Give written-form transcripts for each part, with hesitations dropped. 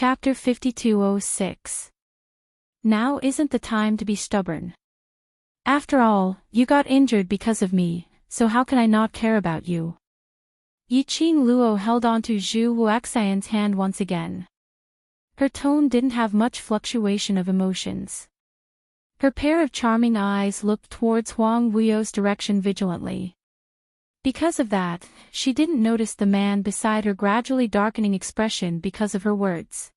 Chapter 5206. Now isn't the time to be stubborn. After all, you got injured because of me, so how can I not care about you? Yiqing Luo held onto Zhu Wuxian's hand once again. Her tone didn't have much fluctuation of emotions. Her pair of charming eyes looked towards Huang Wuyo's direction vigilantly. Because of that, she didn't notice the man beside her gradually darkening expression because of her words.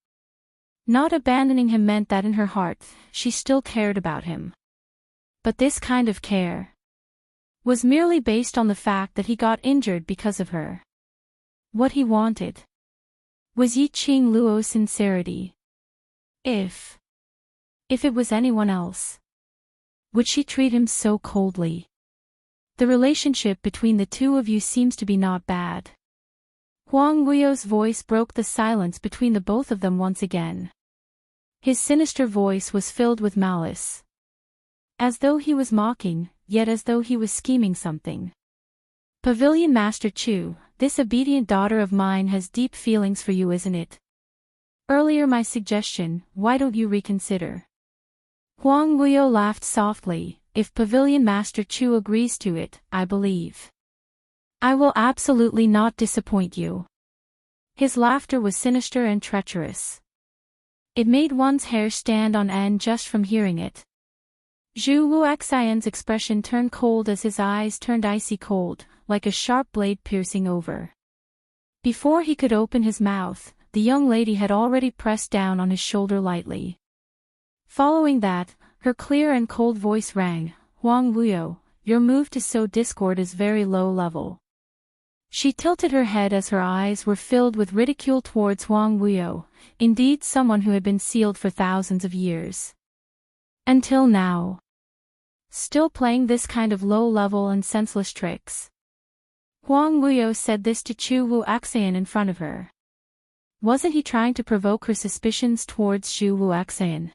Not abandoning him meant that in her heart, she still cared about him. But this kind of care was merely based on the fact that he got injured because of her. What he wanted was Yiqing Luo's sincerity. If it was anyone else, would she treat him so coldly? The relationship between the two of you seems to be not bad. Huang Wuyo's voice broke the silence between the both of them once again. His sinister voice was filled with malice. As though he was mocking, yet as though he was scheming something. Pavilion Master Chu, this obedient daughter of mine has deep feelings for you, isn't it? Earlier my suggestion, why don't you reconsider? Huang Wuyo laughed softly. If Pavilion Master Chu agrees to it, I believe I will absolutely not disappoint you. His laughter was sinister and treacherous. It made one's hair stand on end just from hearing it. Zhu Wuxian's expression turned cold as his eyes turned icy cold, like a sharp blade piercing over. Before he could open his mouth, the young lady had already pressed down on his shoulder lightly. Following that, her clear and cold voice rang, Huang Wuyo, your move to sow discord is very low level. She tilted her head as her eyes were filled with ridicule towards Huang Wuyo, indeed someone who had been sealed for thousands of years. Until now. Still playing this kind of low-level and senseless tricks. Huang Wuyo said this to Chu Wuxian in front of her. Wasn't he trying to provoke her suspicions towards Zhu Wuxian?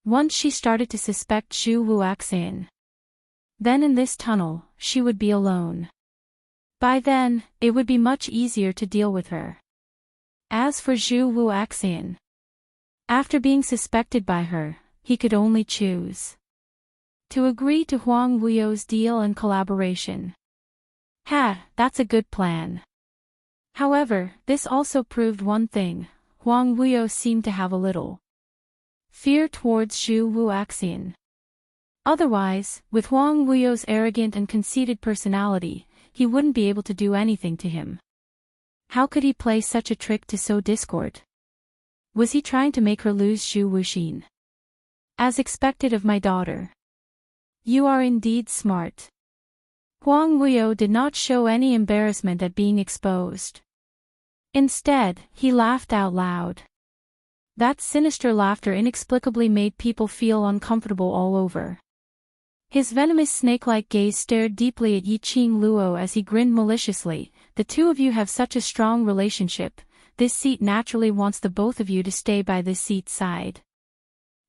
Once she started to suspect Zhu Wuxian, then in this tunnel, she would be alone. By then, it would be much easier to deal with her. As for Zhu Wuxian, after being suspected by her, he could only choose to agree to Huang Wuyo's deal and collaboration. That's a good plan. However, this also proved one thing, Huang Wuyo seemed to have a little fear towards Zhu Wuxian. Otherwise, with Huang Wuyo's arrogant and conceited personality, he wouldn't be able to do anything to him. How could he play such a trick to sow discord? Was he trying to make her lose Zhu Wuxian? As expected of my daughter. You are indeed smart. Huang Wuyo did not show any embarrassment at being exposed. Instead, he laughed out loud. That sinister laughter inexplicably made people feel uncomfortable all over. His venomous snake-like gaze stared deeply at Yiqing Luo as he grinned maliciously. The two of you have such a strong relationship, this seat naturally wants the both of you to stay by this seat's side.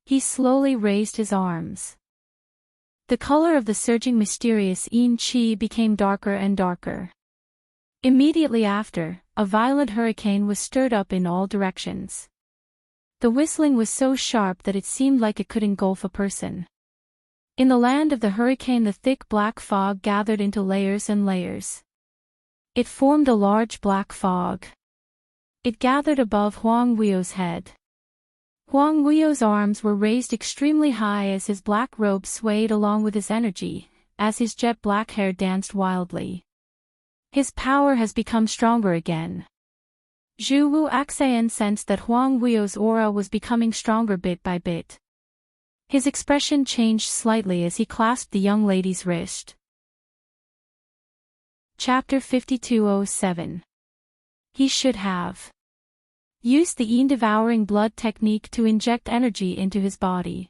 He slowly raised his arms. The color of the surging mysterious yin qi became darker and darker. Immediately after, a violent hurricane was stirred up in all directions. The whistling was so sharp that it seemed like it could engulf a person. In the land of the hurricane the thick black fog gathered into layers and layers. It formed a large black fog. It gathered above Huang Wuyo's head. Huang Wuyo's arms were raised extremely high as his black robe swayed along with his energy, as his jet black hair danced wildly. His power has become stronger again. Zhu Wuxian sensed that Huang Wuyo's aura was becoming stronger bit by bit. His expression changed slightly as he clasped the young lady's wrist. Chapter 5207. He should have used the yin-devouring blood technique to inject energy into his body.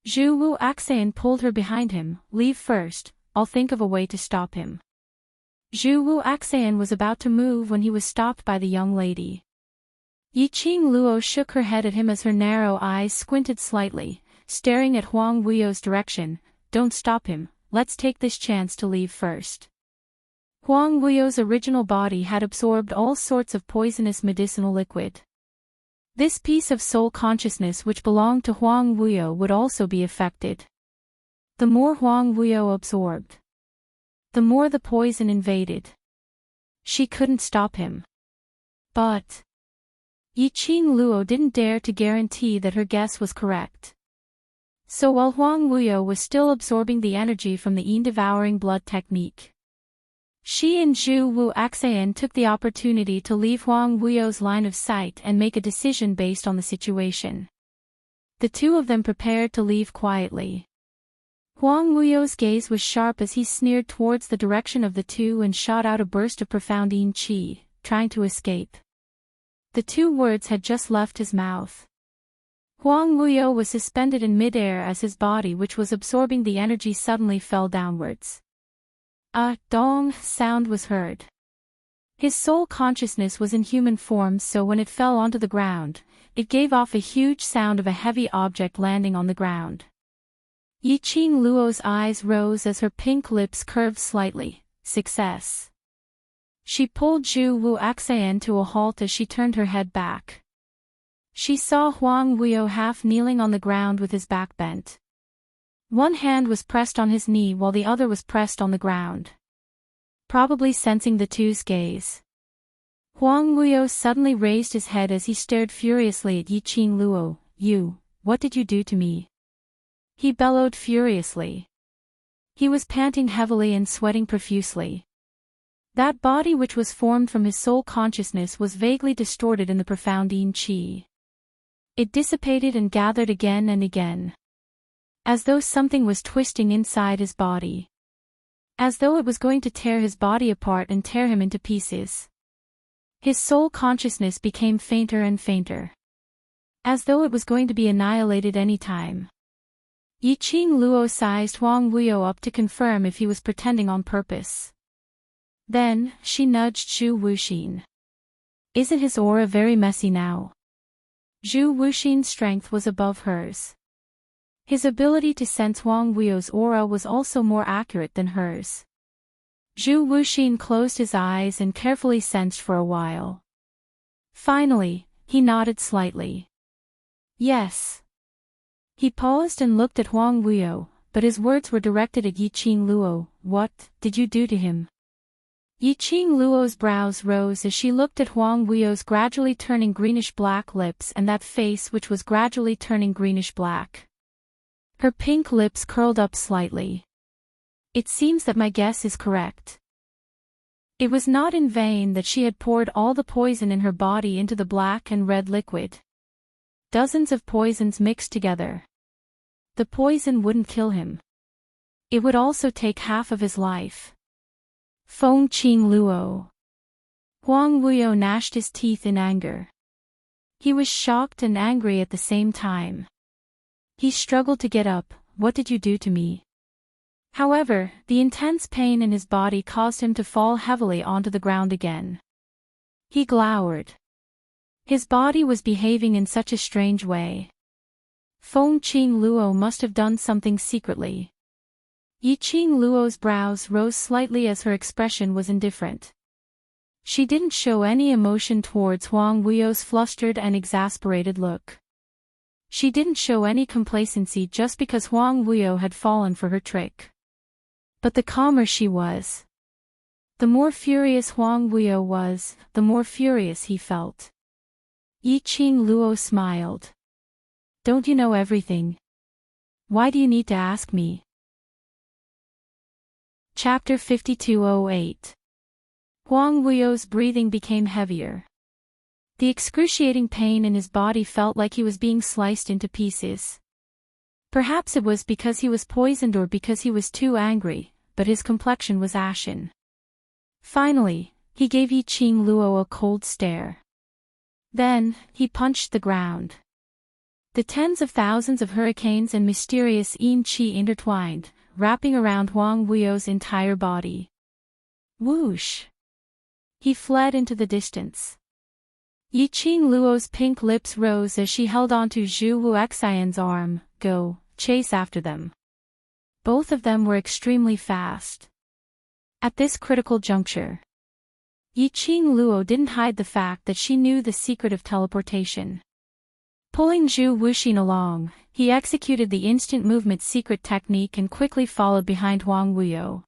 Zhu Wuxian pulled her behind him. Leave first, I'll think of a way to stop him. Zhu Wuxian was about to move when he was stopped by the young lady. Yiqing Luo shook her head at him as her narrow eyes squinted slightly, staring at Huang Wuyo's direction. Don't stop him, let's take this chance to leave first. Huang Wuyo's original body had absorbed all sorts of poisonous medicinal liquid. This piece of soul consciousness which belonged to Huang Wuyo would also be affected. The more Huang Wuyo absorbed, the more the poison invaded. She couldn't stop him. But Yiqing Luo didn't dare to guarantee that her guess was correct. So while Huang Wuyo was still absorbing the energy from the Yin-devouring blood technique, she and Zhu Wu Axayan took the opportunity to leave Huang Wuyo's line of sight and make a decision based on the situation. The two of them prepared to leave quietly. Huang Wuyo's gaze was sharp as he sneered towards the direction of the two and shot out a burst of profound yin qi, trying to escape. The two words had just left his mouth. Huang Wuyo was suspended in midair as his body, which was absorbing the energy, suddenly fell downwards. A dong sound was heard. His soul consciousness was in human form, so when it fell onto the ground, it gave off a huge sound of a heavy object landing on the ground. Yiqing Luo's eyes rose as her pink lips curved slightly. Success. She pulled Zhu Wu Axayan to a halt as she turned her head back. She saw Huang Wuyo half kneeling on the ground with his back bent. One hand was pressed on his knee while the other was pressed on the ground. Probably sensing the two's gaze, Huang Wuyo suddenly raised his head as he stared furiously at Yiqing Luo. "You, what did you do to me?" He bellowed furiously. He was panting heavily and sweating profusely. That body which was formed from his soul consciousness was vaguely distorted in the profound yin qi. It dissipated and gathered again and again, as though something was twisting inside his body, as though it was going to tear his body apart and tear him into pieces. His soul consciousness became fainter and fainter, as though it was going to be annihilated any time. Yiqing Luo sized Huang Wuyo up to confirm if he was pretending on purpose. Then, she nudged Zhu Wuxin. "Isn't his aura very messy now?" Zhu Wuxin's strength was above hers. His ability to sense Huang Wuyo's aura was also more accurate than hers. Zhu Wuxin closed his eyes and carefully sensed for a while. Finally, he nodded slightly. "Yes." He paused and looked at Huang Wuyo, but his words were directed at Yiqing Luo. "What did you do to him?" Yiqing Luo's brows rose as she looked at Huang Wuyo's gradually turning greenish-black lips and that face which was gradually turning greenish-black. Her pink lips curled up slightly. "It seems that my guess is correct." It was not in vain that she had poured all the poison in her body into the black and red liquid. Dozens of poisons mixed together. The poison wouldn't kill him. It would also take half of his life. Feng Qing Luo. Huang Wuyo gnashed his teeth in anger. He was shocked and angry at the same time. He struggled to get up. "What did you do to me?" However, the intense pain in his body caused him to fall heavily onto the ground again. He glowered. His body was behaving in such a strange way. Feng Qing Luo must have done something secretly. Yiqing Luo's brows rose slightly as her expression was indifferent. She didn't show any emotion towards Huang Wuyo's flustered and exasperated look. She didn't show any complacency just because Huang Wuyo had fallen for her trick. But the calmer she was, the more furious Huang Wuyo was, the more furious he felt. Yiqing Luo smiled. "Don't you know everything? Why do you need to ask me?" Chapter 5208. Huang Wuyo's breathing became heavier. The excruciating pain in his body felt like he was being sliced into pieces. Perhaps it was because he was poisoned or because he was too angry, but his complexion was ashen. Finally, he gave Yiqing Luo a cold stare. Then, he punched the ground. The tens of thousands of hurricanes and mysterious yin qi intertwined, wrapping around Huang Wuyo's entire body. Whoosh! He fled into the distance. Yiqing Luo's pink lips rose as she held onto Zhu Wuxian's arm. "Go, chase after them." Both of them were extremely fast. At this critical juncture, Yiqing Luo didn't hide the fact that she knew the secret of teleportation. Pulling Zhu Wuxin along, he executed the instant movement secret technique and quickly followed behind Huang Wuyo.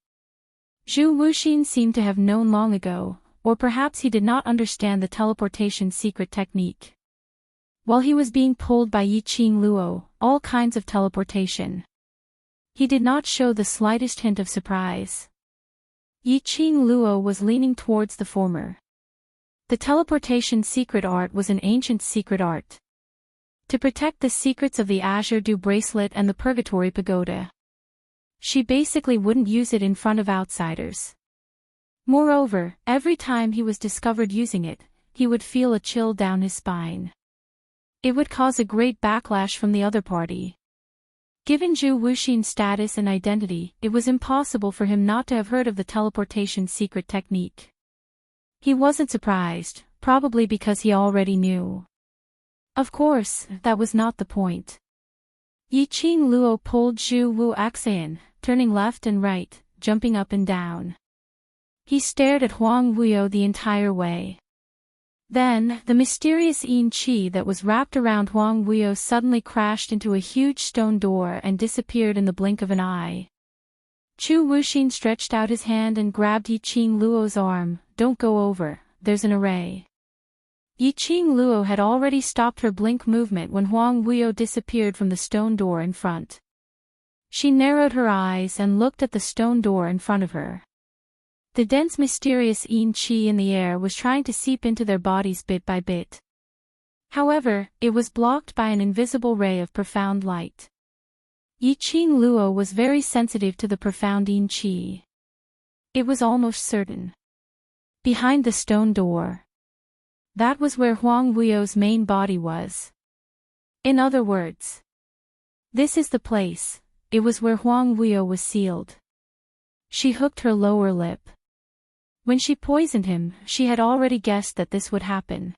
Zhu Wuxin seemed to have known long ago, or perhaps he did not understand the teleportation secret technique. While he was being pulled by Yiqing Luo, all kinds of teleportation. He did not show the slightest hint of surprise. Yiqing Luo was leaning towards the former. The teleportation secret art was an ancient secret art. To protect the secrets of the Azure Dew Bracelet and the Purgatory Pagoda. She basically wouldn't use it in front of outsiders. Moreover, every time he was discovered using it, he would feel a chill down his spine. It would cause a great backlash from the other party. Given Zhu Wuxin's status and identity, it was impossible for him not to have heard of the teleportation secret technique. He wasn't surprised, probably because he already knew. Of course, that was not the point. Yiqing Luo pulled Zhu Wuxin, turning left and right, jumping up and down. He stared at Huang Wuyo the entire way. Then, the mysterious yin qi that was wrapped around Huang Wuyo suddenly crashed into a huge stone door and disappeared in the blink of an eye. Zhu Wuxin stretched out his hand and grabbed Yiqing Luo's arm. "Don't go over, there's an array." Yiqing Luo had already stopped her blink movement when Huang Wuyo disappeared from the stone door in front. She narrowed her eyes and looked at the stone door in front of her. The dense mysterious yin qi in the air was trying to seep into their bodies bit by bit. However, it was blocked by an invisible ray of profound light. Yiqing Luo was very sensitive to the profound yin qi. It was almost certain. Behind the stone door. That was where Huang Wuyo's main body was. In other words, this is the place. It was where Huang Wuyo was sealed. She hooked her lower lip. When she poisoned him, she had already guessed that this would happen.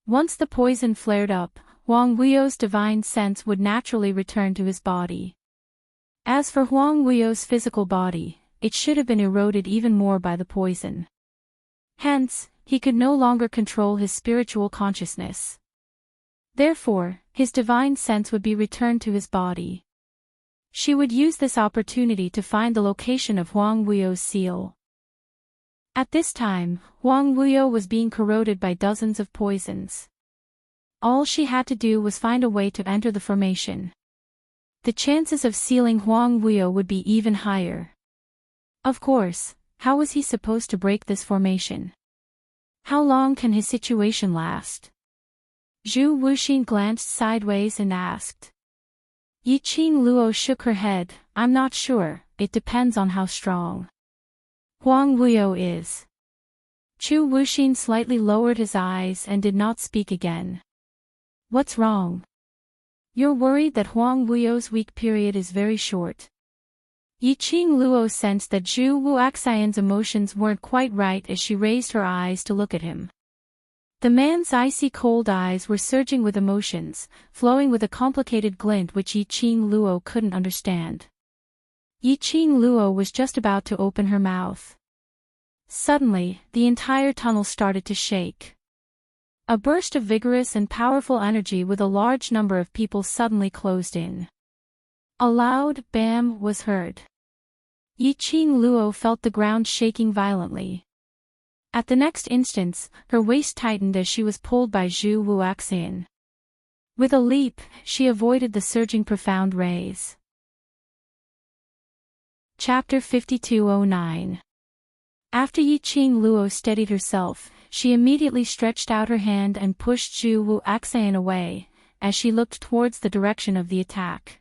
Once the poison flared up, Huang Wuyo's divine sense would naturally return to his body. As for Huang Wuyo's physical body, it should have been eroded even more by the poison. Hence, he could no longer control his spiritual consciousness. Therefore, his divine sense would be returned to his body. She would use this opportunity to find the location of Huang Wuyo's seal. At this time, Huang Wuyo was being corroded by dozens of poisons. All she had to do was find a way to enter the formation. The chances of sealing Huang Wuyo would be even higher. Of course, how was he supposed to break this formation? How long can his situation last? Zhu Wuxin glanced sideways and asked. Yiqing Luo shook her head. "I'm not sure, it depends on how strong Huang Wuyo is." Zhu Wuxin slightly lowered his eyes and did not speak again. "What's wrong? You're worried that Huang Wuyo's weak period is very short." Yiqing Luo sensed that Zhu Wuxin's emotions weren't quite right as she raised her eyes to look at him. The man's icy cold eyes were surging with emotions, flowing with a complicated glint which Yiqing Luo couldn't understand. Yiqing Luo was just about to open her mouth. Suddenly, the entire tunnel started to shake. A burst of vigorous and powerful energy with a large number of people suddenly closed in. A loud bam was heard. Yiqing Luo felt the ground shaking violently. At the next instant, her waist tightened as she was pulled by Zhu Wuxin. With a leap, she avoided the surging profound rays. Chapter 5209. After Yiqing Luo steadied herself, she immediately stretched out her hand and pushed Zhu Wuxin away, as she looked towards the direction of the attack.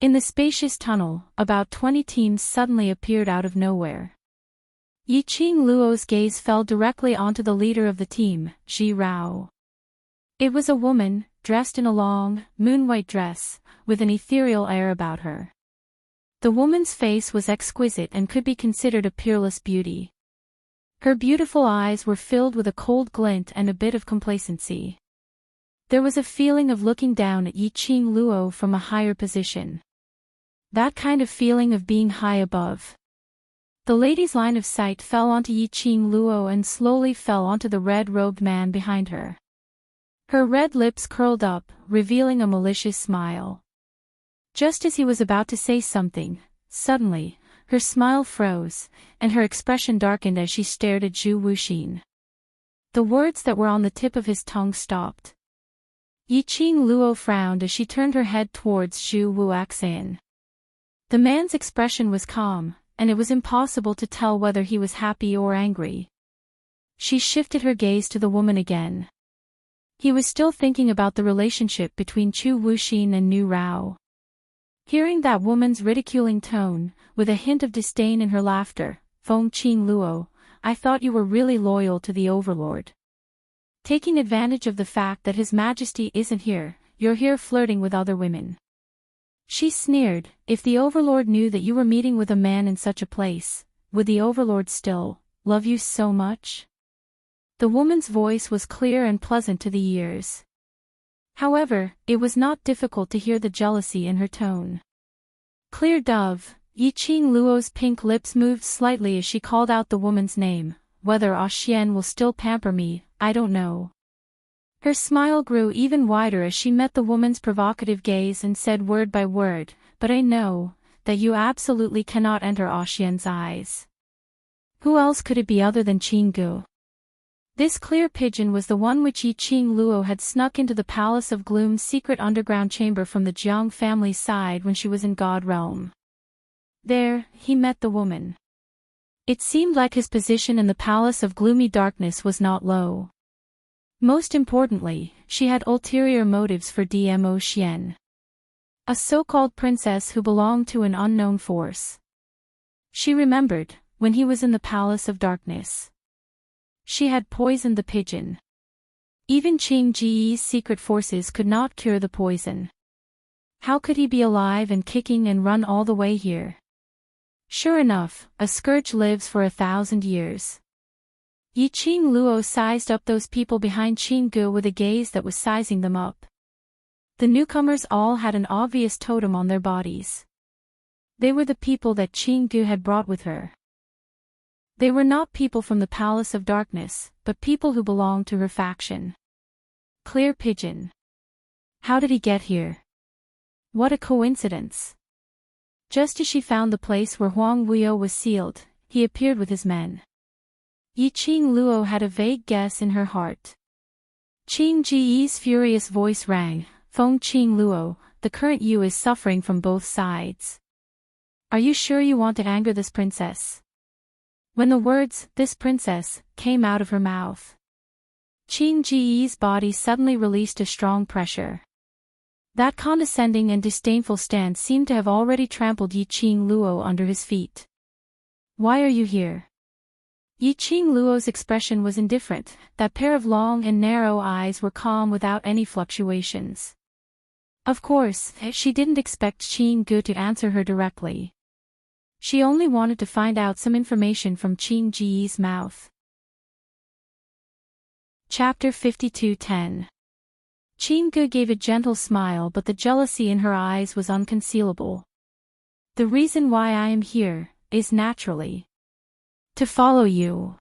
In the spacious tunnel, about 20 teams suddenly appeared out of nowhere. Yiqing Luo's gaze fell directly onto the leader of the team, Ji Rao. It was a woman, dressed in a long, moon-white dress, with an ethereal air about her. The woman's face was exquisite and could be considered a peerless beauty. Her beautiful eyes were filled with a cold glint and a bit of complacency. There was a feeling of looking down at Yiqing Luo from a higher position. That kind of feeling of being high above. The lady's line of sight fell onto Yiqing Luo and slowly fell onto the red-robed man behind her. Her red lips curled up, revealing a malicious smile. Just as he was about to say something, suddenly, her smile froze, and her expression darkened as she stared at Zhu Wuxin. The words that were on the tip of his tongue stopped. Yiqing Luo frowned as she turned her head towards Zhu Wuxian. The man's expression was calm, and it was impossible to tell whether he was happy or angry. She shifted her gaze to the woman again. He was still thinking about the relationship between Zhu Wuxin and Nu Rao. Hearing that woman's ridiculing tone, with a hint of disdain in her laughter, Feng Qing Luo, I thought you were really loyal to the Overlord. Taking advantage of the fact that His Majesty isn't here, you're here flirting with other women. She sneered, if the Overlord knew that you were meeting with a man in such a place, would the Overlord still love you so much? The woman's voice was clear and pleasant to the ears. However, it was not difficult to hear the jealousy in her tone. Clear dove, Yiqing Luo's pink lips moved slightly as she called out the woman's name. Whether Xian will still pamper me, I don't know. Her smile grew even wider as she met the woman's provocative gaze and said word by word, but I know that you absolutely cannot enter Xian's eyes. Who else could it be other than Qinggu? This clear pigeon was the one which Yiqing Luo had snuck into the Palace of Gloom's secret underground chamber from the Jiang family's side when she was in God Realm. There, he met the woman. It seemed like his position in the Palace of Gloomy Darkness was not low. Most importantly, she had ulterior motives for Dmo Xian. A so-called princess who belonged to an unknown force. She remembered, when he was in the Palace of Darkness. She had poisoned the pigeon. Even Qing Ji's secret forces could not cure the poison. How could he be alive and kicking and run all the way here? Sure enough, a scourge lives for 1,000 years. Yiqing Luo sized up those people behind Qinggu with a gaze that was sizing them up. The newcomers all had an obvious totem on their bodies. They were the people that Qinggu had brought with her. They were not people from the Palace of Darkness, but people who belonged to her faction. Clear pigeon. How did he get here? What a coincidence. Just as she found the place where Huang Wuyo was sealed, he appeared with his men. Yiqing Luo had a vague guess in her heart. Qing Ji's furious voice rang, Feng Qing Luo, the current you is suffering from both sides. Are you sure you want to anger this princess? When the words, this princess, came out of her mouth, Qing Ji's body suddenly released a strong pressure. That condescending and disdainful stance seemed to have already trampled Yiqing Luo under his feet. Why are you here? Yiqing Luo's expression was indifferent, that pair of long and narrow eyes were calm without any fluctuations. Of course, she didn't expect Qinggu to answer her directly. She only wanted to find out some information from Qing Ji's mouth. Chapter 52:10. Qinggu gave a gentle smile, but the jealousy in her eyes was unconcealable. The reason why I am here is naturally to follow you.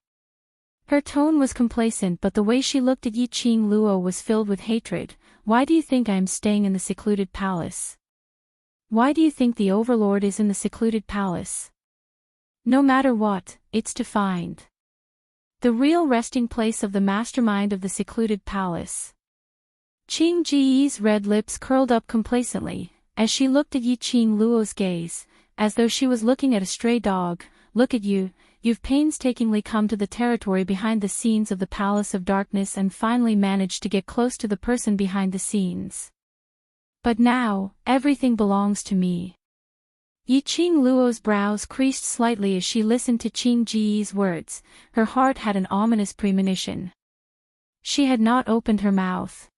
Her tone was complacent, but the way she looked at Yiqing Luo was filled with hatred. Why do you think I am staying in the secluded palace? Why do you think the Overlord is in the secluded palace? No matter what, it's to find the real resting place of the mastermind of the secluded palace. Qing Ji's red lips curled up complacently, as she looked at Yiqing Luo's gaze, as though she was looking at a stray dog. Look at you, you've painstakingly come to the territory behind the scenes of the Palace of Darkness and finally managed to get close to the person behind the scenes. But now, everything belongs to me. Yiqing Luo's brows creased slightly as she listened to Qing Ji's words. Her heart had an ominous premonition. She had not opened her mouth.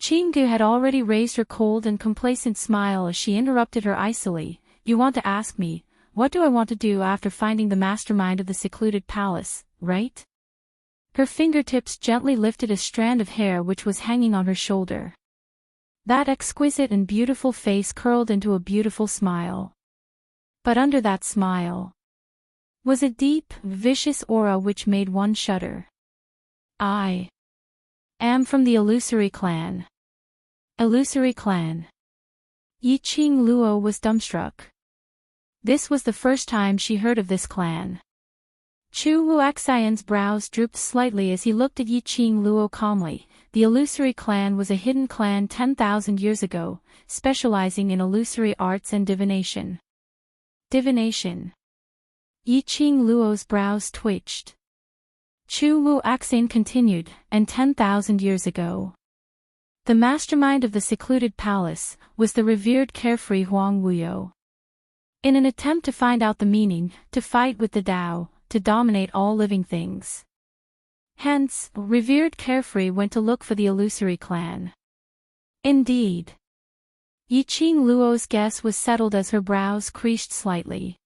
Qinggu had already raised her cold and complacent smile as she interrupted her icily. You want to ask me, what do I want to do after finding the mastermind of the secluded palace, right? Her fingertips gently lifted a strand of hair which was hanging on her shoulder. That exquisite and beautiful face curled into a beautiful smile. But under that smile was a deep, vicious aura which made one shudder. Am from the Illusory clan. Illusory clan. Yi Qing Luo was dumbstruck. This was the first time she heard of this clan. Chu Wuxian's brows drooped slightly as he looked at Yi Qing Luo calmly. The Illusory clan was a hidden clan 10,000 years ago, specializing in illusory arts and divination. Divination. Yi Qing Luo's brows twitched. Chu Wuxian continued, and 10,000 years ago. The mastermind of the secluded palace was the revered carefree Huang Wuyo. In an attempt to find out the meaning, to fight with the Tao, to dominate all living things. Hence, revered carefree went to look for the Illusory clan. Indeed. Yi Qing Luo's guess was settled as her brows creased slightly.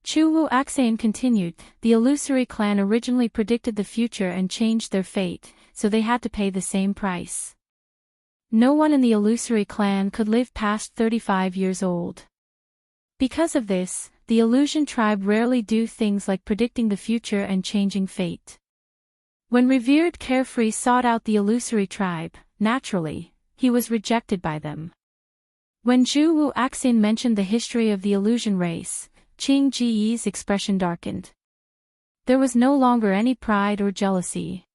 Chu Wuxian continued, the Illusory clan originally predicted the future and changed their fate, so they had to pay the same price. No one in the Illusory clan could live past 35 years old. Because of this, the Illusion tribe rarely do things like predicting the future and changing fate. When revered carefree sought out the Illusory tribe, naturally, he was rejected by them. When Zhu Wuxian mentioned the history of the Illusion race, Qing Ji's expression darkened. There was no longer any pride or jealousy.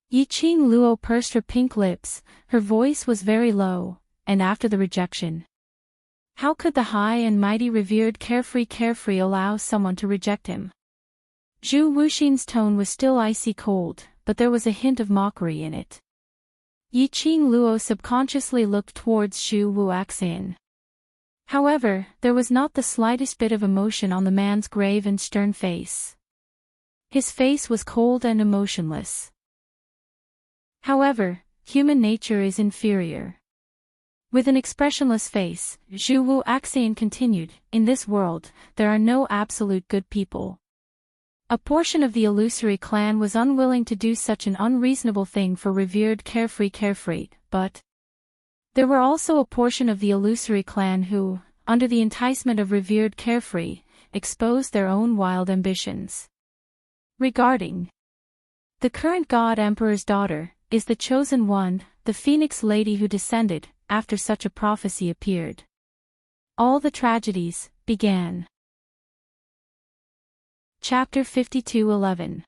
Yi Qing Luo pursed her pink lips, her voice was very low, and after the rejection. How could the high and mighty revered carefree allow someone to reject him? Zhu Wuxian's tone was still icy cold, but there was a hint of mockery in it. Yi Qing Luo subconsciously looked towards Zhu Wuxian. However, there was not the slightest bit of emotion on the man's grave and stern face. His face was cold and emotionless. However, human nature is inferior. With an expressionless face, Zhu Wuxian continued, in this world, there are no absolute good people. A portion of the Illusory clan was unwilling to do such an unreasonable thing for revered carefree, but there were also a portion of the Illusory clan who, under the enticement of revered carefree, exposed their own wild ambitions. Regarding the current God Emperor's daughter, is the chosen one, the Phoenix Lady who descended, after such a prophecy appeared. All the tragedies began. Chapter 52:11.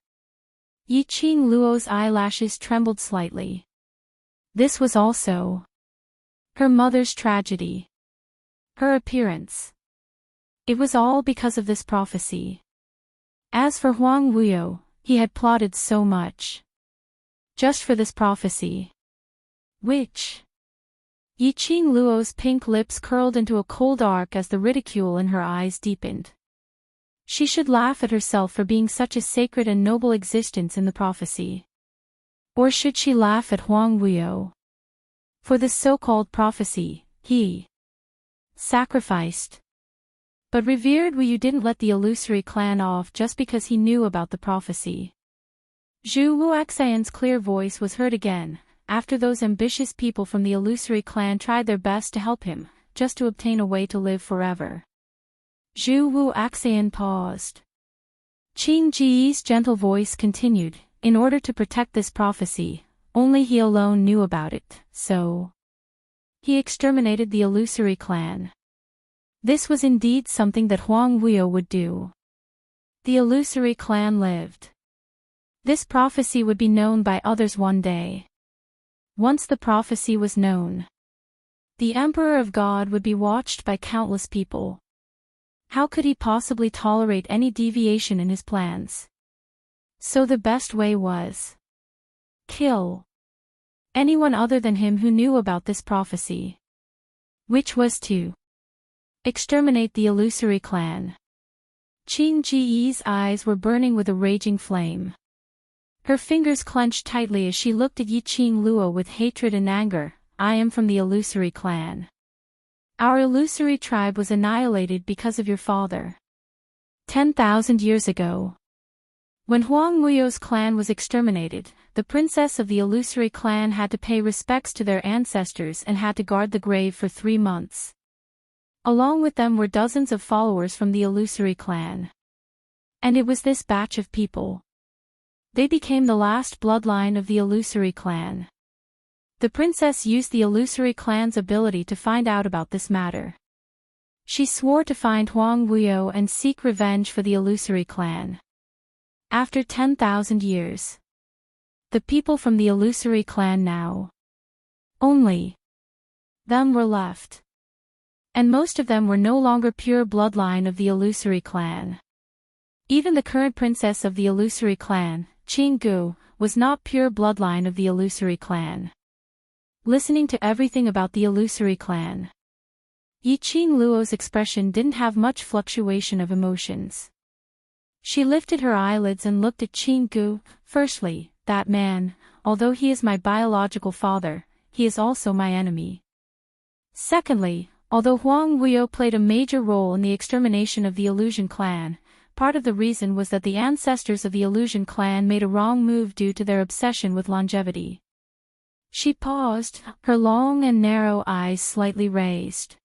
Yi Qing Luo's eyelashes trembled slightly. This was also her mother's tragedy. Her appearance. It was all because of this prophecy. As for Huang Wuyo, he had plotted so much. Just for this prophecy. Which? Yi Qing Luo's pink lips curled into a cold arc as the ridicule in her eyes deepened. She should laugh at herself for being such a sacred and noble existence in the prophecy. Or should she laugh at Huang Wuyo? For this so-called prophecy, he sacrificed. But revered Wuyo didn't let the Illusory clan off just because he knew about the prophecy. Zhu Wuxian's clear voice was heard again, after those ambitious people from the Illusory clan tried their best to help him, just to obtain a way to live forever. Zhu Wuxian paused. Qing Ji's gentle voice continued, in order to protect this prophecy, only he alone knew about it, so he exterminated the Illusory clan. This was indeed something that Huang Wuyo would do. The Illusory clan lived. This prophecy would be known by others one day. Once the prophecy was known, the Emperor of God would be watched by countless people. How could he possibly tolerate any deviation in his plans? So the best way was kill anyone other than him who knew about this prophecy. Which was to exterminate the Illusory clan. Qing Ji's eyes were burning with a raging flame. Her fingers clenched tightly as she looked at Yi Qing Luo with hatred and anger. I am from the Illusory clan. Our Illusory tribe was annihilated because of your father. 10,000 years ago. When Huang Wuyo's clan was exterminated, the princess of the Illusory clan had to pay respects to their ancestors and had to guard the grave for 3 months. Along with them were dozens of followers from the Illusory clan. And it was this batch of people They became the last bloodline of the illusory clan. The princess used the illusory clan's ability to find out about this matter. She swore to find Huang Wuyo and seek revenge for the illusory clan. After 10,000 years, the people from the illusory clan now only them were left. And most of them were no longer pure bloodline of the illusory clan. Even the current princess of the illusory clan, Qinggu, was not pure bloodline of the illusory clan. Listening to everything about the illusory clan, Yiqing Luo's expression didn't have much fluctuation of emotions. She lifted her eyelids and looked at Qinggu. Firstly, that man, although he is my biological father, he is also my enemy. Secondly, although Huang Wuyo played a major role in the extermination of the illusion clan, part of the reason was that the ancestors of the illusion clan made a wrong move due to their obsession with longevity. She paused, her long and narrow eyes slightly raised.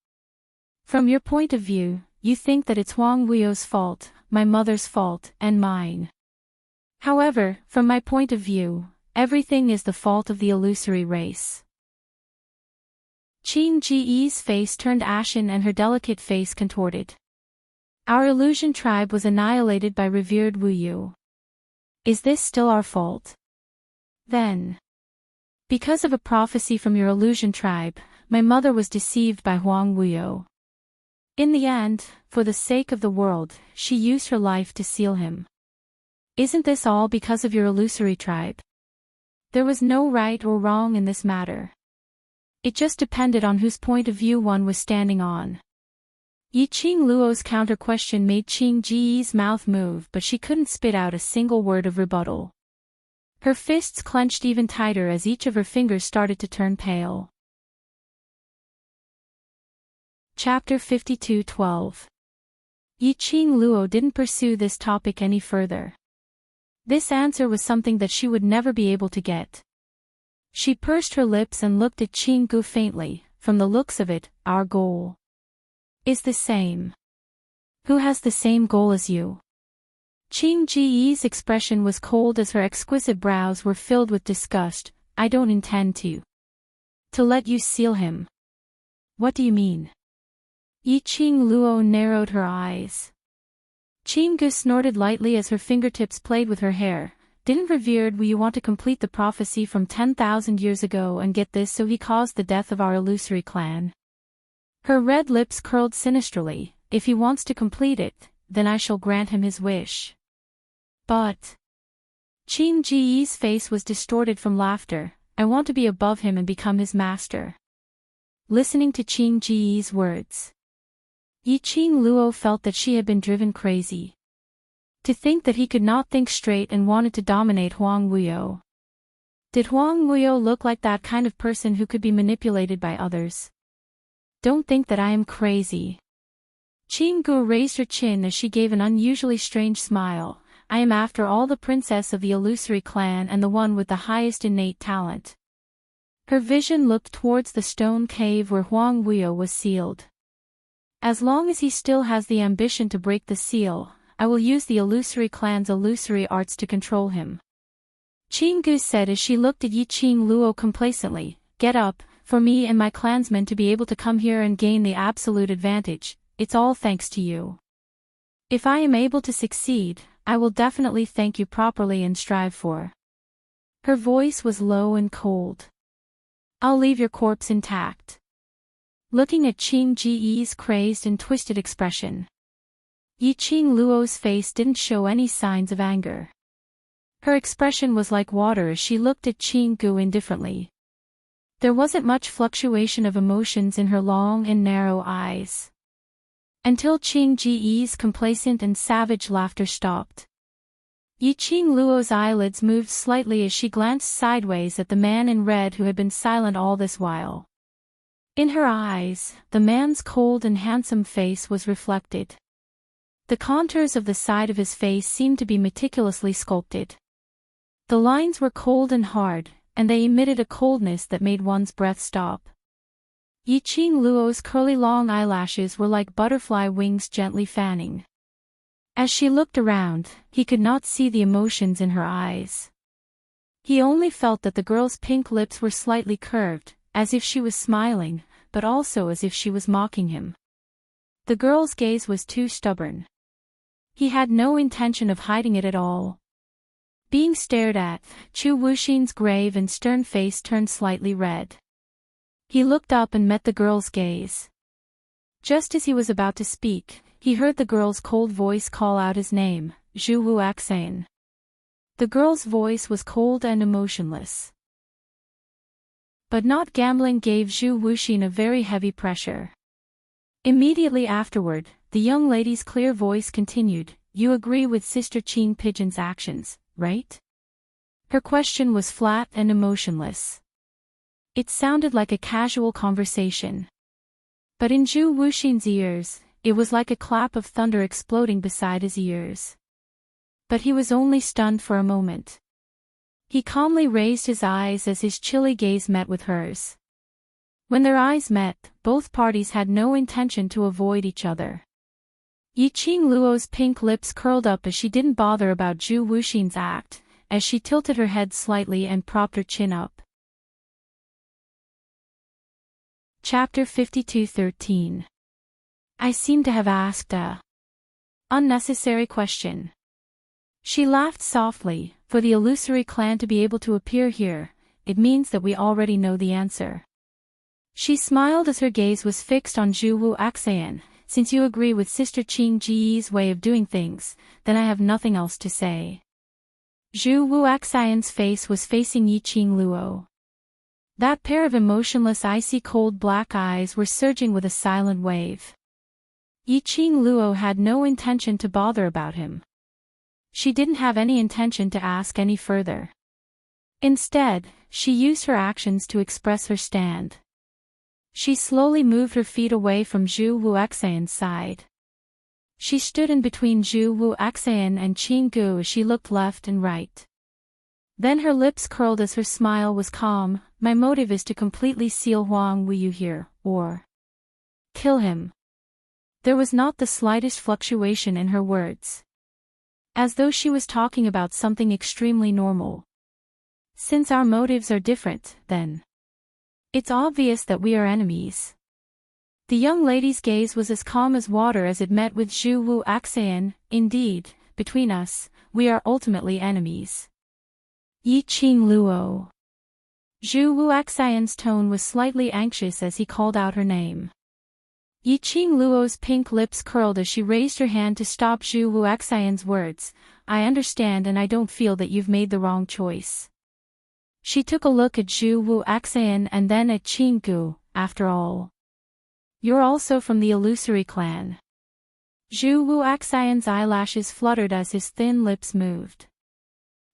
From your point of view, you think that it's Huang Wuyo's fault, my mother's fault, and mine. However, from my point of view, everything is the fault of the illusory race. Qing Ji's face turned ashen and her delicate face contorted. Our illusion tribe was annihilated by revered Wuyu. Is this still our fault? Then, because of a prophecy from your illusion tribe, my mother was deceived by Huang Wuyo. In the end, for the sake of the world, she used her life to seal him. Isn't this all because of your illusory tribe? There was no right or wrong in this matter. It just depended on whose point of view one was standing on. Yiqing Luo's counter-question made Qing Ji's mouth move, but she couldn't spit out a single word of rebuttal. Her fists clenched even tighter as each of her fingers started to turn pale. Chapter 52:12. Yiqing Luo didn't pursue this topic any further. This answer was something that she would never be able to get. She pursed her lips and looked at Qinggu faintly. From the looks of it, our goal is the same. Who has the same goal as you? Qing Ji's expression was cold as her exquisite brows were filled with disgust. I don't intend to let you seal him. What do you mean? Yiqing Luo narrowed her eyes. Qinggu snorted lightly as her fingertips played with her hair. Didn't revered Wuyu want to complete the prophecy from 10,000 years ago and get this, so he caused the death of our illusory clan? Her red lips curled sinisterly. If he wants to complete it, then I shall grant him his wish. But Qing Ji's face was distorted from laughter. I want to be above him and become his master. Listening to Qing Ji's words, Yiqing Luo felt that she had been driven crazy. To think that he could not think straight and wanted to dominate Huang Wuyo. Did Huang Wuyo look like that kind of person who could be manipulated by others? Don't think that I am crazy. Qinggu raised her chin as she gave an unusually strange smile. I am after all the princess of the illusory clan and the one with the highest innate talent. Her vision looked towards the stone cave where Huang Wuyo was sealed. As long as he still has the ambition to break the seal, I will use the illusory clan's illusory arts to control him. Qinggu said as she looked at Yiqing Luo complacently. Get up, for me and my clansmen to be able to come here and gain the absolute advantage, it's all thanks to you. If I am able to succeed, I will definitely thank you properly and strive for. Her voice was low and cold. I'll leave your corpse intact. Looking at Qing Ji's crazed and twisted expression, Yiqing Luo's face didn't show any signs of anger. Her expression was like water as she looked at Qinggu indifferently. There wasn't much fluctuation of emotions in her long and narrow eyes. Until Qing Ji's complacent and savage laughter stopped. Yiqing Luo's eyelids moved slightly as she glanced sideways at the man in red who had been silent all this while. In her eyes, the man's cold and handsome face was reflected. The contours of the side of his face seemed to be meticulously sculpted. The lines were cold and hard, and they emitted a coldness that made one's breath stop. Yiqing Luo's curly long eyelashes were like butterfly wings gently fanning. As she looked around, he could not see the emotions in her eyes. He only felt that the girl's pink lips were slightly curved, as if she was smiling, but also as if she was mocking him. The girl's gaze was too stubborn. He had no intention of hiding it at all. Being stared at, Chu Wuxin's grave and stern face turned slightly red. He looked up and met the girl's gaze. Just as he was about to speak, he heard the girl's cold voice call out his name, Zhu Wuxin. The girl's voice was cold and emotionless. But not gambling gave Zhu Wuxin a very heavy pressure. Immediately afterward, the young lady's clear voice continued, "You agree with Sister Qing Pigeon's actions, right?" Her question was flat and emotionless. It sounded like a casual conversation. But in Zhu Wuxin's ears, it was like a clap of thunder exploding beside his ears. But he was only stunned for a moment. He calmly raised his eyes as his chilly gaze met with hers. When their eyes met, both parties had no intention to avoid each other. Yiqing Luo's pink lips curled up as she didn't bother about Zhu Wuxin's act, as she tilted her head slightly and propped her chin up. Chapter 52:13. I seem to have asked a unnecessary question. She laughed softly. For the illusory clan to be able to appear here, it means that we already know the answer. She smiled as her gaze was fixed on Zhu Wuxin. Since you agree with Sister Qing Ji's way of doing things, then I have nothing else to say. Zhu Wuxin's face was facing Yiqing Luo. That pair of emotionless icy cold black eyes were surging with a silent wave. Yiqing Luo had no intention to bother about him. She didn't have any intention to ask any further. Instead, she used her actions to express her stand. She slowly moved her feet away from Zhu Wuxin's side. She stood in between Zhu Wuxin and Qing Gu as she looked left and right. Then her lips curled as her smile was calm. My motive is to completely seal Huang Wuyu here, or kill him. There was not the slightest fluctuation in her words. As though she was talking about something extremely normal. Since our motives are different, then it's obvious that we are enemies. The young lady's gaze was as calm as water as it met with Zhu Wuxin. Indeed, between us, we are ultimately enemies. Yiqing Luo. Zhu Wuxin's tone was slightly anxious as he called out her name. Yiqing Luo's pink lips curled as she raised her hand to stop Zhu Wuxin's words. I understand and I don't feel that you've made the wrong choice. She took a look at Zhu Wuxin and then at Qing Gu. After all, you're also from the illusory clan. Zhu Wuxin's eyelashes fluttered as his thin lips moved.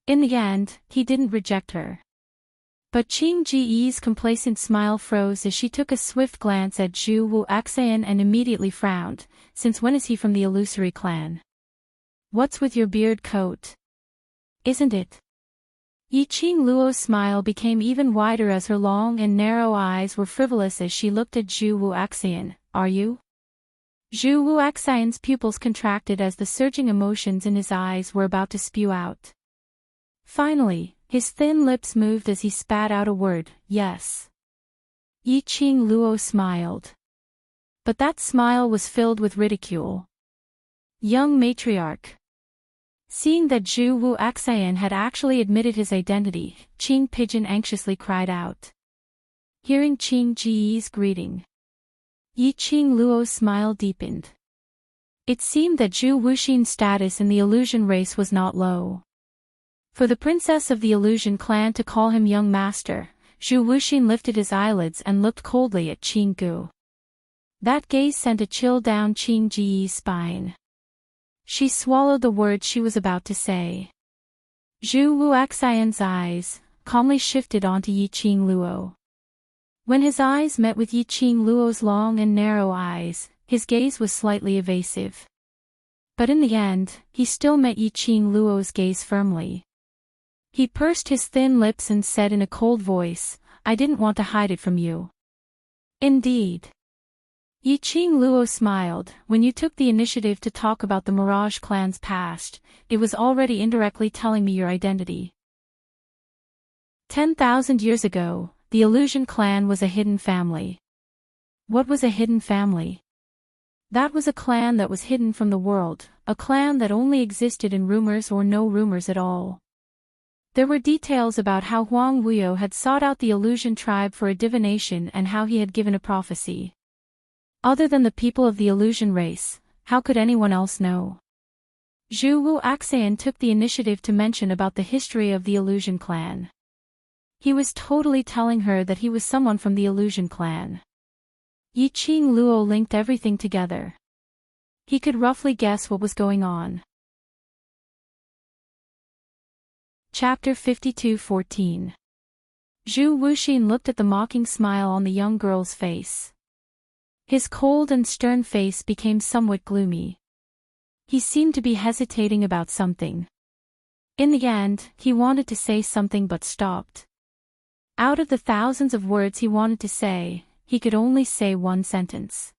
In the end, he didn't reject her. But Qing Ji's complacent smile froze as she took a swift glance at Zhu Wuxin and immediately frowned. Since when is he from the illusory clan? What's with your beard coat? Isn't it? Yiqing Luo's smile became even wider as her long and narrow eyes were frivolous as she looked at Zhu Wuxin. Are you? Zhu Wuxin's pupils contracted as the surging emotions in his eyes were about to spew out. Finally, his thin lips moved as he spat out a word, yes. Yiqing Luo smiled. But that smile was filled with ridicule. Young matriarch. Seeing that Zhu Wuxin had actually admitted his identity, Qing Pigeon anxiously cried out. Hearing Qing Ji's greeting, Yiqing Luo's smile deepened. It seemed that Zhu Wuxin's status in the illusion race was not low. For the princess of the illusion clan to call him young master, Zhu Wuxin lifted his eyelids and looked coldly at Qing Gu. That gaze sent a chill down Qing Ji's spine. She swallowed the words she was about to say. Zhu Wuxin's eyes calmly shifted onto Yiqing Luo. When his eyes met with Yiqing Luo's long and narrow eyes, his gaze was slightly evasive. But in the end, he still met Yiqing Luo's gaze firmly. He pursed his thin lips and said in a cold voice, I didn't want to hide it from you. Indeed. Yi Qing Luo smiled. When you took the initiative to talk about the Mirage clan's past, it was already indirectly telling me your identity. 10,000 years ago, the Illusion clan was a hidden family. What was a hidden family? That was a clan that was hidden from the world, a clan that only existed in rumors or no rumors at all. There were details about how Huang Wuyo had sought out the Illusion tribe for a divination and how he had given a prophecy. Other than the people of the Illusion race, how could anyone else know? Zhu Wu Axian took the initiative to mention about the history of the Illusion clan. He was totally telling her that he was someone from the Illusion clan. Yi Qing Luo linked everything together. He could roughly guess what was going on. Chapter 52:14. Zhu Wuxin looked at the mocking smile on the young girl's face. His cold and stern face became somewhat gloomy. He seemed to be hesitating about something. In the end, he wanted to say something but stopped. Out of the thousands of words he wanted to say, he could only say one sentence.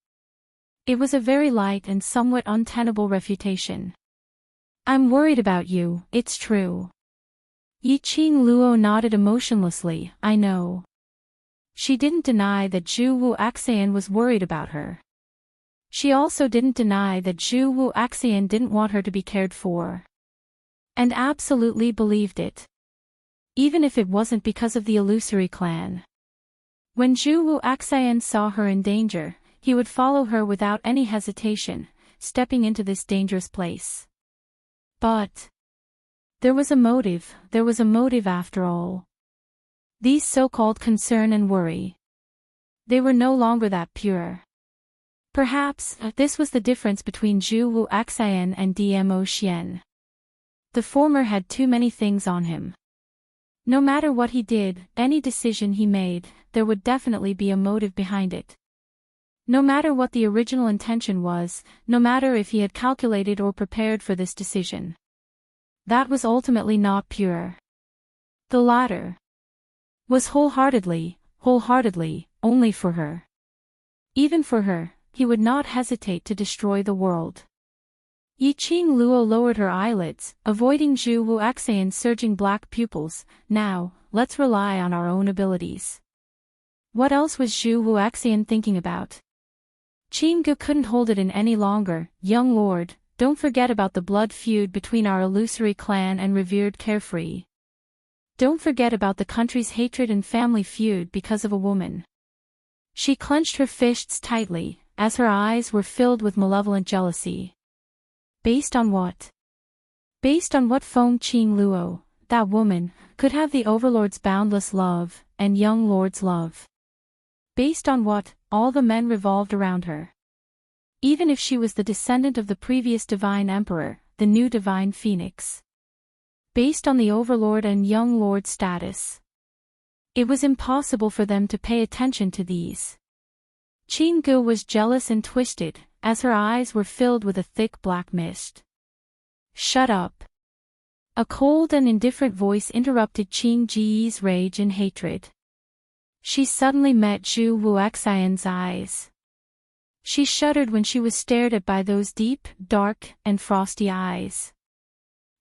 It was a very light and somewhat untenable refutation. I'm worried about you, it's true. Yi Qing Luo nodded emotionlessly. I know. She didn't deny that Zhu Wu Axian was worried about her. She also didn't deny that Zhu Wu Axian didn't want her to be cared for. And absolutely believed it. Even if it wasn't because of the Illusory clan. When Zhu Wu Axian saw her in danger, he would follow her without any hesitation, stepping into this dangerous place. But there was a motive after all. These so-called concern and worry. They were no longer that pure. Perhaps, this was the difference between Zhu Wu Axian and Dmo Xian. The former had too many things on him. No matter what he did, any decision he made, there would definitely be a motive behind it. No matter what the original intention was, no matter if he had calculated or prepared for this decision. That was ultimately not pure. The latter was wholeheartedly, only for her. Even for her, he would not hesitate to destroy the world. Yi Qing Luo lowered her eyelids, avoiding Zhu Wu Axian's surging black pupils. Now, let's rely on our own abilities. What else was Zhu Wu Axian thinking about? Qing Gu couldn't hold it in any longer. Young lord, don't forget about the blood feud between our Illusory clan and revered Carefree. Don't forget about the country's hatred and family feud because of a woman. She clenched her fists tightly, as her eyes were filled with malevolent jealousy. Based on what? Based on what Feng Qing Luo, that woman, could have the Overlord's boundless love, and young lord's love. Based on what, all the men revolved around her. Even if she was the descendant of the previous divine emperor, the new divine phoenix. Based on the Overlord and young lord status. It was impossible for them to pay attention to these. Qing Gu was jealous and twisted, as her eyes were filled with a thick black mist. Shut up. A cold and indifferent voice interrupted Qing Ji's rage and hatred. She suddenly met Zhu Wu Axian's eyes. She shuddered when she was stared at by those deep, dark, and frosty eyes.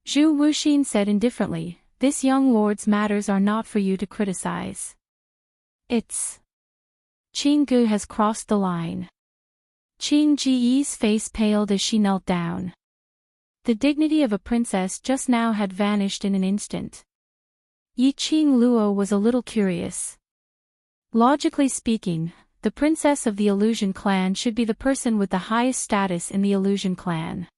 Zhu Wuxin said indifferently, "This young lord's matters are not for you to criticize. It's... Qing Gu has crossed the line." Qing Ji's face paled as she knelt down. The dignity of a princess just now had vanished in an instant. Yi Qing Luo was a little curious. Logically speaking, the princess of the Illusion clan should be the person with the highest status in the Illusion clan.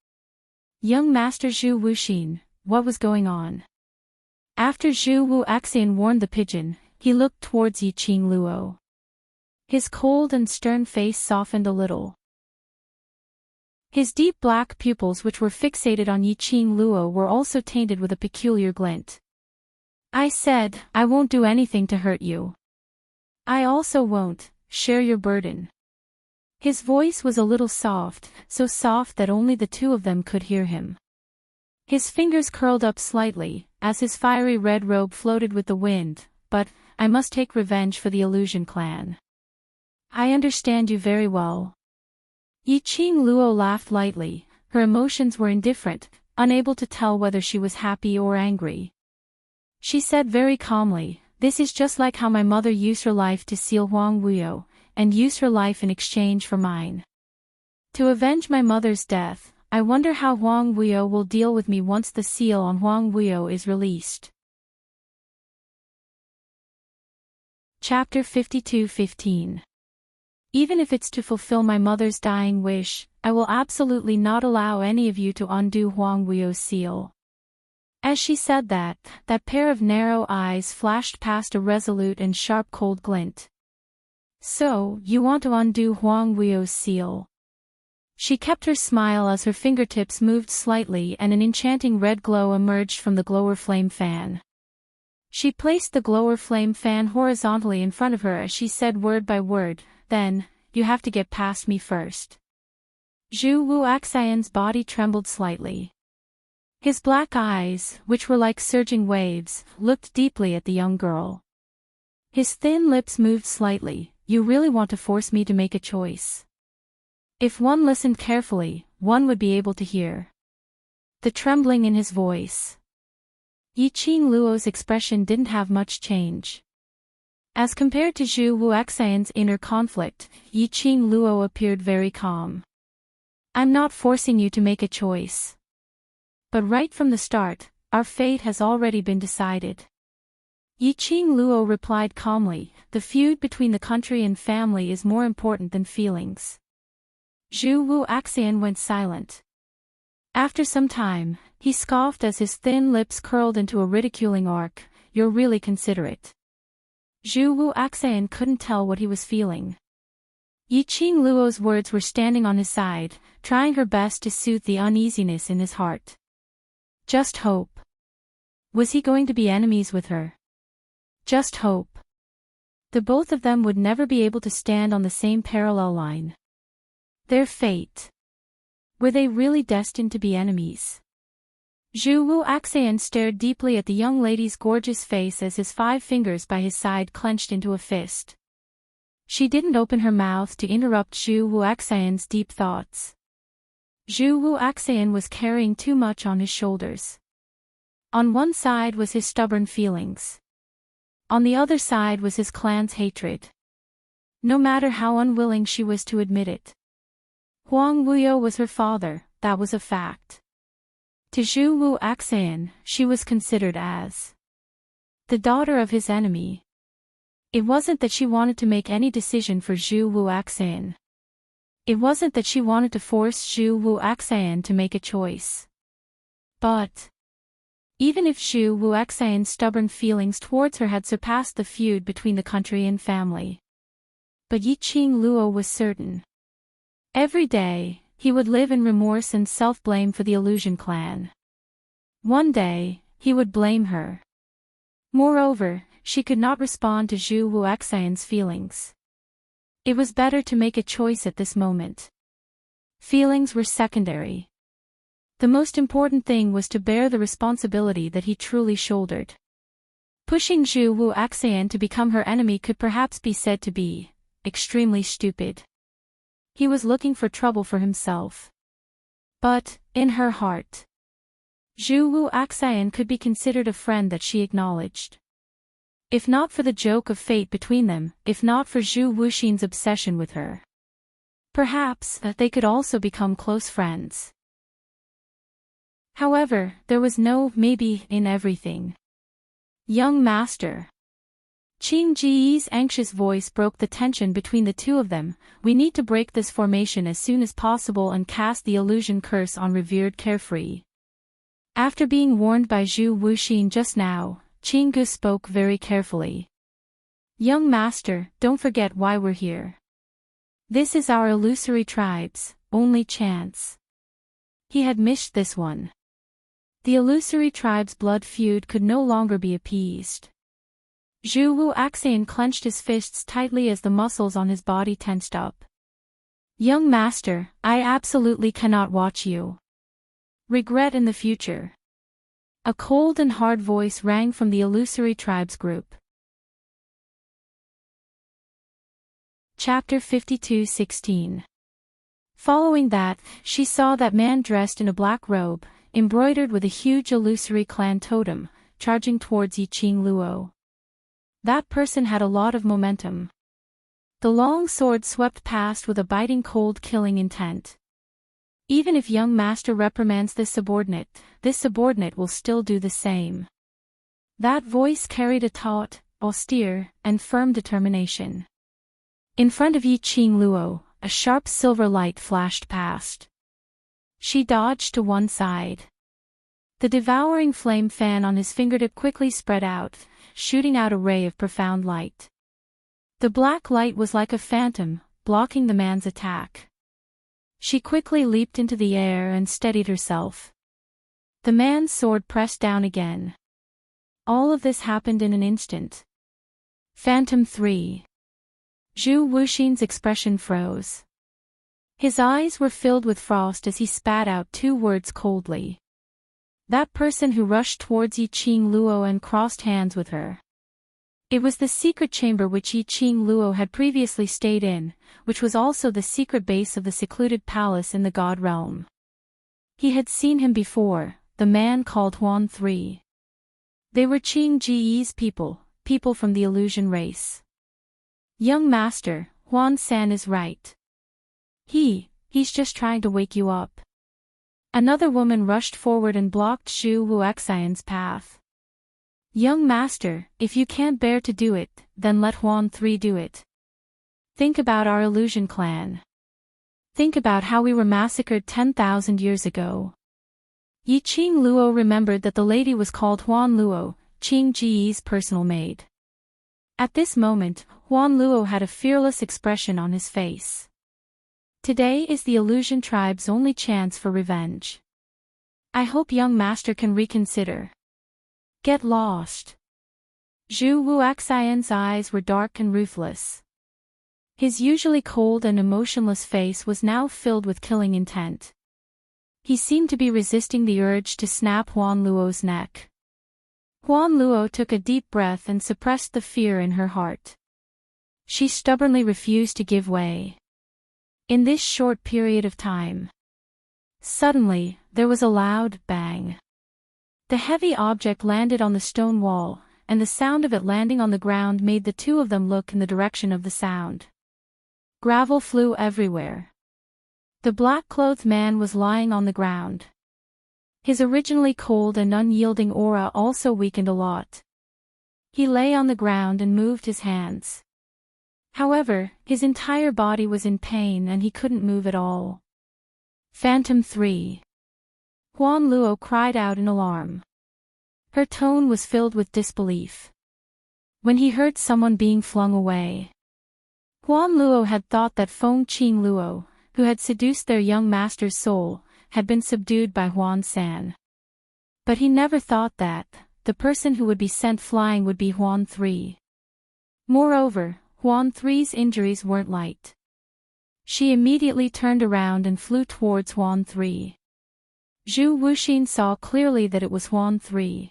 Young Master Zhu Wuxin, what was going on? After Zhu Wu Axian warned the pigeon, he looked towards Yi Qing Luo. His cold and stern face softened a little. His deep black pupils, which were fixated on Yi Qing Luo, were also tainted with a peculiar glint. "I said, I won't do anything to hurt you. I also won't share your burden." His voice was a little soft, so soft that only the two of them could hear him. His fingers curled up slightly, as his fiery red robe floated with the wind. "But, I must take revenge for the Illusion clan. I understand you very well. Yiqing Luo laughed lightly. Her emotions were indifferent, unable to tell whether she was happy or angry. She said very calmly, "This is just like how my mother used her life to seal Huang Wuyo, and used her life in exchange for mine. To avenge my mother's death, I wonder how Huang Wuyo will deal with me once the seal on Huang Wuyo is released." Chapter 52:15. Even if it's to fulfill my mother's dying wish, I will absolutely not allow any of you to undo Huang Wuyo's seal. As she said that pair of narrow eyes flashed past a resolute and sharp cold glint. "So, you want to undo Huang Wuyo's seal?" She kept her smile as her fingertips moved slightly and an enchanting red glow emerged from the glower flame fan. She placed the glower flame fan horizontally in front of her as she said word by word, "Then, you have to get past me first." Zhu Wuaxian's body trembled slightly. His black eyes, which were like surging waves, looked deeply at the young girl. His thin lips moved slightly. "You really want to force me to make a choice?" If one listened carefully, one would be able to hear the trembling in his voice. Yiqing Luo's expression didn't have much change. As compared to Zhu Wuaxian's inner conflict, Yiqing Luo appeared very calm. "I'm not forcing you to make a choice. But right from the start, our fate has already been decided." Yiqing Luo replied calmly, "The feud between the country and family is more important than feelings." Zhu Wuaxian went silent. After some time, he scoffed as his thin lips curled into a ridiculing arc, "You're really considerate." Zhu Wuaxian couldn't tell what he was feeling. Yiqing Luo's words were standing on his side, trying her best to soothe the uneasiness in his heart. Just hope. Was he going to be enemies with her? Just hope. The both of them would never be able to stand on the same parallel line. Their fate. Were they really destined to be enemies? Zhu Wuaxian stared deeply at the young lady's gorgeous face as his 5 fingers by his side clenched into a fist. She didn't open her mouth to interrupt Zhu Wuaxian's deep thoughts. Zhu Wuaxian was carrying too much on his shoulders. On one side was his stubborn feelings. On the other side was his clan's hatred. No matter how unwilling she was to admit it. Huang Wuyo was her father, that was a fact. To Zhu Wuaxian, she was considered as the daughter of his enemy. It wasn't that she wanted to make any decision for Zhu Wuaxian. It wasn't that she wanted to force Zhu Wuaxian to make a choice. But even if Zhu Wuaxian's stubborn feelings towards her had surpassed the feud between the country and family. But Yiqing Luo was certain. Every day, he would live in remorse and self-blame for the Illusion clan. One day, he would blame her. Moreover, she could not respond to Zhu Wuaxian's feelings. It was better to make a choice at this moment. Feelings were secondary. The most important thing was to bear the responsibility that he truly shouldered. Pushing Zhu Wuaxian to become her enemy could perhaps be said to be extremely stupid. He was looking for trouble for himself. But, in her heart, Zhu Wuaxian could be considered a friend that she acknowledged. If not for the joke of fate between them, if not for Zhu Wuxin's obsession with her, perhaps they could also become close friends. However, there was no maybe in everything. Young master. Qing Ji's anxious voice broke the tension between the two of them. "We need to break this formation as soon as possible and cast the illusion curse on revered Carefree." After being warned by Zhu Wuxin just now, Qing Gu spoke very carefully. "Young master, don't forget why we're here. This is our illusory tribe's only chance." He had missed this one. The illusory tribe's blood feud could no longer be appeased. Zhu Wuaxian clenched his fists tightly as the muscles on his body tensed up. "Young master, I absolutely cannot watch you regret in the future." A cold and hard voice rang from the illusory tribes group. Chapter 52:16. Following that, she saw that man dressed in a black robe, embroidered with a huge illusory clan totem, charging towards Yiqing Luo. That person had a lot of momentum. The long sword swept past with a biting cold killing intent. Even if young master reprimands this subordinate will still do the same. That voice carried a taut, austere, and firm determination. In front of Yiqing Luo, a sharp silver light flashed past. She dodged to one side. The devouring flame fan on his fingertip quickly spread out, shooting out a ray of profound light. The black light was like a phantom, blocking the man's attack. She quickly leaped into the air and steadied herself. The man's sword pressed down again. All of this happened in an instant. Phantom 3. Zhu Wuxin's expression froze. His eyes were filled with frost as he spat out 2 words coldly. That person who rushed towards Yiqing Luo and crossed hands with her. It was the secret chamber which Yiqing Luo had previously stayed in, which was also the secret base of the secluded palace in the God realm. He had seen him before, the man called Huan 3. They were Qing Ji's people from the illusion race. Young master, Huan San is right. He's just trying to wake you up. Another woman rushed forward and blocked Zhu Wuxian's path. Young master, if you can't bear to do it, then let Huan 3 do it. Think about our illusion clan. Think about how we were massacred 10,000 years ago. Yiqing Luo remembered that the lady was called Huan Luo, Qing Ji's personal maid. At this moment, Huan Luo had a fearless expression on his face. Today is the illusion tribe's only chance for revenge. I hope young master can reconsider. Get lost. Zhu Wuxian's eyes were dark and ruthless. His usually cold and emotionless face was now filled with killing intent. He seemed to be resisting the urge to snap Huan Luo's neck. Huan Luo took a deep breath and suppressed the fear in her heart. She stubbornly refused to give way. In this short period of time. Suddenly, there was a loud bang. The heavy object landed on the stone wall, and the sound of it landing on the ground made the two of them look in the direction of the sound. Gravel flew everywhere. The black-clothed man was lying on the ground. His originally cold and unyielding aura also weakened a lot. He lay on the ground and moved his hands. However, his entire body was in pain and he couldn't move at all. Phantom 3. Huan Luo cried out in alarm. Her tone was filled with disbelief. When he heard someone being flung away. Huan Luo had thought that Feng Qing Luo, who had seduced their young master's soul, had been subdued by Huan San. But he never thought that the person who would be sent flying would be Huan 3. Moreover, Huan 3's injuries weren't light. She immediately turned around and flew towards Huan 3. Zhu Wuxin saw clearly that it was Huan 3.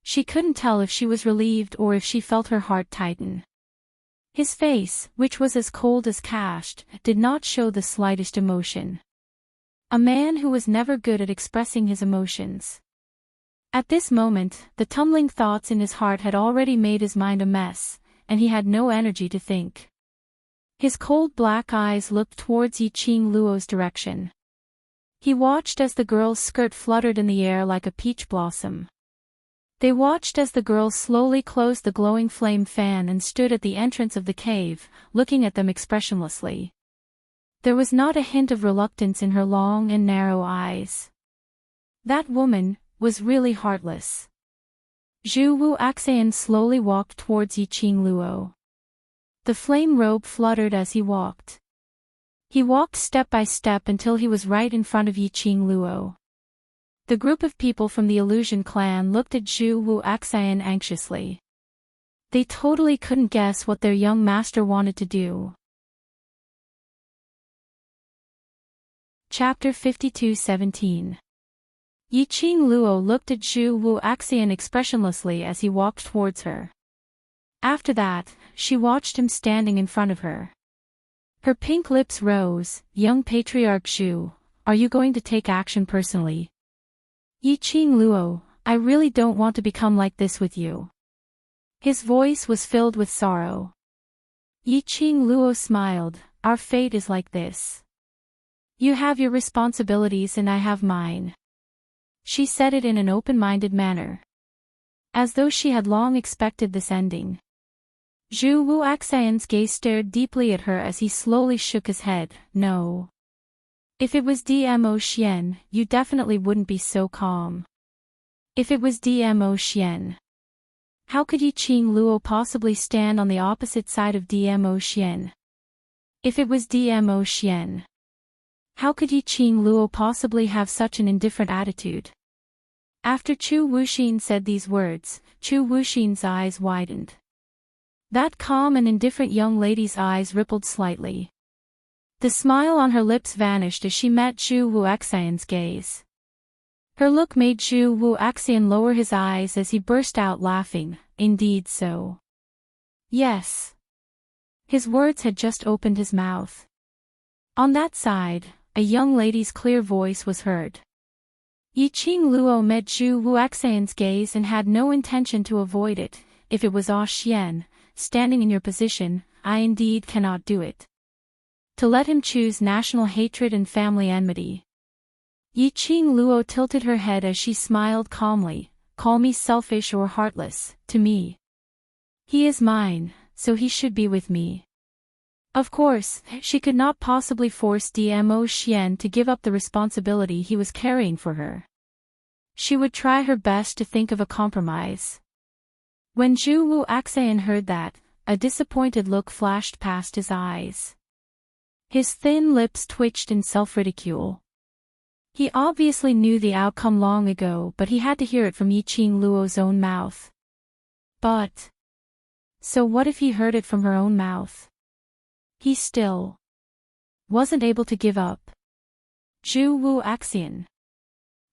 She couldn't tell if she was relieved or if she felt her heart tighten. His face, which was as cold as cast, did not show the slightest emotion. A man who was never good at expressing his emotions. At this moment, the tumbling thoughts in his heart had already made his mind a mess, and he had no energy to think. His cold black eyes looked towards Yiqing Luo's direction. He watched as the girl's skirt fluttered in the air like a peach blossom. They watched as the girl slowly closed the glowing flame fan and stood at the entrance of the cave, looking at them expressionlessly. There was not a hint of reluctance in her long and narrow eyes. That woman was really heartless. Zhu Wuxian slowly walked towards Yiqing Luo. The flame robe fluttered as he walked. He walked step by step until he was right in front of Yiqing Luo. The group of people from the illusion clan looked at Zhu Wuxian anxiously. They totally couldn't guess what their young master wanted to do. Chapter 52:17. Yiqing Luo looked at Zhu Wuxian expressionlessly as he walked towards her. After that, she watched him standing in front of her. Her pink lips rose. Young patriarch Zhu, are you going to take action personally? Yiqing Luo, I really don't want to become like this with you. His voice was filled with sorrow. Yiqing Luo smiled. Our fate is like this. You have your responsibilities and I have mine. She said it in an open-minded manner, as though she had long expected this ending. Zhu Wuxian's gaze stared deeply at her as he slowly shook his head. No. If it was Dmo Xian, you definitely wouldn't be so calm. If it was Dmo Xian, how could Yiqing Luo possibly stand on the opposite side of Dmo Xian? If it was Dmo Xian, how could Yiqing Luo possibly have such an indifferent attitude? After Chu Wuxin said these words, Chu Wuxin's eyes widened. That calm and indifferent young lady's eyes rippled slightly. The smile on her lips vanished as she met Zhu Wuxian's gaze. Her look made Zhu Wuxian lower his eyes as he burst out laughing. Indeed so. Yes. His words had just opened his mouth. On that side, a young lady's clear voice was heard. Yiqing Luo met Zhu Wuxian's gaze and had no intention to avoid it. If it was Xian, standing in your position, I indeed cannot do it. To let him choose national hatred and family enmity. Yiqing Luo tilted her head as she smiled calmly. Call me selfish or heartless, to me. He is mine, so he should be with me. Of course, she could not possibly force Dmo Xian to give up the responsibility he was carrying for her. She would try her best to think of a compromise. When Zhu Wuxian heard that, a disappointed look flashed past his eyes. His thin lips twitched in self-ridicule. He obviously knew the outcome long ago, but he had to hear it from Yiqing Luo's own mouth. But so what if he heard it from her own mouth? He still wasn't able to give up. Zhu Wuxian.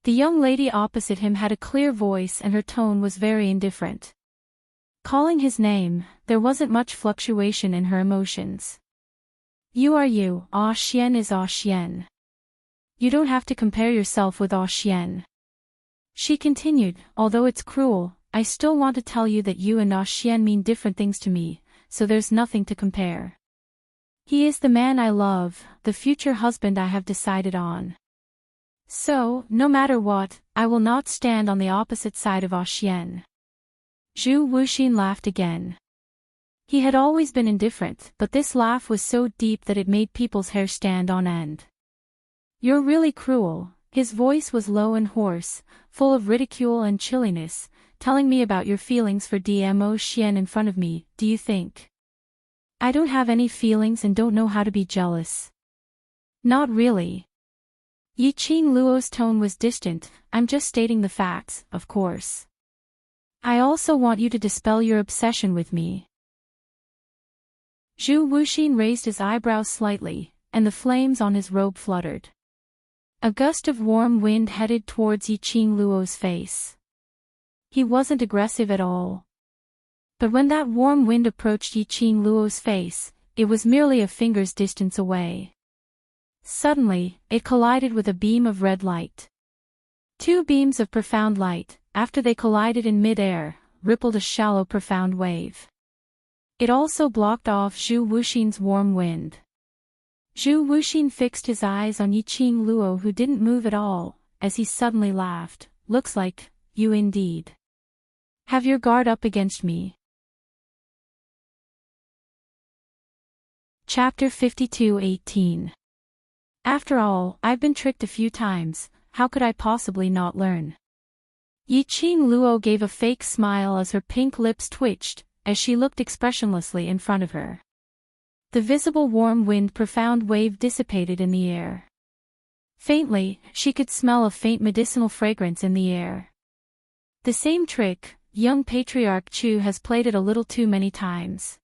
The young lady opposite him had a clear voice and her tone was very indifferent. Calling his name, there wasn't much fluctuation in her emotions. You are you, Xian is Xian. You don't have to compare yourself with Xian. She continued, although it's cruel, I still want to tell you that you and Xian mean different things to me, so there's nothing to compare. He is the man I love, the future husband I have decided on. So, no matter what, I will not stand on the opposite side of Xian. Zhu Wuxin laughed again. He had always been indifferent, but this laugh was so deep that it made people's hair stand on end. You're really cruel. His voice was low and hoarse, full of ridicule and chilliness, telling me about your feelings for Dmo Xian in front of me, do you think? I don't have any feelings and don't know how to be jealous. Not really. Yiqing Luo's tone was distant, I'm just stating the facts, of course. I also want you to dispel your obsession with me. Zhu Wuxin raised his eyebrows slightly, and the flames on his robe fluttered. A gust of warm wind headed towards Yiqing Luo's face. He wasn't aggressive at all. But when that warm wind approached Yiqing Luo's face, it was merely a finger's distance away. Suddenly, it collided with a beam of red light. Two beams of profound light, after they collided in mid-air, rippled a shallow profound wave. It also blocked off Zhu Wuxin's warm wind. Zhu Wuxin fixed his eyes on Yiqing Luo, who didn't move at all, as he suddenly laughed. Looks like you indeed have your guard up against me. Chapter 52:18. After all, I've been tricked a few times, how could I possibly not learn? Yiqing Luo gave a fake smile as her pink lips twitched, as she looked expressionlessly in front of her. The visible warm wind profound wave dissipated in the air. Faintly, she could smell a faint medicinal fragrance in the air. The same trick, young Patriarch Chu has played it a little too many times.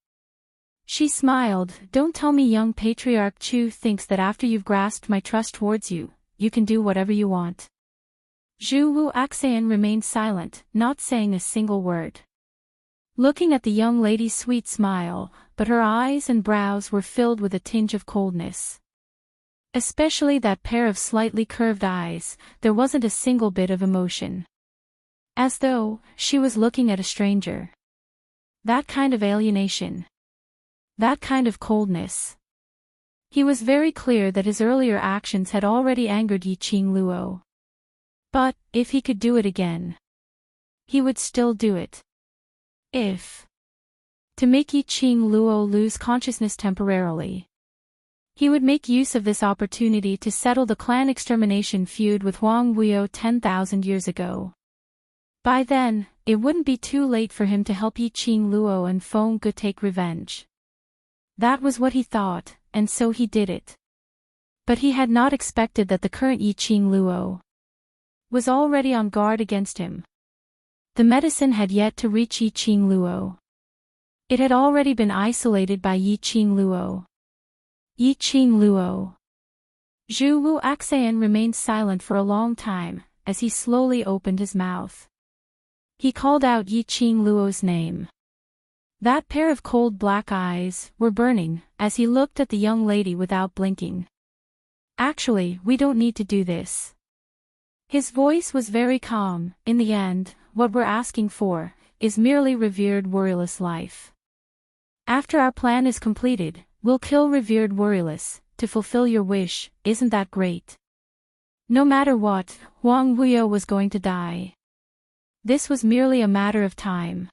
She smiled. Don't tell me young Patriarch Chu thinks that after you've grasped my trust towards you, you can do whatever you want. Zhu Wuxian remained silent, not saying a single word. looking at the young lady's sweet smile, but her eyes and brows were filled with a tinge of coldness. Especially that pair of slightly curved eyes, there wasn't a single bit of emotion. As though she was looking at a stranger. That kind of alienation. That kind of coldness. He was very clear that his earlier actions had already angered Yiqing Luo. But, if he could do it again, he would still do it. To make Yiqing Luo lose consciousness temporarily, he would make use of this opportunity to settle the clan extermination feud with Huang Wuyo 10,000 years ago. By then, it wouldn't be too late for him to help Yiqing Luo and Feng Ge take revenge. That was what he thought, and so he did it. But he had not expected that the current Yiqing Luo was already on guard against him. The medicine had yet to reach Yiqing Luo. It had already been isolated by Yiqing Luo. Yiqing Luo. Zhu Wu Axian remained silent for a long time, as he slowly opened his mouth. He called out Yiqing Luo's name. That pair of cold black eyes were burning, as he looked at the young lady without blinking. Actually, we don't need to do this. His voice was very calm. In the end, what we're asking for is merely revered worryless life. After our plan is completed, we'll kill revered worryless, to fulfill your wish. Isn't that great? No matter what, Huang Wuyo was going to die. This was merely a matter of time.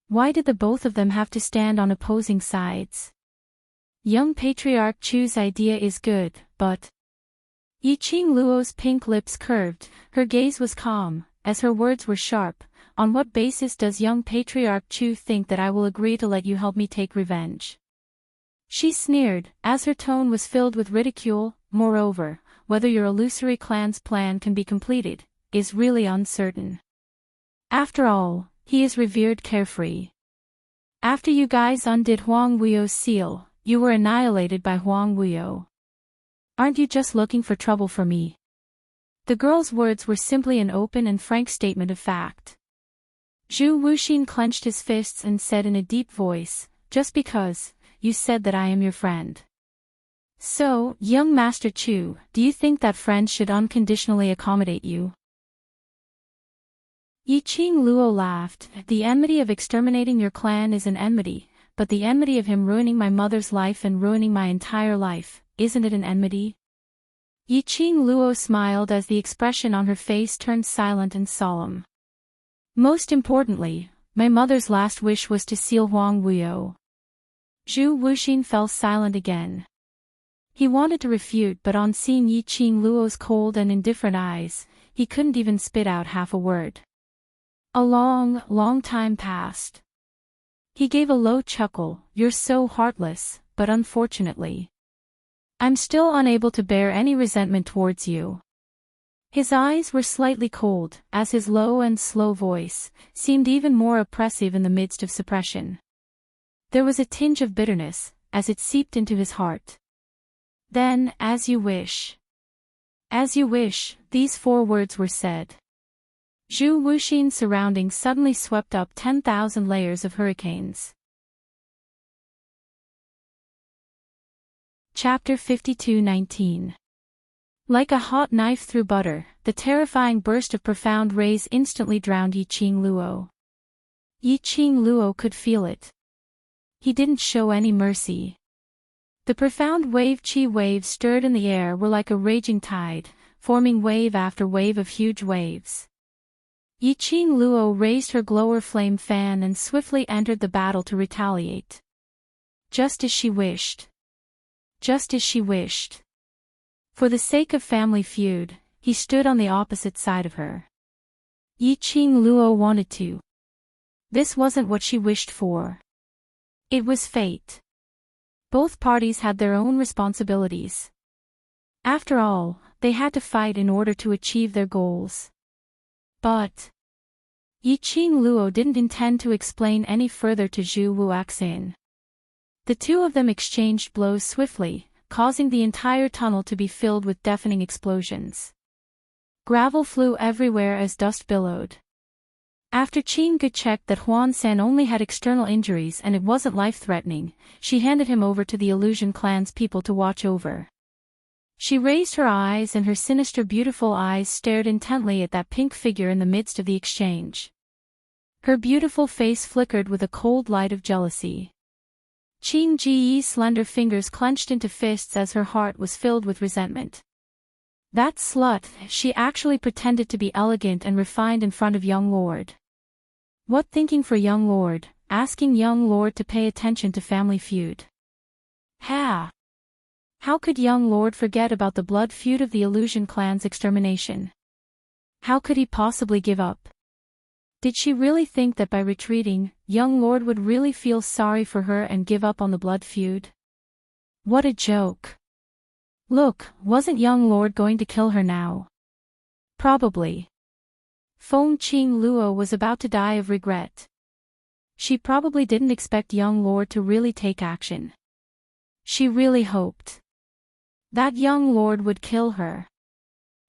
Why did the both of them have to stand on opposing sides? Young Patriarch Chu's idea is good, but... Yiqing Luo's pink lips curved, her gaze was calm, as her words were sharp. On what basis does young Patriarch Chu think that I will agree to let you help me take revenge? She sneered, as her tone was filled with ridicule. Moreover, whether your illusory clan's plan can be completed, is really uncertain. After all, he is revered carefree. After you guys undid Huang Wuyo's seal, you were annihilated by Huang Wuyo. Aren't you just looking for trouble for me? The girl's words were simply an open and frank statement of fact. Zhu Wuxin clenched his fists and said in a deep voice, just because, you said that I am your friend. So, young Master Chu, do you think that friends should unconditionally accommodate you? Yiqing Luo laughed. The enmity of exterminating your clan is an enmity, but the enmity of him ruining my mother's life and ruining my entire life, isn't it an enmity? Yiqing Luo smiled as the expression on her face turned silent and solemn. Most importantly, my mother's last wish was to seal Huang Wuyo. Zhu Wuxin fell silent again. He wanted to refute, but on seeing Yiqing Luo's cold and indifferent eyes, he couldn't even spit out half a word. A long time passed. He gave a low chuckle. You're so heartless, but unfortunately, I'm still unable to bear any resentment towards you. His eyes were slightly cold, as his low and slow voice seemed even more oppressive in the midst of suppression. There was a tinge of bitterness, as it seeped into his heart. Then, as you wish. As you wish, these 4 words were said. Zhu Wuxin's surroundings suddenly swept up 10,000 layers of hurricanes. Chapter 52:19. Like a hot knife through butter, the terrifying burst of profound rays instantly drowned Yiqing Luo. Yiqing Luo could feel it. He didn't show any mercy. The profound wave-chi waves stirred in the air were like a raging tide, forming wave after wave of huge waves. Yiqing Luo raised her glower flame fan and swiftly entered the battle to retaliate. Just as she wished. Just as she wished. For the sake of family feud, he stood on the opposite side of her. Yiqing Luo wanted to. This wasn't what she wished for. It was fate. Both parties had their own responsibilities. After all, they had to fight in order to achieve their goals. But Yiqing Luo didn't intend to explain any further to Zhu Wuaxin. The two of them exchanged blows swiftly, causing the entire tunnel to be filled with deafening explosions. Gravel flew everywhere as dust billowed. After Qingge checked that Huan San only had external injuries and it wasn't life-threatening, she handed him over to the Illusion Clan's people to watch over. She raised her eyes and her sinister beautiful eyes stared intently at that pink figure in the midst of the exchange. Her beautiful face flickered with a cold light of jealousy. Qingge's slender fingers clenched into fists as her heart was filled with resentment. That slut, she actually pretended to be elegant and refined in front of young lord. What thinking for young lord, asking young lord to pay attention to family feud. Ha! How could young lord forget about the blood feud of the Illusion Clan's extermination? How could he possibly give up? Did she really think that by retreating, young lord would really feel sorry for her and give up on the blood feud? What a joke. Look, wasn't young lord going to kill her now? Probably. Feng Qing Luo was about to die of regret. She probably didn't expect young lord to really take action. She really hoped that young lord would kill her.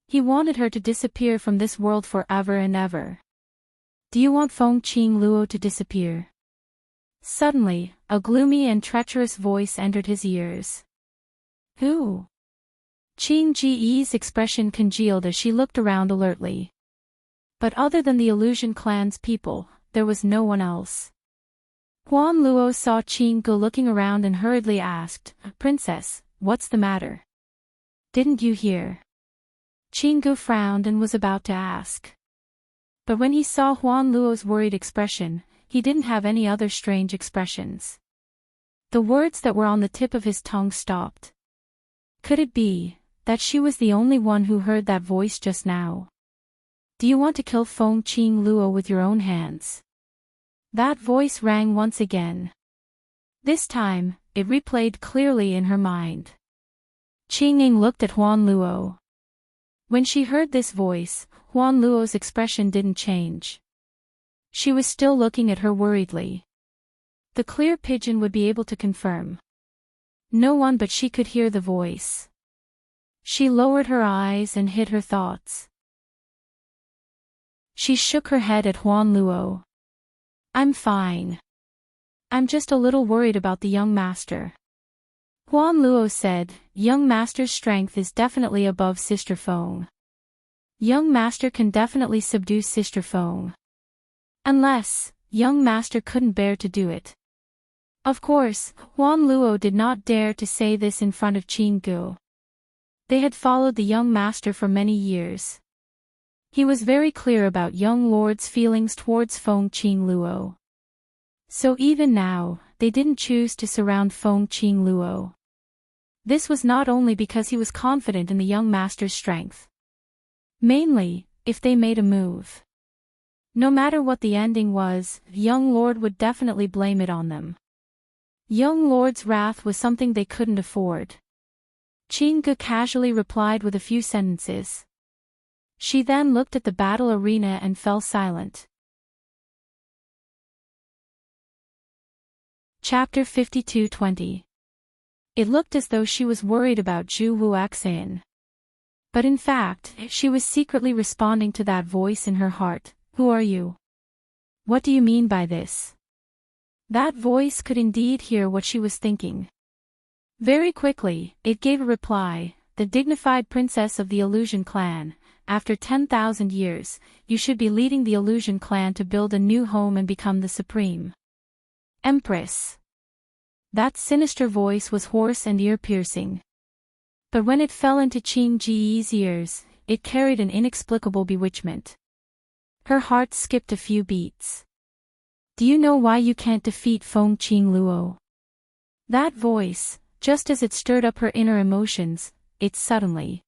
He wanted her to disappear from this world forever and ever. Do you want Feng Qing Luo to disappear? Suddenly, a gloomy and treacherous voice entered his ears. Who? Qingge's expression congealed as she looked around alertly. But other than the Illusion Clan's people, there was no one else. Huan Luo saw Qingge looking around and hurriedly asked, Princess, what's the matter? Didn't you hear? Qingge frowned and was about to ask. But when he saw Huan Luo's worried expression, he didn't have any other strange expressions. The words that were on the tip of his tongue stopped. Could it be that she was the only one who heard that voice just now? Do you want to kill Feng Qing Luo with your own hands? That voice rang once again. This time, it replayed clearly in her mind. Qingge looked at Huan Luo. When she heard this voice, Huan Luo's expression didn't change. She was still looking at her worriedly. The clear pigeon would be able to confirm. No one but she could hear the voice. She lowered her eyes and hid her thoughts. She shook her head at Huan Luo. I'm fine. I'm just a little worried about the young master. Huan Luo said, young master's strength is definitely above Sister Feng. Young master can definitely subdue Sister Feng. Unless, young master couldn't bear to do it. Of course, Huan Luo did not dare to say this in front of Qingge. They had followed the young master for many years. He was very clear about young lord's feelings towards Feng Qing Luo. So even now, they didn't choose to surround Feng Qing Luo. This was not only because he was confident in the young master's strength. Mainly, if they made a move. No matter what the ending was, young lord would definitely blame it on them. Young lord's wrath was something they couldn't afford. Qingge casually replied with a few sentences. She then looked at the battle arena and fell silent. Chapter 52:20. It looked as though she was worried about Zhu Wuxian. But in fact, she was secretly responding to that voice in her heart. Who are you? What do you mean by this? That voice could indeed hear what she was thinking. Very quickly, it gave a reply, the dignified princess of the Illusion Clan. After 10,000 years, you should be leading the Illusion Clan to build a new home and become the supreme Empress. That sinister voice was hoarse and ear-piercing. But when it fell into Qingge's ears, it carried an inexplicable bewitchment. Her heart skipped a few beats. Do you know why you can't defeat Feng Qing Luo? That voice, just as it stirred up her inner emotions, it suddenly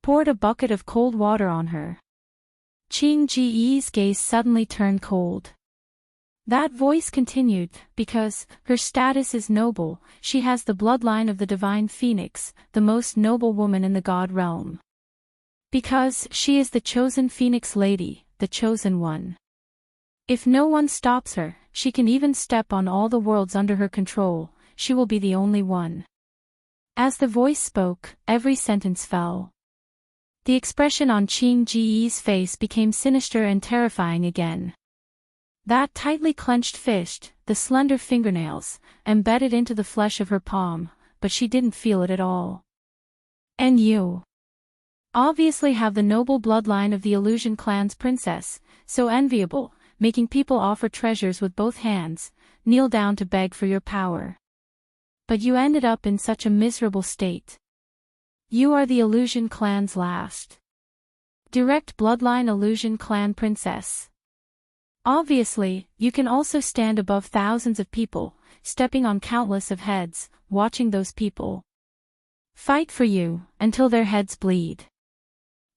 poured a bucket of cold water on her. Qingge's gaze suddenly turned cold. That voice continued, because her status is noble, she has the bloodline of the divine phoenix, the most noble woman in the god realm. Because she is the chosen phoenix lady, the chosen one. If no one stops her, she can even step on all the worlds under her control, she will be the only one. As the voice spoke, every sentence fell. The expression on Qing Ji's face became sinister and terrifying again. That tightly clenched fist, the slender fingernails, embedded into the flesh of her palm, but she didn't feel it at all. And you obviously have the noble bloodline of the Illusion clan's princess, so enviable, making people offer treasures with both hands, kneel down to beg for your power. But you ended up in such a miserable state. You are the Illusion clan's last direct bloodline Illusion clan princess. Obviously, you can also stand above thousands of people, stepping on countless of heads, watching those people fight for you, until their heads bleed.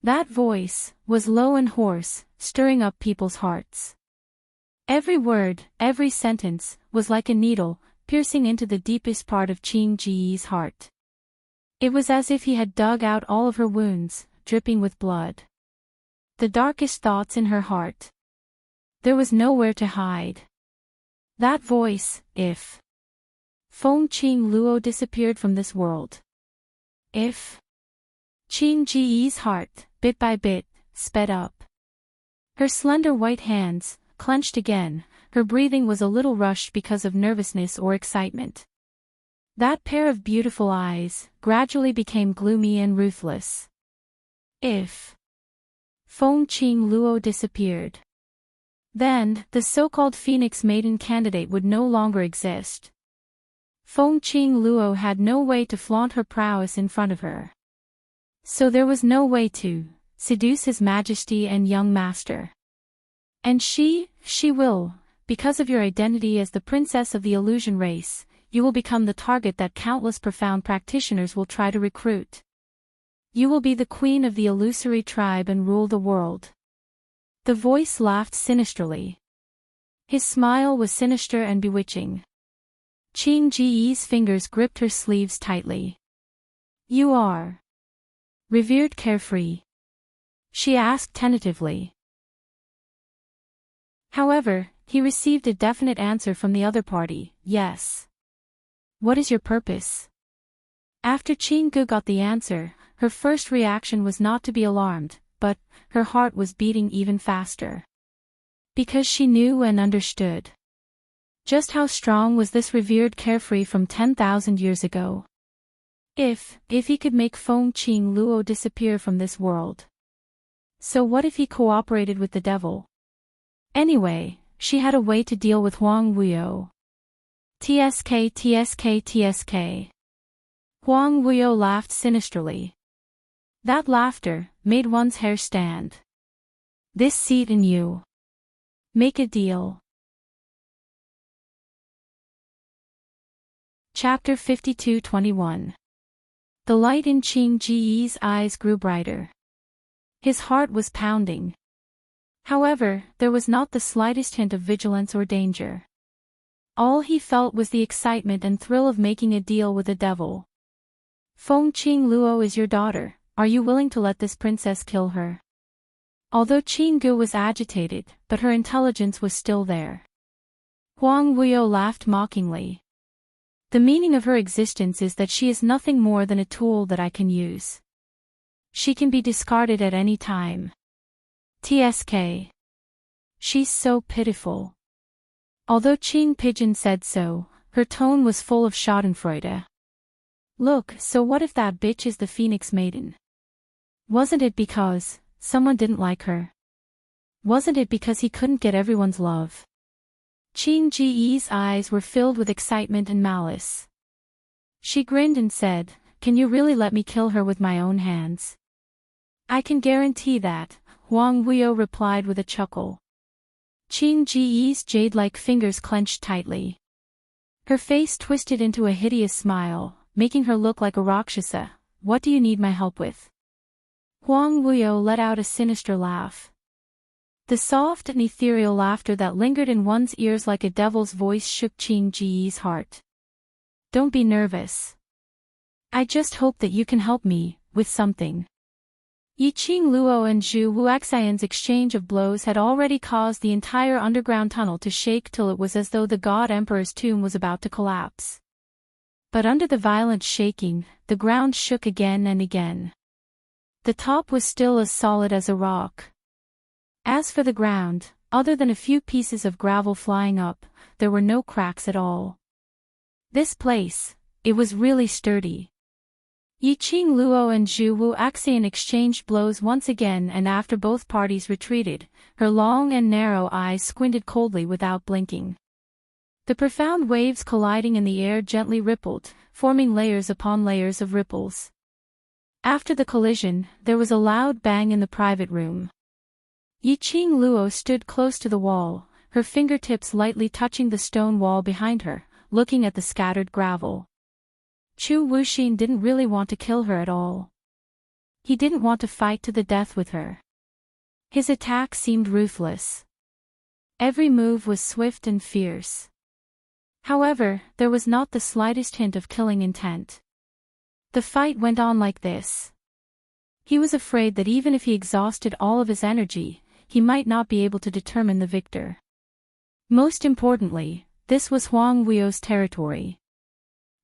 That voice was low and hoarse, stirring up people's hearts. Every word, every sentence, was like a needle, piercing into the deepest part of Qing Ji's heart. It was as if he had dug out all of her wounds, dripping with blood. The darkest thoughts in her heart. There was nowhere to hide. That voice, if Feng Qing Luo disappeared from this world. If Qing Ji's heart, bit by bit, sped up. Her slender white hands, clenched again, her breathing was a little rushed because of nervousness or excitement. That pair of beautiful eyes, gradually became gloomy and ruthless. If Feng Qing Luo disappeared, then, the so-called Phoenix Maiden candidate would no longer exist. Feng Qing Luo had no way to flaunt her prowess in front of her. So there was no way to seduce His Majesty and young master. And she will, because of your identity as the princess of the illusion race, you will become the target that countless profound practitioners will try to recruit. You will be the queen of the illusory tribe and rule the world. The voice laughed sinisterly. His smile was sinister and bewitching. Qing Ji's fingers gripped her sleeves tightly. You are revered carefree? She asked tentatively. However, he received a definite answer from the other party, yes. What is your purpose? After Qing Gu got the answer, her first reaction was not to be alarmed, but her heart was beating even faster. Because she knew and understood just how strong was this revered carefree from 10,000 years ago. If he could make Feng Qing Luo disappear from this world. So what if he cooperated with the devil? Anyway, she had a way to deal with Huang Wuyo. TSK. Huang Wuyo laughed sinisterly. That laughter made one's hair stand. This seat and you make a deal. Chapter 52:21. The light in Qing Ji's eyes grew brighter. His heart was pounding. However, there was not the slightest hint of vigilance or danger. All he felt was the excitement and thrill of making a deal with the devil. Feng Qing Luo is your daughter. Are you willing to let this princess kill her? Although Qing Gu was agitated, but her intelligence was still there. Huang Wuyo laughed mockingly. The meaning of her existence is that she is nothing more than a tool that I can use. She can be discarded at any time. TSK. She's so pitiful. Although Qing Pigeon said so, her tone was full of schadenfreude. Look, so what if that bitch is the Phoenix Maiden? Wasn't it because someone didn't like her? Wasn't it because he couldn't get everyone's love? Qing Ji's eyes were filled with excitement and malice. She grinned and said, "Can you really let me kill her with my own hands?" "I can guarantee that," Huang Wuyo replied with a chuckle. Qing Ji's jade-like fingers clenched tightly. Her face twisted into a hideous smile, making her look like a Rakshasa. "What do you need my help with?" Huang Wuyo let out a sinister laugh. The soft and ethereal laughter that lingered in one's ears like a devil's voice shook Qing Ji's heart. "Don't be nervous. I just hope that you can help me with something." Yiqing Luo and Zhu Wuxian's exchange of blows had already caused the entire underground tunnel to shake till it was as though the God Emperor's tomb was about to collapse. But under the violent shaking, the ground shook again and again. The top was still as solid as a rock. As for the ground, other than a few pieces of gravel flying up, there were no cracks at all. This place, it was really sturdy. Yiqing Luo and Zhu Wuaxian exchanged blows once again, and after both parties retreated, her long and narrow eyes squinted coldly without blinking. The profound waves colliding in the air gently rippled, forming layers upon layers of ripples. After the collision, there was a loud bang in the private room. Yiqing Luo stood close to the wall, her fingertips lightly touching the stone wall behind her, looking at the scattered gravel. Chu Wuxin didn't really want to kill her at all. He didn't want to fight to the death with her. His attack seemed ruthless. Every move was swift and fierce. However, there was not the slightest hint of killing intent. The fight went on like this. He was afraid that even if he exhausted all of his energy, he might not be able to determine the victor. Most importantly, this was Huang Weio's territory.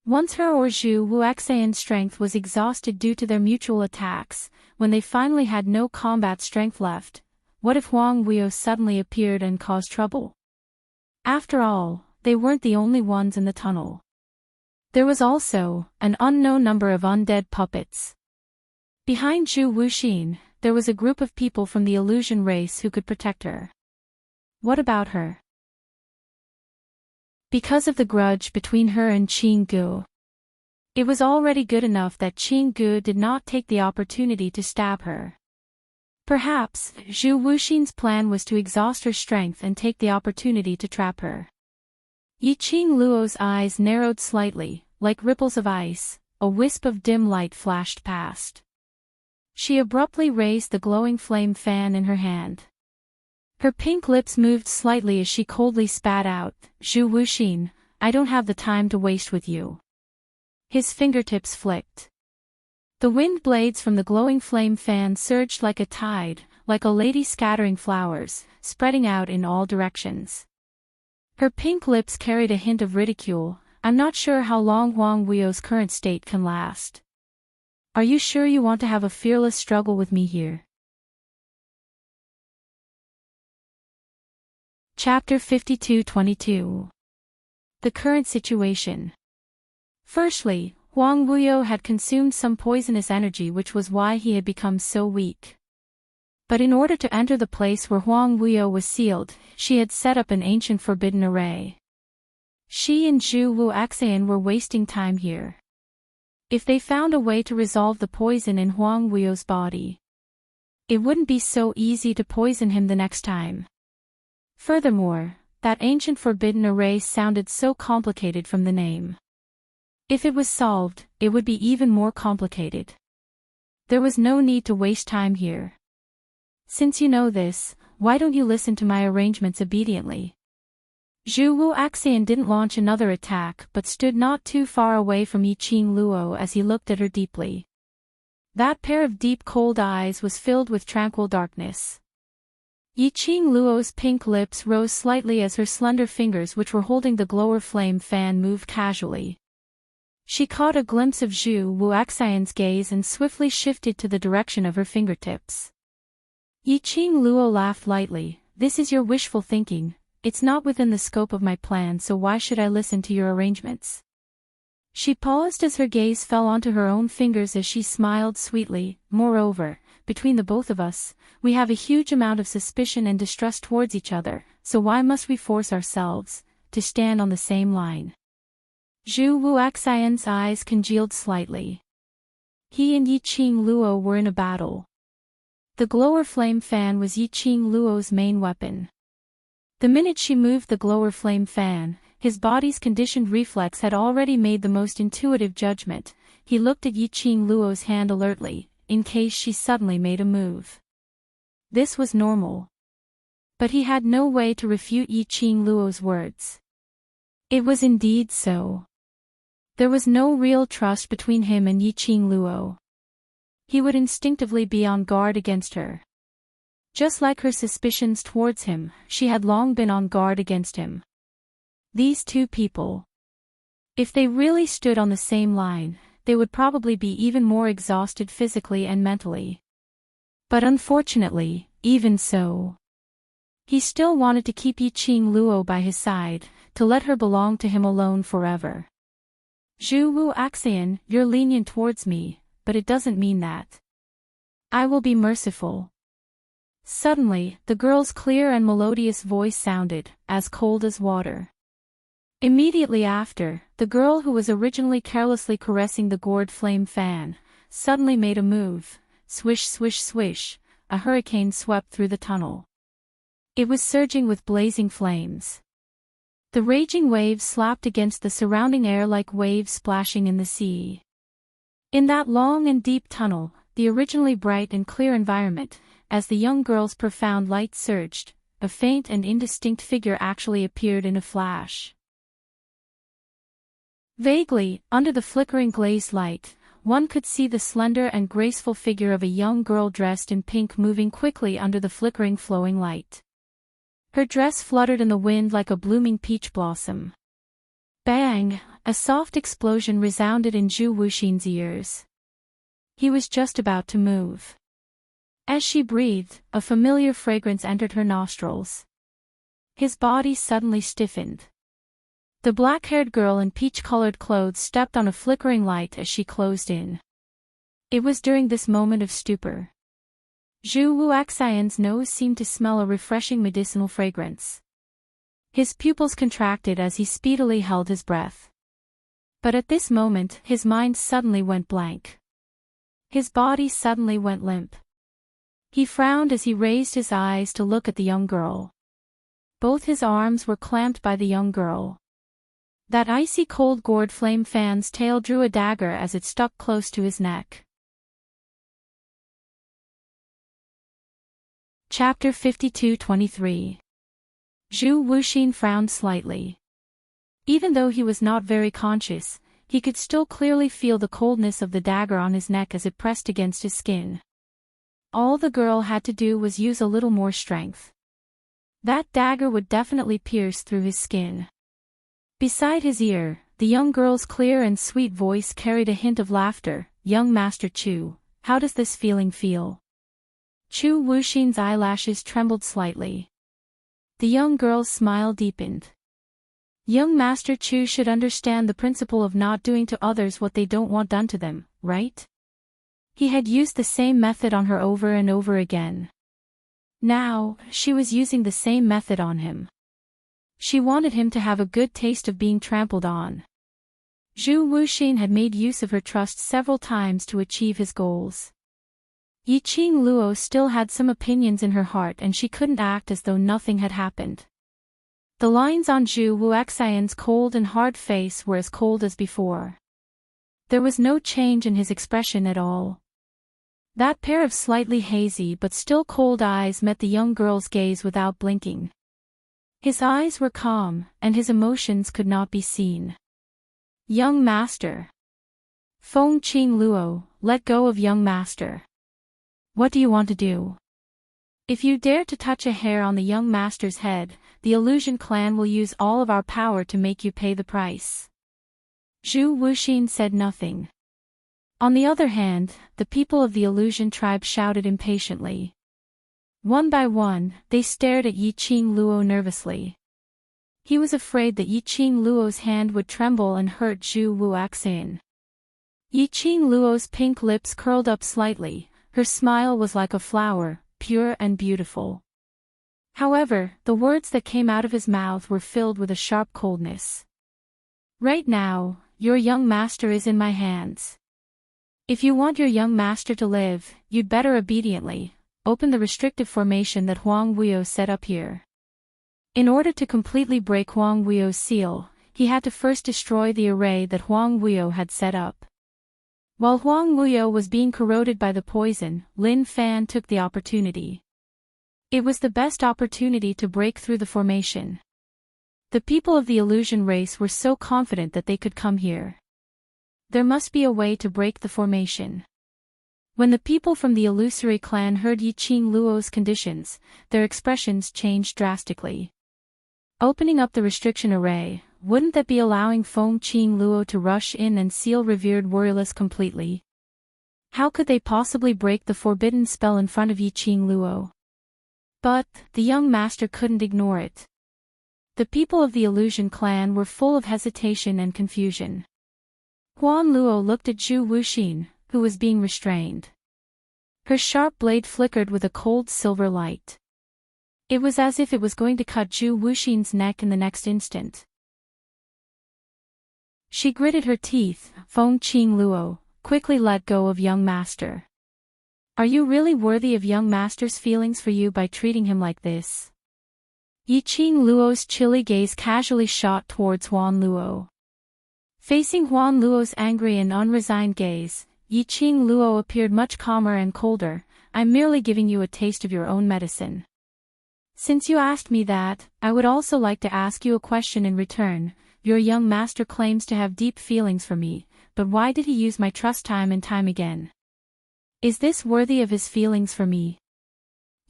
Once her or Zhu Wuaxian's strength was exhausted due to their mutual attacks, when they finally had no combat strength left, what if Huang Weio suddenly appeared and caused trouble? After all, they weren't the only ones in the tunnel. There was also an unknown number of undead puppets. Behind Zhu Wuxin, there was a group of people from the illusion race who could protect her. What about her? Because of the grudge between her and Qing Gu. It was already good enough that Qing Gu did not take the opportunity to stab her. Perhaps, Zhu Wuxin's plan was to exhaust her strength and take the opportunity to trap her. Yiqing Luo's eyes narrowed slightly, like ripples of ice, a wisp of dim light flashed past. She abruptly raised the glowing flame fan in her hand. Her pink lips moved slightly as she coldly spat out, "Zhu Wuxin, I don't have the time to waste with you." His fingertips flicked. The wind blades from the glowing flame fan surged like a tide, like a lady scattering flowers, spreading out in all directions. Her pink lips carried a hint of ridicule. "I'm not sure how long Huang Weio's current state can last. Are you sure you want to have a fearless struggle with me here?" Chapter 52-22. The current situation. Firstly, Huang Weio had consumed some poisonous energy, which was why he had become so weak. But in order to enter the place where Huang Weio was sealed, she had set up an ancient forbidden array. She and Zhu Wuaxian were wasting time here. If they found a way to resolve the poison in Huang Weio's body, it wouldn't be so easy to poison him the next time. Furthermore, that ancient forbidden array sounded so complicated from the name. If it was solved, it would be even more complicated. There was no need to waste time here. Since you know this, why don't you listen to my arrangements obediently? Zhu Wuaxian didn't launch another attack but stood not too far away from Yiqing Luo as he looked at her deeply. That pair of deep cold eyes was filled with tranquil darkness. Yiqing Luo's pink lips rose slightly as her slender fingers which were holding the glower flame fan moved casually. She caught a glimpse of Zhu Wuaxian's gaze and swiftly shifted to the direction of her fingertips. Yiqing Luo laughed lightly. "This is your wishful thinking. It's not within the scope of my plan, so why should I listen to your arrangements?" She paused as her gaze fell onto her own fingers as she smiled sweetly. "Moreover, between the both of us, we have a huge amount of suspicion and distrust towards each other, so why must we force ourselves to stand on the same line?" Zhu Wuaxian's eyes congealed slightly. He and Yiqing Luo were in a battle. The glower flame fan was Yiqing Luo's main weapon. The minute she moved the glower flame fan, his body's conditioned reflex had already made the most intuitive judgment. He looked at Yiqing Luo's hand alertly, in case she suddenly made a move. This was normal. But he had no way to refute Yiqing Luo's words. It was indeed so. There was no real trust between him and Yiqing Luo. He would instinctively be on guard against her. Just like her suspicions towards him, she had long been on guard against him. These two people. If they really stood on the same line, they would probably be even more exhausted physically and mentally. But unfortunately, even so, he still wanted to keep Yiqing Luo by his side, to let her belong to him alone forever. Zhu Wu Axian, you're lenient towards me, but it doesn't mean that I will be merciful. Suddenly, the girl's clear and melodious voice sounded, as cold as water. Immediately after, the girl who was originally carelessly caressing the gourd flame fan, suddenly made a move. Swish swish swish, a hurricane swept through the tunnel. It was surging with blazing flames. The raging waves slapped against the surrounding air like waves splashing in the sea. In that long and deep tunnel, the originally bright and clear environment, as the young girl's profound light surged, a faint and indistinct figure actually appeared in a flash. Vaguely, under the flickering glazed light, one could see the slender and graceful figure of a young girl dressed in pink moving quickly under the flickering flowing light. Her dress fluttered in the wind like a blooming peach blossom. Bang! A soft explosion resounded in Zhu Wuxin's ears. He was just about to move. As she breathed, a familiar fragrance entered her nostrils. His body suddenly stiffened. The black-haired girl in peach-colored clothes stepped on a flickering light as she closed in. It was during this moment of stupor. Zhu Wuxian's nose seemed to smell a refreshing medicinal fragrance. His pupils contracted as he speedily held his breath. But at this moment, his mind suddenly went blank. His body suddenly went limp. He frowned as he raised his eyes to look at the young girl. Both his arms were clamped by the young girl. That icy cold gourd flame fan's tail drew a dagger as it stuck close to his neck. Chapter 52-23. Zhu Wuxin frowned slightly. Even though he was not very conscious, he could still clearly feel the coldness of the dagger on his neck as it pressed against his skin. All the girl had to do was use a little more strength. That dagger would definitely pierce through his skin. Beside his ear, the young girl's clear and sweet voice carried a hint of laughter. Young Master Chu, how does this feeling feel? Zhu Wuxin's eyelashes trembled slightly. The young girl's smile deepened. Young Master Chu should understand the principle of not doing to others what they don't want done to them, right? He had used the same method on her over and over again. Now, she was using the same method on him. She wanted him to have a good taste of being trampled on. Zhu Wuxin had made use of her trust several times to achieve his goals. Yiqing Luo still had some opinions in her heart and she couldn't act as though nothing had happened. The lines on Zhu Wuxian's cold and hard face were as cold as before. There was no change in his expression at all. That pair of slightly hazy but still cold eyes met the young girl's gaze without blinking. His eyes were calm, and his emotions could not be seen. Young Master. Feng Qing Luo, let go of Young Master. What do you want to do? If you dare to touch a hair on the Young Master's head, the Illusion Clan will use all of our power to make you pay the price. Zhu Wuxin said nothing. On the other hand, the people of the Illusion tribe shouted impatiently. One by one, they stared at Yiqing Luo nervously. He was afraid that Yiqing Luo's hand would tremble and hurt Zhu Wuxian. Yiqing Luo's pink lips curled up slightly, her smile was like a flower, pure and beautiful. However, the words that came out of his mouth were filled with a sharp coldness. Right now, your young master is in my hands. If you want your young master to live, you'd better obediently open the restrictive formation that Huang Wuyo set up here. In order to completely break Huang Wuyo's seal, he had to first destroy the array that Huang Wuyo had set up. While Huang Wuyo was being corroded by the poison, Lin Fan took the opportunity. It was the best opportunity to break through the formation. The people of the illusion race were so confident that they could come here. There must be a way to break the formation. When the people from the illusory clan heard Yiqing Luo's conditions, their expressions changed drastically. Opening up the restriction array, wouldn't that be allowing Feng Qing Luo to rush in and seal revered Warriorless completely? How could they possibly break the forbidden spell in front of Yiqing Luo? But, the young master couldn't ignore it. The people of the illusion clan were full of hesitation and confusion. Huan Luo looked at Zhu Wuxin, who was being restrained. Her sharp blade flickered with a cold silver light. It was as if it was going to cut Zhu Wuxin's neck in the next instant. She gritted her teeth. Feng Qing Luo, quickly let go of young master. Are you really worthy of young master's feelings for you by treating him like this? Yiqing Luo's chilly gaze casually shot towards Huan Luo. Facing Huan Luo's angry and unresigned gaze, Yiqing Luo appeared much calmer and colder. I'm merely giving you a taste of your own medicine. Since you asked me that, I would also like to ask you a question in return. Your young master claims to have deep feelings for me, but why did he use my trust time and time again? Is this worthy of his feelings for me?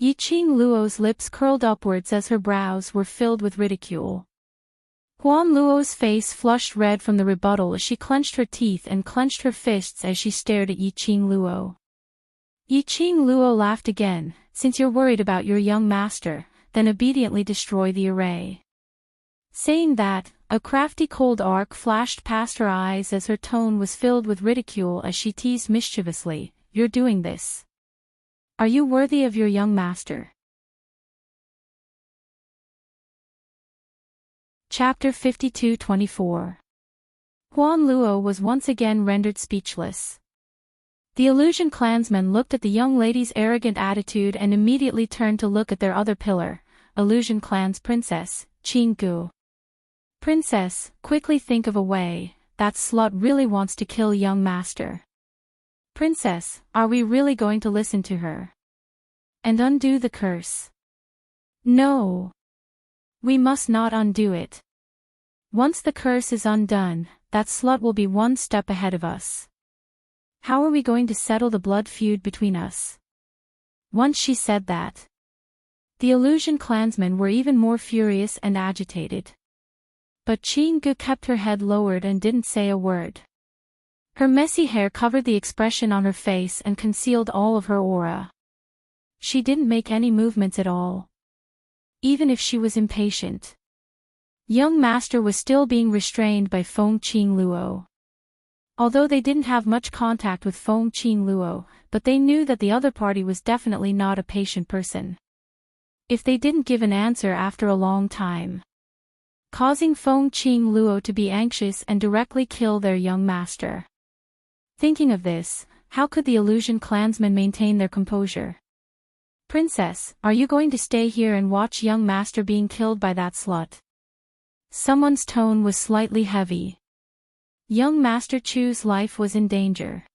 Yiqing Luo's lips curled upwards as her brows were filled with ridicule. Huan Luo's face flushed red from the rebuttal as she clenched her teeth and clenched her fists as she stared at Yiqing Luo. Yiqing Luo laughed again. Since you're worried about your young master, then obediently destroy the array. Saying that, a crafty cold arc flashed past her eyes as her tone was filled with ridicule as she teased mischievously, "You're doing this. Are you worthy of your young master?" Chapter 52-24. Huan Luo was once again rendered speechless. The illusion clansmen looked at the young lady's arrogant attitude and immediately turned to look at their other pillar, illusion clan's princess, Qing Gu. Princess, quickly think of a way. That slut really wants to kill young master. Princess, are we really going to listen to her? And undo the curse? No. We must not undo it. Once the curse is undone, that slut will be one step ahead of us. How are we going to settle the blood feud between us? Once she said that, the illusion clansmen were even more furious and agitated. But Qing Gu kept her head lowered and didn't say a word. Her messy hair covered the expression on her face and concealed all of her aura. She didn't make any movements at all. Even if she was impatient. Young master was still being restrained by Feng Qing Luo. Although they didn't have much contact with Feng Qing Luo, but they knew that the other party was definitely not a patient person. If they didn't give an answer after a long time, causing Feng Qing Luo to be anxious and directly kill their young master. Thinking of this, how could the illusion clansmen maintain their composure? Princess, are you going to stay here and watch young master being killed by that slut? Someone's tone was slightly heavy. Young Master Chu's life was in danger.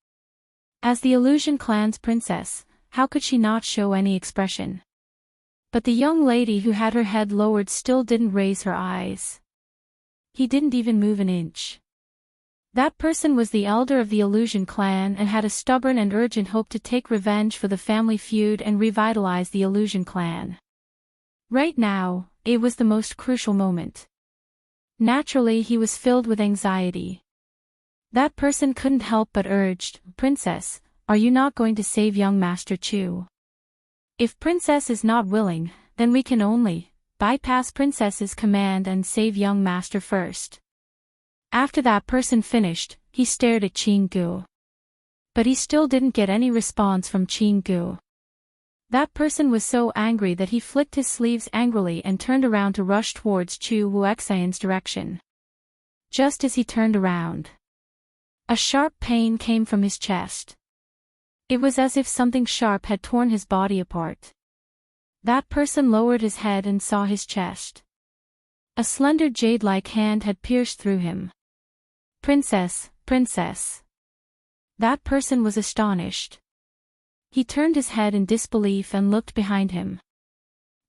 As the illusion clan's princess, how could she not show any expression? But the young lady who had her head lowered still didn't raise her eyes. He didn't even move an inch. That person was the elder of the illusion clan and had a stubborn and urgent hope to take revenge for the family feud and revitalize the illusion clan. Right now, it was the most crucial moment. Naturally, he was filled with anxiety. That person couldn't help but urged, "Princess, are you not going to save young Master Chu? If Princess is not willing, then we can only bypass Princess's command and save young Master first." After that person finished, he stared at Qing Gu. But he still didn't get any response from Qing Gu. That person was so angry that he flicked his sleeves angrily and turned around to rush towards Chu Wuxian's direction. Just as he turned around, a sharp pain came from his chest. It was as if something sharp had torn his body apart. That person lowered his head and saw his chest. A slender jade-like hand had pierced through him. "Princess, princess." That person was astonished. He turned his head in disbelief and looked behind him.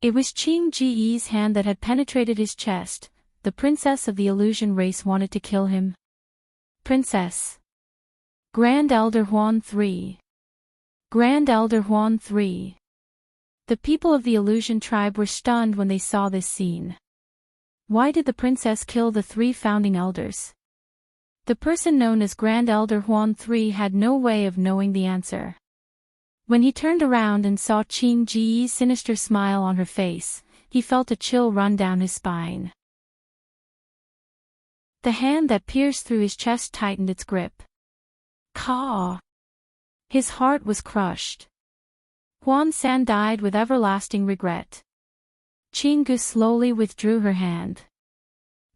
It was Qing Ji's hand that had penetrated his chest. The princess of the illusion race wanted to kill him. Princess. Grand Elder Huan III. Grand Elder Huan III. The people of the illusion tribe were stunned when they saw this scene. Why did the princess kill the three founding elders? The person known as Grand Elder Huan III had no way of knowing the answer. When he turned around and saw Qing Ji's sinister smile on her face, he felt a chill run down his spine. The hand that pierced through his chest tightened its grip. Caw! His heart was crushed. Huan San died with everlasting regret. Qinggu slowly withdrew her hand.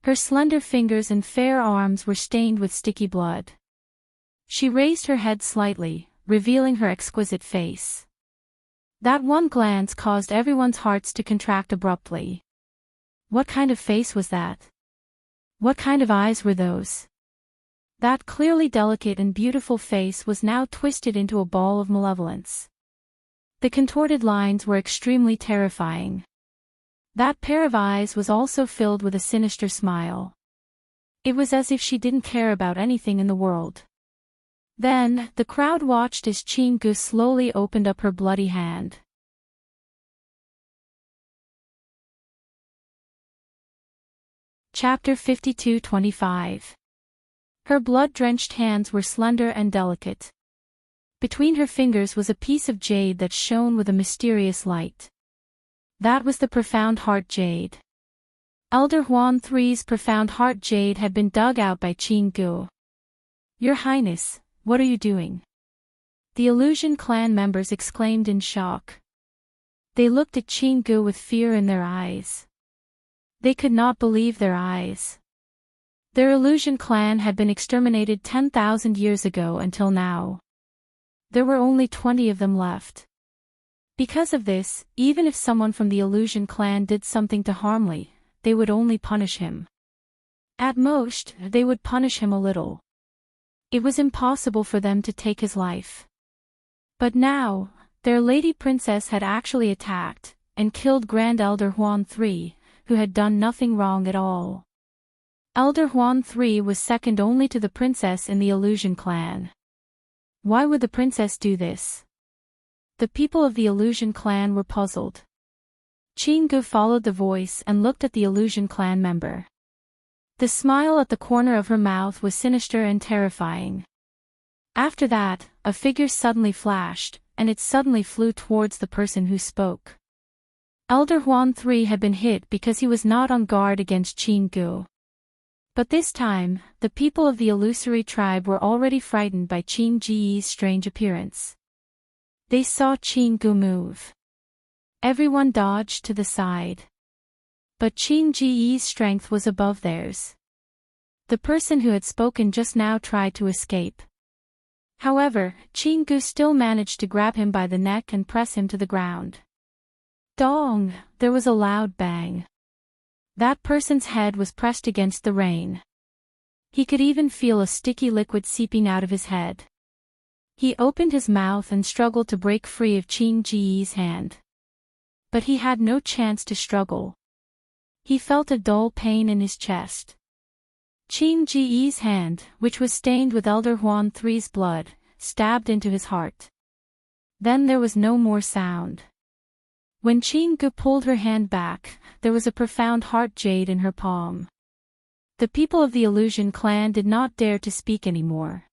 Her slender fingers and fair arms were stained with sticky blood. She raised her head slightly, revealing her exquisite face. That one glance caused everyone's hearts to contract abruptly. What kind of face was that? What kind of eyes were those? That clearly delicate and beautiful face was now twisted into a ball of malevolence. The contorted lines were extremely terrifying. That pair of eyes was also filled with a sinister smile. It was as if she didn't care about anything in the world. Then, the crowd watched as Qinggu slowly opened up her bloody hand. Chapter 52-25. Her blood-drenched hands were slender and delicate. Between her fingers was a piece of jade that shone with a mysterious light. That was the profound heart jade. Elder Huan III's profound heart jade had been dug out by Qinggu. Your Highness, what are you doing? The Illusion clan members exclaimed in shock. They looked at Qinggu with fear in their eyes. They could not believe their eyes. Their Illusion clan had been exterminated 10,000 years ago until now. There were only 20 of them left. Because of this, even if someone from the Illusion clan did something to harm Li, they would only punish him. At most, they would punish him a little. It was impossible for them to take his life. But now, their lady princess had actually attacked, and killed Grand Elder Huan III, who had done nothing wrong at all. Elder Huan III was second only to the princess in the Illusion clan. Why would the princess do this? The people of the Illusion clan were puzzled. Qinggu followed the voice and looked at the Illusion clan member. The smile at the corner of her mouth was sinister and terrifying. After that, a figure suddenly flashed, and it suddenly flew towards the person who spoke. Elder Huan III had been hit because he was not on guard against Qinggu. But this time, the people of the illusory tribe were already frightened by Qing Ji's strange appearance. They saw Qinggu move. Everyone dodged to the side. But Qing Ji's strength was above theirs. The person who had spoken just now tried to escape. However, Qinggu still managed to grab him by the neck and press him to the ground. Dong! There was a loud bang. That person's head was pressed against the rain. He could even feel a sticky liquid seeping out of his head. He opened his mouth and struggled to break free of Qing Ji's hand. But he had no chance to struggle. He felt a dull pain in his chest. Qing Ji's hand, which was stained with Elder Huan III's blood, stabbed into his heart. Then there was no more sound. When Qinggu pulled her hand back, there was a profound heart jade in her palm. The people of the Illusion clan did not dare to speak anymore.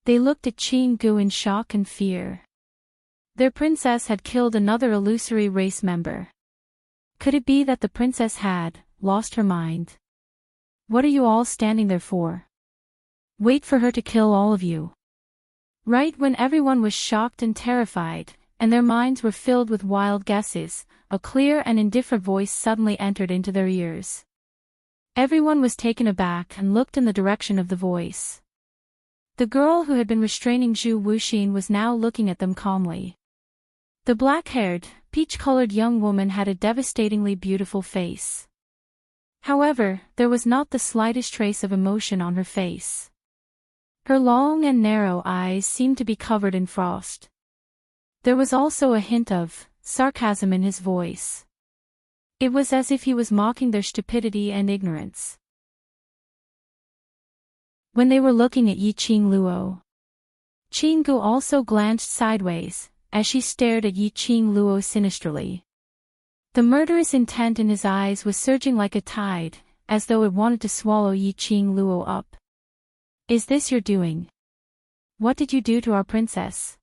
They looked at Qinggu in shock and fear. Their princess had killed another illusory race member. Could it be that the princess had lost her mind? What are you all standing there for? Wait for her to kill all of you. Right when everyone was shocked and terrified, and their minds were filled with wild guesses, a clear and indifferent voice suddenly entered into their ears. Everyone was taken aback and looked in the direction of the voice. The girl who had been restraining Zhu Wuxin was now looking at them calmly. The black-haired, peach-colored young woman had a devastatingly beautiful face. However, there was not the slightest trace of emotion on her face. Her long and narrow eyes seemed to be covered in frost. There was also a hint of sarcasm in his voice. It was as if he was mocking their stupidity and ignorance. When they were looking at Yi Qing Luo, Qinggu also glanced sideways, as she stared at Yi Qing Luo sinisterly. The murderous intent in his eyes was surging like a tide, as though it wanted to swallow Yi Qing Luo up. Is this your doing? What did you do to our princess?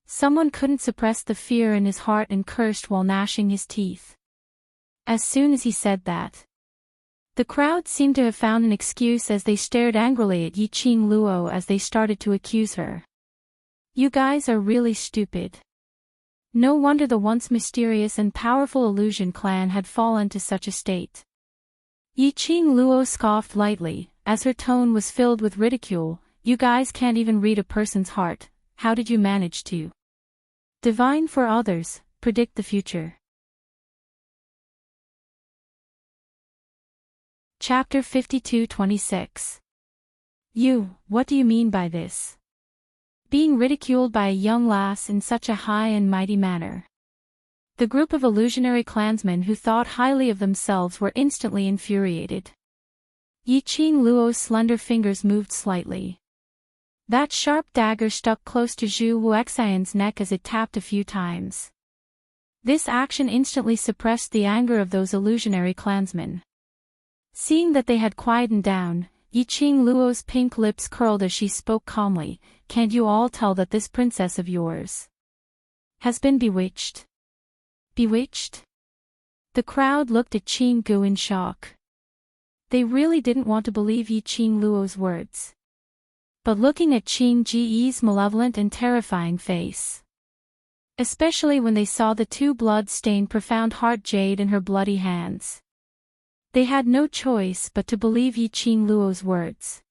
Someone couldn't suppress the fear in his heart and cursed while gnashing his teeth. As soon as he said that, the crowd seemed to have found an excuse as they stared angrily at Yiqing Luo as they started to accuse her. You guys are really stupid. No wonder the once mysterious and powerful illusion clan had fallen to such a state. Yiqing Luo scoffed lightly, as her tone was filled with ridicule. You guys can't even read a person's heart. How did you manage to divine for others, predict the future? Chapter 52-26. What do you mean by this? Being ridiculed by a young lass in such a high and mighty manner. The group of illusionary clansmen who thought highly of themselves were instantly infuriated. Yiqing Luo's slender fingers moved slightly. That sharp dagger stuck close to Zhu Wuxian's neck as it tapped a few times. This action instantly suppressed the anger of those illusionary clansmen. Seeing that they had quietened down, Yiqing Luo's pink lips curled as she spoke calmly. Can't you all tell that this princess of yours has been bewitched? Bewitched? The crowd looked at Qing Gu in shock. They really didn't want to believe Yiqing Luo's words. But looking at Qing Ji's malevolent and terrifying face, especially when they saw the two blood-stained profound heart jade in her bloody hands, they had no choice but to believe Yiqing Luo's words.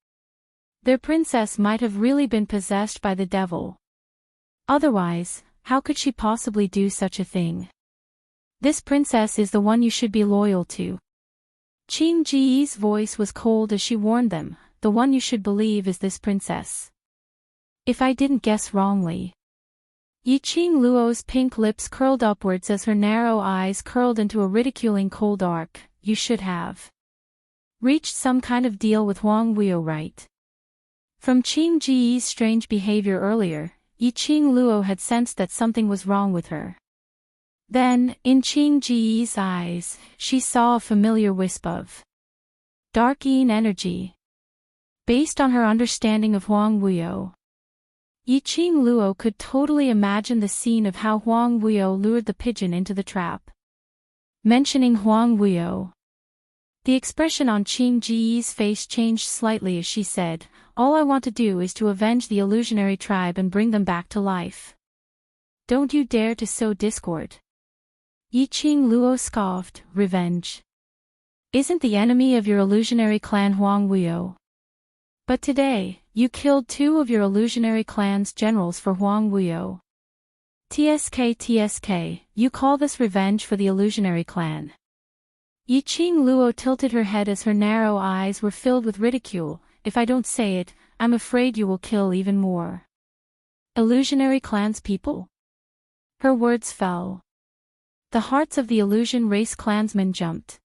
Their princess might have really been possessed by the devil. Otherwise, how could she possibly do such a thing? This princess is the one you should be loyal to. Qing Ji's voice was cold as she warned them. The one you should believe is this princess. If I didn't guess wrongly. Yiqing Luo's pink lips curled upwards as her narrow eyes curled into a ridiculing cold arc. You should have reached some kind of deal with Huang Wuyo, right? From Qing Ji's strange behavior earlier, Yiqing Luo had sensed that something was wrong with her. Then, in Qing Ji's eyes, she saw a familiar wisp of dark yin energy. Based on her understanding of Huang Wuyo, Yiqing Luo could totally imagine the scene of how Huang Wuyo lured the pigeon into the trap. Mentioning Huang Wuyo, the expression on Qing Ji's face changed slightly as she said, all I want to do is to avenge the illusionary tribe and bring them back to life. Don't you dare to sow discord. Yiqing Luo scoffed, revenge isn't the enemy of your illusionary clan Huang Wuyo. But today, you killed two of your illusionary clan's generals for Huang Wuyo. TSK, you call this revenge for the illusionary clan? Yiqing Luo tilted her head as her narrow eyes were filled with ridicule. If I don't say it, I'm afraid you will kill even more illusionary clan's people. Her words fell. The hearts of the illusion race clansmen jumped.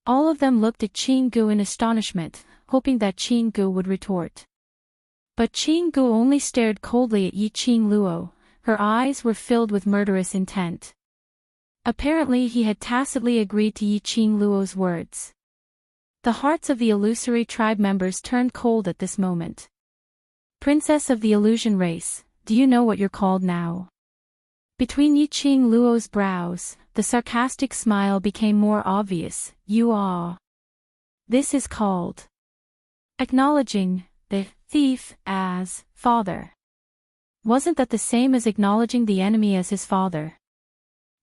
All of them looked at Qing Gu in astonishment, hoping that Qing Gu would retort. But Qing Gu only stared coldly at Yiqing Luo. Her eyes were filled with murderous intent. Apparently he had tacitly agreed to Yiqing Luo's words. The hearts of the illusory tribe members turned cold at this moment. Princess of the illusion race, do you know what you're called now? Between Yiqing Luo's brows, the sarcastic smile became more obvious. You are. This is called acknowledging the thief as father. Wasn't that the same as acknowledging the enemy as his father?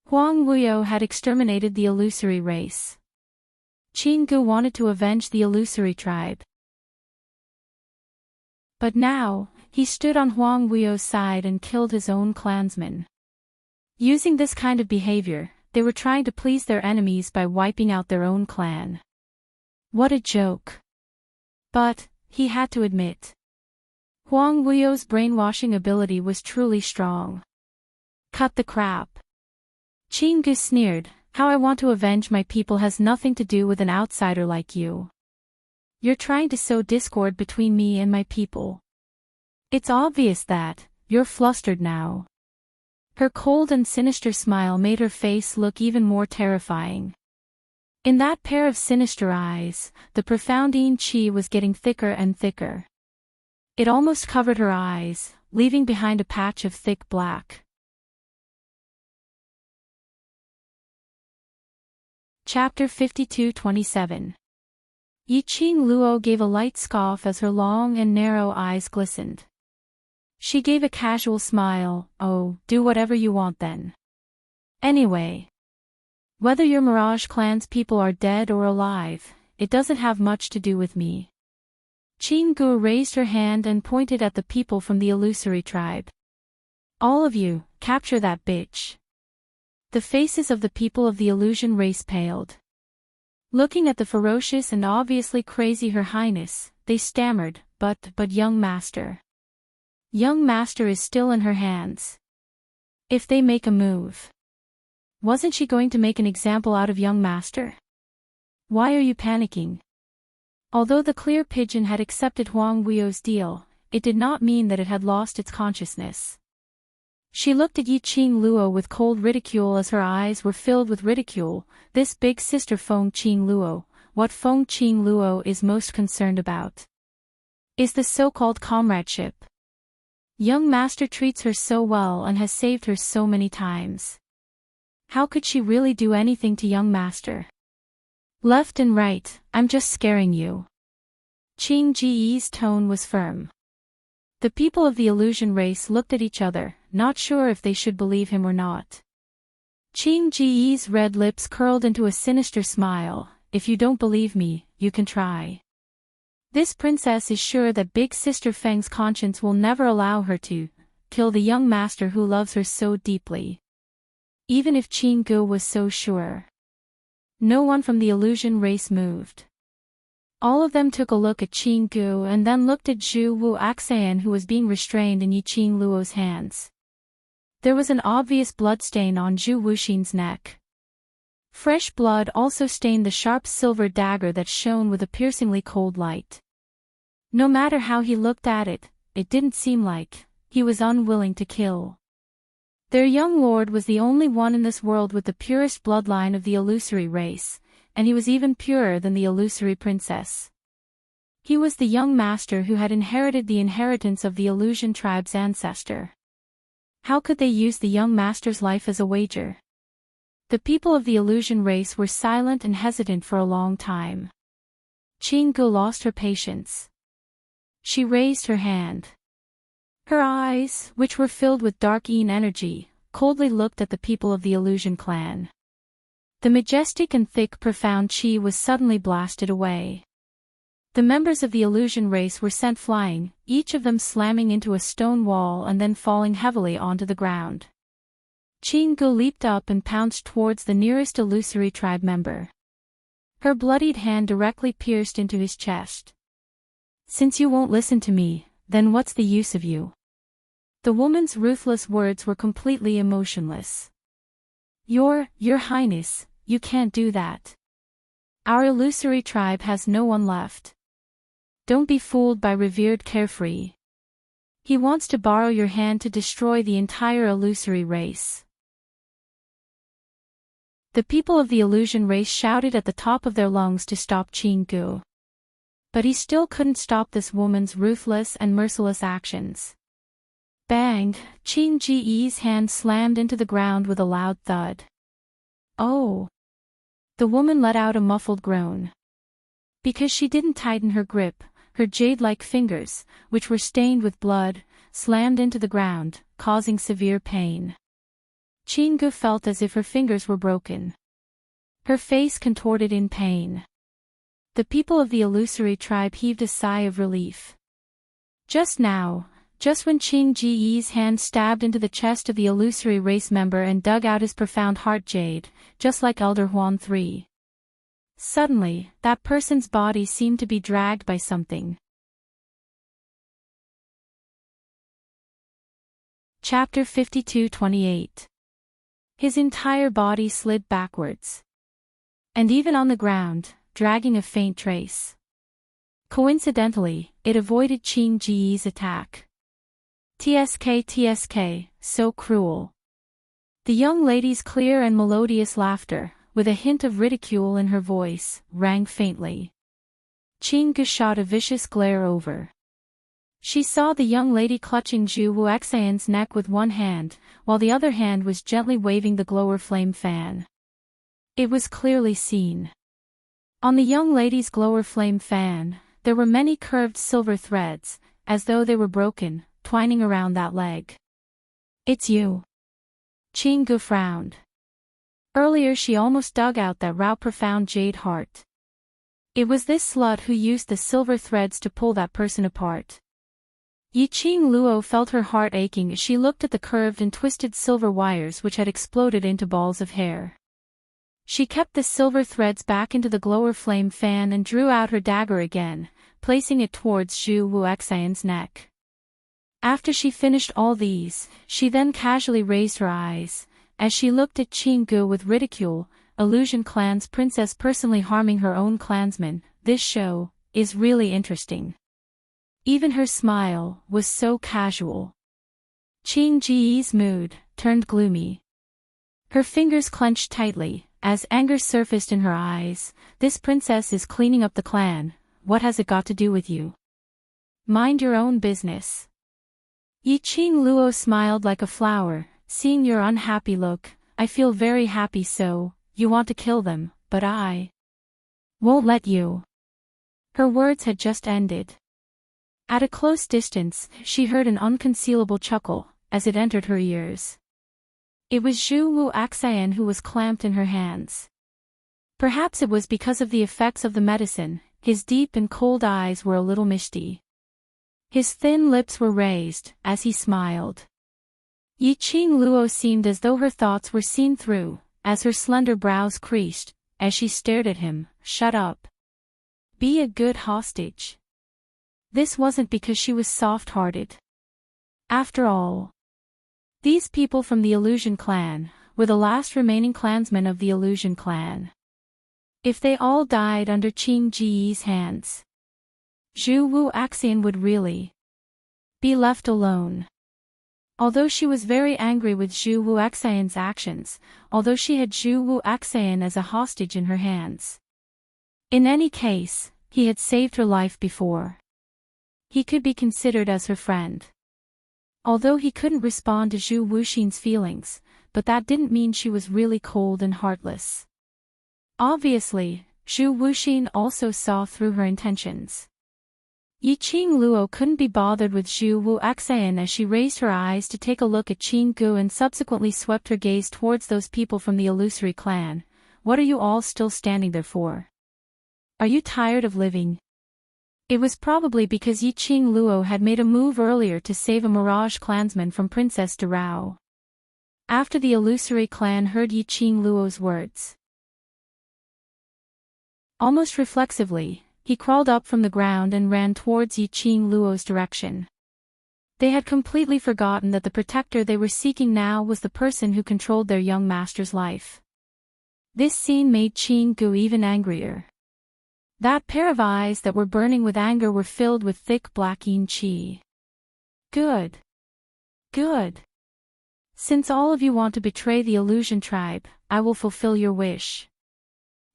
Huang Wuyo had exterminated the illusory race. Qing Gu wanted to avenge the illusory tribe. But now, he stood on Huang Wuyo's side and killed his own clansmen. Using this kind of behavior, they were trying to please their enemies by wiping out their own clan. What a joke. But, he had to admit, Huang Wuyo's brainwashing ability was truly strong. Cut the crap. Qing Gu sneered, how I want to avenge my people has nothing to do with an outsider like you. You're trying to sow discord between me and my people. It's obvious that you're flustered now. Her cold and sinister smile made her face look even more terrifying. In that pair of sinister eyes, the profound Qi was getting thicker and thicker. It almost covered her eyes, leaving behind a patch of thick black. Chapter 52-27. Yiqing Luo gave a light scoff as her long and narrow eyes glistened. She gave a casual smile. "Oh, do whatever you want then. Anyway, whether your Mirage Clan's people are dead or alive, it doesn't have much to do with me." Qing Gu raised her hand and pointed at the people from the illusory tribe. "All of you, capture that bitch." The faces of the people of the illusion race paled. Looking at the ferocious and obviously crazy Her Highness, they stammered, but young master. Young master is still in her hands. If they make a move. Wasn't she going to make an example out of young master? Why are you panicking? Although the clear pigeon had accepted Huang Weio's deal, it did not mean that it had lost its consciousness. She looked at Yiqing Luo with cold ridicule as her eyes were filled with ridicule. This big sister Feng Qing Luo, what Feng Qing Luo is most concerned about is the so-called comradeship. Young master treats her so well and has saved her so many times. How could she really do anything to young master? Left and right, I'm just scaring you. Qing Ji's tone was firm. The people of the illusion race looked at each other, not sure if they should believe him or not. Qing Ji's red lips curled into a sinister smile. "If you don't believe me, you can try. This princess is sure that big sister Feng's conscience will never allow her to kill the young master who loves her so deeply." Even if Qing Gu was so sure. No one from the illusion race moved. All of them took a look at Qing Gu and then looked at Zhu Wu Axan, who was being restrained in Yiqing Luo's hands. There was an obvious bloodstain on Zhu Wuxin's neck. Fresh blood also stained the sharp silver dagger that shone with a piercingly cold light. No matter how he looked at it, it didn't seem like he was unwilling to kill. Their young lord was the only one in this world with the purest bloodline of the illusory race, and he was even purer than the illusory princess. He was the young master who had inherited the inheritance of the illusion tribe's ancestor. How could they use the young master's life as a wager? The people of the illusion race were silent and hesitant for a long time. Qing Gu lost her patience. She raised her hand. Her eyes, which were filled with dark energy, coldly looked at the people of the illusion clan. The majestic and thick profound Qi was suddenly blasted away. The members of the illusion race were sent flying, each of them slamming into a stone wall and then falling heavily onto the ground. Qing Gu leaped up and pounced towards the nearest illusory tribe member. Her bloodied hand directly pierced into his chest. "Since you won't listen to me, then what's the use of you?" The woman's ruthless words were completely emotionless. Your Highness, you can't do that. Our illusory tribe has no one left. Don't be fooled by revered Carefree. He wants to borrow your hand to destroy the entire illusory race." The people of the illusion race shouted at the top of their lungs to stop Qing Gu. But he still couldn't stop this woman's ruthless and merciless actions. Bang! Qing Ji's hand slammed into the ground with a loud thud. "Oh!" The woman let out a muffled groan. Because she didn't tighten her grip, her jade-like fingers, which were stained with blood, slammed into the ground, causing severe pain. Qing Gu felt as if her fingers were broken. Her face contorted in pain. The people of the illusory tribe heaved a sigh of relief. Just now, just when Qing Ji's hand stabbed into the chest of the illusory race member and dug out his profound heart jade, just like Elder Huan III. Suddenly, that person's body seemed to be dragged by something. Chapter 52-28. His entire body slid backwards. And even on the ground, dragging a faint trace. Coincidentally, it avoided Qing Ji's attack. TSK, so cruel. The young lady's clear and melodious laughter, with a hint of ridicule in her voice, rang faintly. Qinggu shot a vicious glare over. She saw the young lady clutching Zhu Wuxian's neck with one hand, while the other hand was gently waving the glower flame fan. It was clearly seen. On the young lady's glower flame fan, there were many curved silver threads, as though they were broken, twining around that leg. "It's you." Qinggu frowned. Earlier she almost dug out that raw profound jade heart. It was this slut who used the silver threads to pull that person apart. Yiqing Luo felt her heart aching as she looked at the curved and twisted silver wires which had exploded into balls of hair. She kept the silver threads back into the glower flame fan and drew out her dagger again, placing it towards Zhu Wuxian's neck. After she finished all these, she then casually raised her eyes, as she looked at Qinggu with ridicule. Illusion Clan's princess personally harming her own clansmen, this show is really interesting. Even her smile was so casual. Qing Ji's mood turned gloomy. Her fingers clenched tightly, as anger surfaced in her eyes. "This princess is cleaning up the clan, what has it got to do with you? Mind your own business." Yiqing Luo smiled like a flower. "Seeing your unhappy look, I feel very happy. So, you want to kill them, but I won't let you." Her words had just ended. At a close distance, she heard an unconcealable chuckle, as it entered her ears. It was Zhu Wuxian who was clamped in her hands. Perhaps it was because of the effects of the medicine, his deep and cold eyes were a little misty. His thin lips were raised, as he smiled. Yiqing Luo seemed as though her thoughts were seen through, as her slender brows creased, as she stared at him. "Shut up. Be a good hostage." This wasn't because she was soft-hearted. After all, these people from the Illusion Clan were the last remaining clansmen of the Illusion Clan. If they all died under Qing Ji's hands, Zhu Wuxian would really be left alone. Although she was very angry with Zhu Wuxian's actions, although she had Zhu Wuxian as a hostage in her hands. In any case, he had saved her life before. He could be considered as her friend. Although he couldn't respond to Zhu Wuxian's feelings, but that didn't mean she was really cold and heartless. Obviously, Zhu Wuxian also saw through her intentions. Yiqing Luo couldn't be bothered with Zhu Wuxian as she raised her eyes to take a look at Qinggu and subsequently swept her gaze towards those people from the Illusory Clan. "What are you all still standing there for? Are you tired of living?" It was probably because Yiqing Luo had made a move earlier to save a Mirage clansman from Princess Durao. After the Illusory Clan heard Yiqing Luo's words, almost reflexively, he crawled up from the ground and ran towards Yiqing Luo's direction. They had completely forgotten that the protector they were seeking now was the person who controlled their young master's life. This scene made Qinggu even angrier. That pair of eyes that were burning with anger were filled with thick black yin qi. "Good. Good. Since all of you want to betray the Illusion tribe, I will fulfill your wish."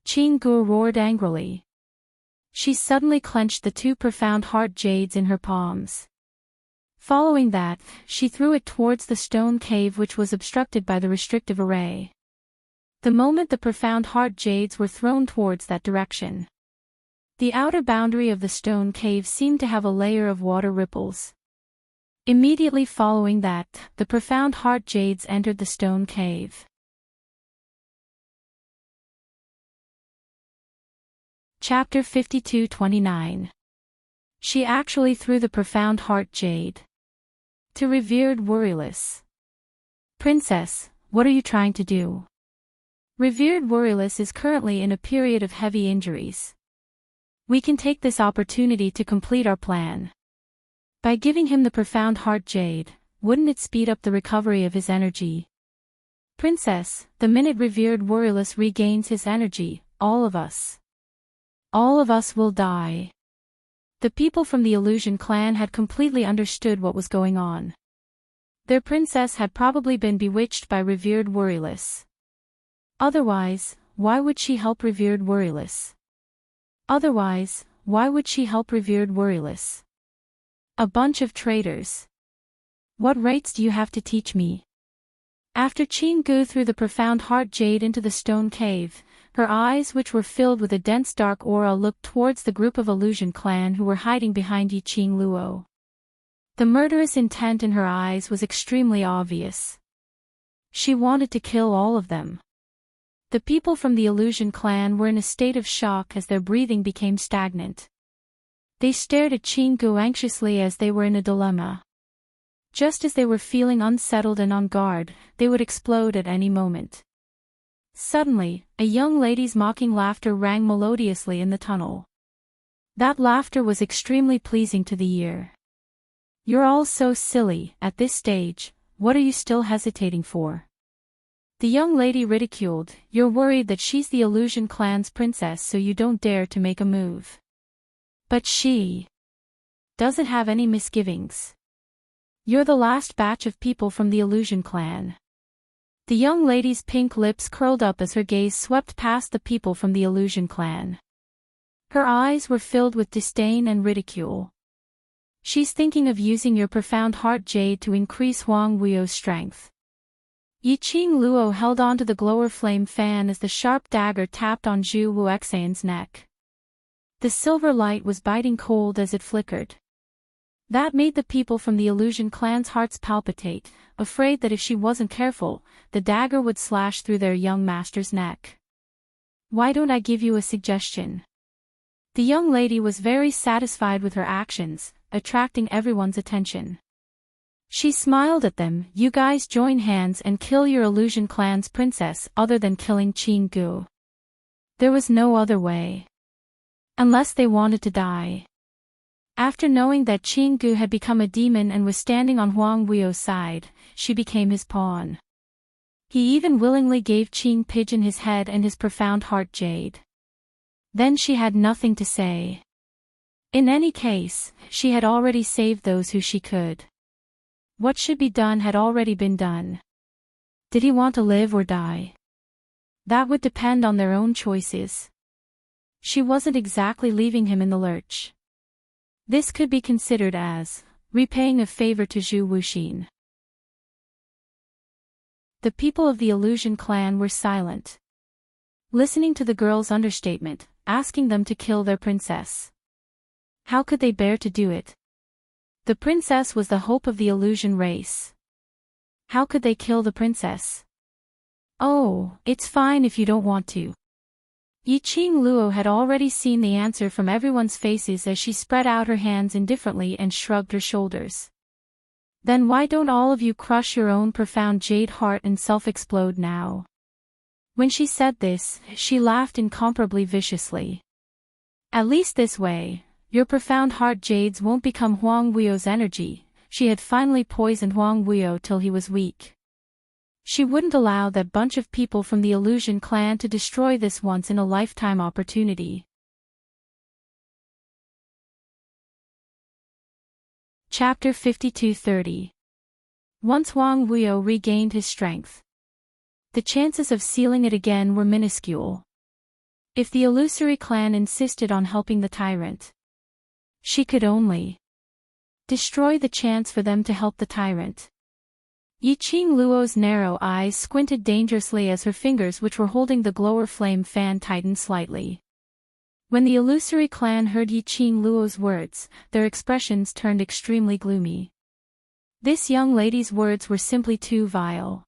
Qinggu roared angrily. She suddenly clenched the two profound heart jades in her palms. Following that, she threw it towards the stone cave which was obstructed by the restrictive array. The moment the profound heart jades were thrown towards that direction, the outer boundary of the stone cave seemed to have a layer of water ripples. Immediately following that, the profound heart jades entered the stone cave. Chapter 52-29. She actually threw the profound heart jade. To Revered Worryless. "Princess, what are you trying to do?" Revered Worryless is currently in a period of heavy injuries. We can take this opportunity to complete our plan. By giving him the profound heart jade, wouldn't it speed up the recovery of his energy? "Princess, the minute Revered Worryless regains his energy, all of us will die." The people from the Illusion Clan had completely understood what was going on. Their princess had probably been bewitched by Revered Worryless. Otherwise, why would she help revered Worryless? Otherwise, why would she help revered Worryless? A bunch of traitors. What rights do you have to teach me? After Chingu threw the profound heart jade into the stone cave, her eyes, which were filled with a dense dark aura, looked towards the group of Illusion clan who were hiding behind Yi Qing Luo. The murderous intent in her eyes was extremely obvious. She wanted to kill all of them. The people from the Illusion clan were in a state of shock as their breathing became stagnant. They stared at Chingu anxiously as they were in a dilemma. Just as they were feeling unsettled and on guard, they would explode at any moment. Suddenly, a young lady's mocking laughter rang melodiously in the tunnel. That laughter was extremely pleasing to the ear. "You're all so silly, at this stage, what are you still hesitating for?" The young lady ridiculed, "You're worried that she's the Illusion clan's princess, so you don't dare to make a move. But she doesn't have any misgivings. You're the last batch of people from the Illusion clan." The young lady's pink lips curled up as her gaze swept past the people from the Illusion clan. Her eyes were filled with disdain and ridicule. "She's thinking of using your profound heart jade to increase Huang Wuyo's strength." Yi Qing Luo held onto the glower flame fan as the sharp dagger tapped on Zhu Wuxian's neck. The silver light was biting cold as it flickered. That made the people from the Illusion clan's hearts palpitate, afraid that if she wasn't careful, the dagger would slash through their young master's neck. "Why don't I give you a suggestion?" The young lady was very satisfied with her actions, attracting everyone's attention. She smiled at them. "You guys join hands and kill your Illusion clan's princess other than killing Chingu." There was no other way. Unless they wanted to die. After knowing that Chingu had become a demon and was standing on Huang Wuyo's side, she became his pawn. He even willingly gave Qing Pigeon his head and his profound heart jade. Then she had nothing to say. In any case, she had already saved those who she could. What should be done had already been done. Did he want to live or die? That would depend on their own choices. She wasn't exactly leaving him in the lurch. This could be considered as repaying a favor to Zhu Wuxin. The people of the Illusion clan were silent, listening to the girl's understatement, asking them to kill their princess. How could they bear to do it? The princess was the hope of the Illusion race. How could they kill the princess? "Oh, it's fine if you don't want to." Yi Qing Luo had already seen the answer from everyone's faces as she spread out her hands indifferently and shrugged her shoulders. "Then why don't all of you crush your own profound jade heart and self-explode now?" When she said this, she laughed incomparably viciously. "At least this way, your profound heart jades won't become Huang Wuyo's energy." She had finally poisoned Huang Wuyo till he was weak. She wouldn't allow that bunch of people from the Illusion clan to destroy this once-in-a-lifetime opportunity. Chapter 52:30. Once Huang Wuyo regained his strength, the chances of sealing it again were minuscule. If the Illusory clan insisted on helping the tyrant, she could only destroy the chance for them to help the tyrant. Yi Qing Luo's narrow eyes squinted dangerously as her fingers which were holding the glower flame fan tightened slightly. When the Illusory clan heard Yi Qing Luo's words, their expressions turned extremely gloomy. This young lady's words were simply too vile.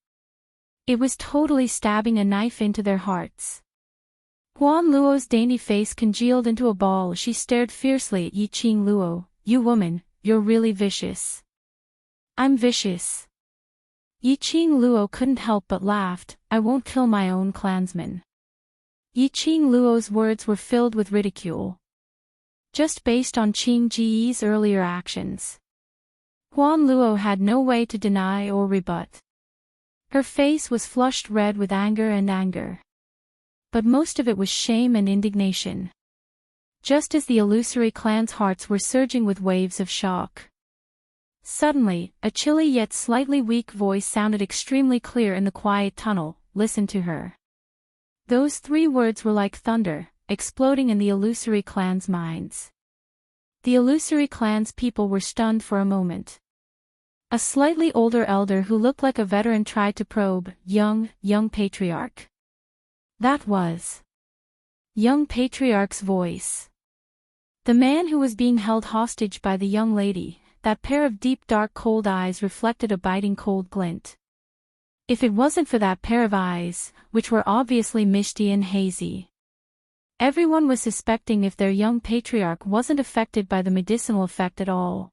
It was totally stabbing a knife into their hearts. Huan Luo's dainty face congealed into a ball as she stared fiercely at Yi Qing Luo. "You woman, you're really vicious." "I'm vicious." Yi Qing Luo couldn't help but laughed. "I won't kill my own clansmen." Yi Qing Luo's words were filled with ridicule. Just based on Qing Ji's earlier actions, Huan Luo had no way to deny or rebut. Her face was flushed red with anger. But most of it was shame and indignation. Just as the Illusory clan's hearts were surging with waves of shock. Suddenly, a chilly yet slightly weak voice sounded extremely clear in the quiet tunnel. "Listen to her." Those 3 words were like thunder, exploding in the Illusory clan's minds. The Illusory clan's people were stunned for a moment. A slightly older elder who looked like a veteran tried to probe, young patriarch. That was young patriarch's voice. The man who was being held hostage by the young lady, that pair of deep dark cold eyes reflected a biting cold glint. If it wasn't for that pair of eyes, which were obviously misty and hazy. Everyone was suspecting if their young patriarch wasn't affected by the medicinal effect at all.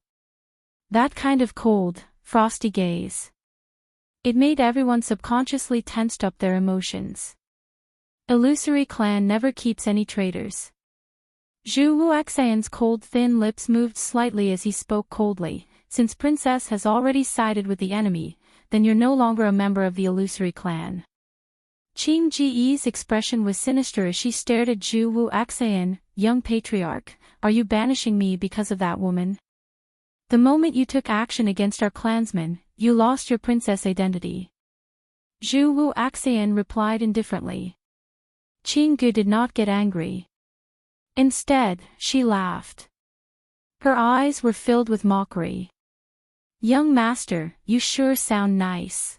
That kind of cold, frosty gaze. It made everyone subconsciously tensed up their emotions. Illusory clan never keeps any traitors. Zhu Wuxian's cold thin lips moved slightly as he spoke coldly. Since Princess has already sided with the enemy, then you're no longer a member of the Illusory clan. Qing Ji's expression was sinister as she stared at Zhu Wuxian. Young patriarch, are you banishing me because of that woman? The moment you took action against our clansmen, you lost your princess identity. Zhu Wuxian replied indifferently. Qing Gu did not get angry. Instead, she laughed. Her eyes were filled with mockery. Young master, you sure sound nice.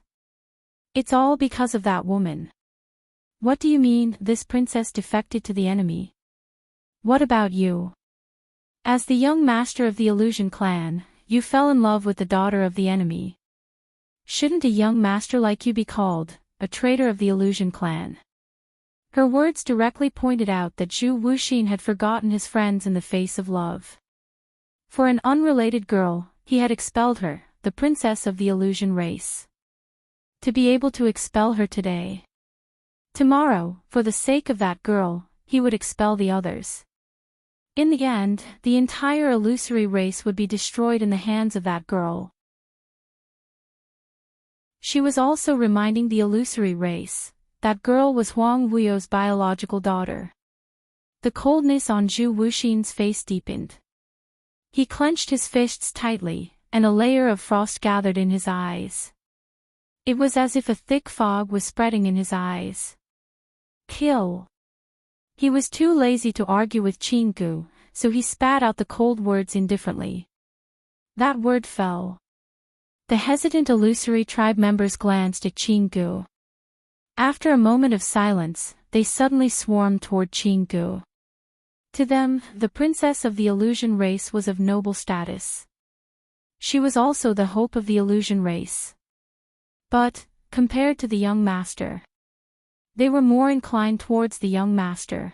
It's all because of that woman. What do you mean, this princess defected to the enemy? What about you? As the young master of the Illusion clan, you fell in love with the daughter of the enemy. Shouldn't a young master like you be called a traitor of the Illusion clan? Her words directly pointed out that Zhu Wuxin had forgotten his friends in the face of love. For an unrelated girl, he had expelled her, the princess of the Illusion race. To be able to expel her today. Tomorrow, for the sake of that girl, he would expel the others. In the end, the entire illusory race would be destroyed in the hands of that girl. She was also reminding the illusory race, that girl was Huang Wuyo's biological daughter. The coldness on Zhu Wuxin's face deepened. He clenched his fists tightly, and a layer of frost gathered in his eyes. It was as if a thick fog was spreading in his eyes. Kill. He was too lazy to argue with Qing Gu, so he spat out the cold words indifferently. That word fell. The hesitant illusory tribe members glanced at Qing Gu. After a moment of silence, they suddenly swarmed toward Qing Gu. To them, the princess of the illusion race was of noble status. She was also the hope of the illusion race. But, compared to the young master, they were more inclined towards the young master.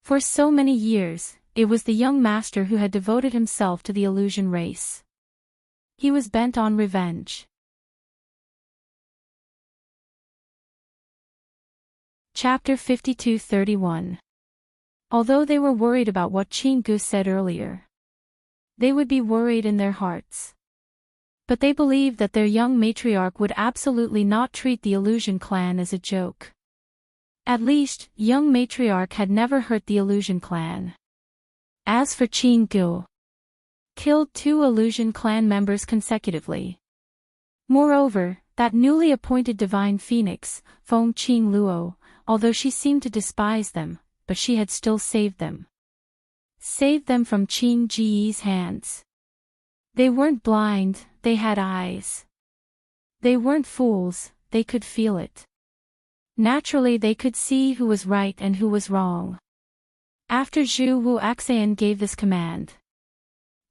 For so many years, it was the young master who had devoted himself to the illusion race. He was bent on revenge. Chapter 52-31. Although they were worried about what Qing Gu said earlier, they would be worried in their hearts. But they believed that their young matriarch would absolutely not treat the Illusion clan as a joke. At least, young matriarch had never hurt the Illusion clan. As for Qing Gu, killed 2 Illusion clan members consecutively. Moreover, that newly appointed divine phoenix, Feng Qing Luo, although she seemed to despise them, but she had still saved them. Saved them from Qing Ji's hands. They weren't blind, they had eyes. They weren't fools, they could feel it. Naturally they could see who was right and who was wrong. After Zhu Wuxian gave this command,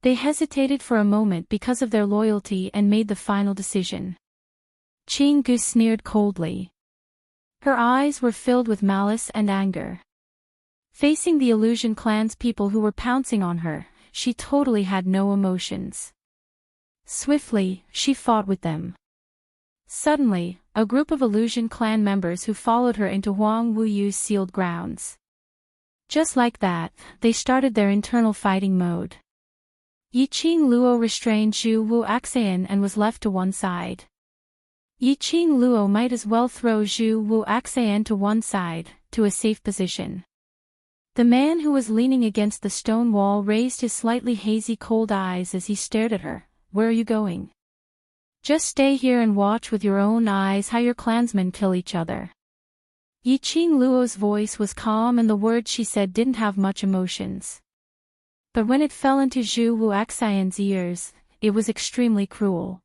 they hesitated for a moment because of their loyalty and made the final decision. Qing Gu sneered coldly. Her eyes were filled with malice and anger. Facing the Illusion clan's people who were pouncing on her, she totally had no emotions. Swiftly, she fought with them. Suddenly, a group of Illusion clan members who followed her into Huang Wuyu's sealed grounds. Just like that, they started their internal fighting mode. Yiqing Luo restrained Zhu Wuxian and was left to one side. Yiqing Luo might as well throw Zhu Wuxian to one side, to a safe position. The man who was leaning against the stone wall raised his slightly hazy cold eyes as he stared at her. Where are you going? Just stay here and watch with your own eyes how your clansmen kill each other. Yiqing Luo's voice was calm and the words she said didn't have much emotions. But when it fell into Zhu Wuxian's ears, it was extremely cruel.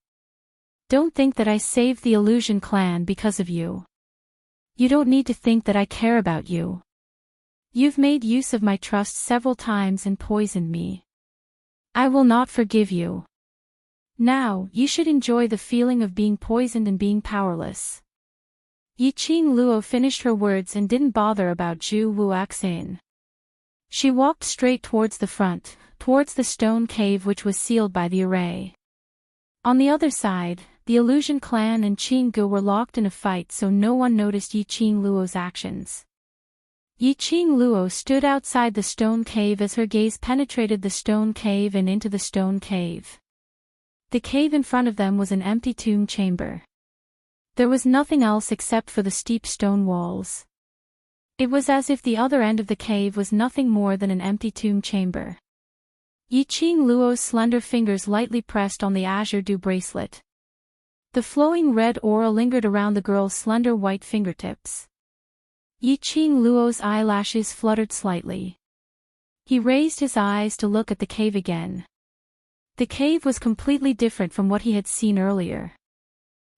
Don't think that I saved the illusion clan because of you. You don't need to think that I care about you. You've made use of my trust several times and poisoned me. I will not forgive you. Now, you should enjoy the feeling of being poisoned and being powerless. Yiqing Luo finished her words and didn't bother about Zhu Wuxian. She walked straight towards the front, towards the stone cave which was sealed by the array. On the other side, the Illusion Clan and Qinggu were locked in a fight, so no one noticed Yiqing Luo's actions. Yiqing Luo stood outside the stone cave as her gaze penetrated the stone cave and into the stone cave. The cave in front of them was an empty tomb chamber. There was nothing else except for the steep stone walls. It was as if the other end of the cave was nothing more than an empty tomb chamber. Yiqing Luo's slender fingers lightly pressed on the azure dew bracelet. The flowing red aura lingered around the girl's slender white fingertips. Yiqing Luo's eyelashes fluttered slightly. He raised his eyes to look at the cave again. The cave was completely different from what he had seen earlier.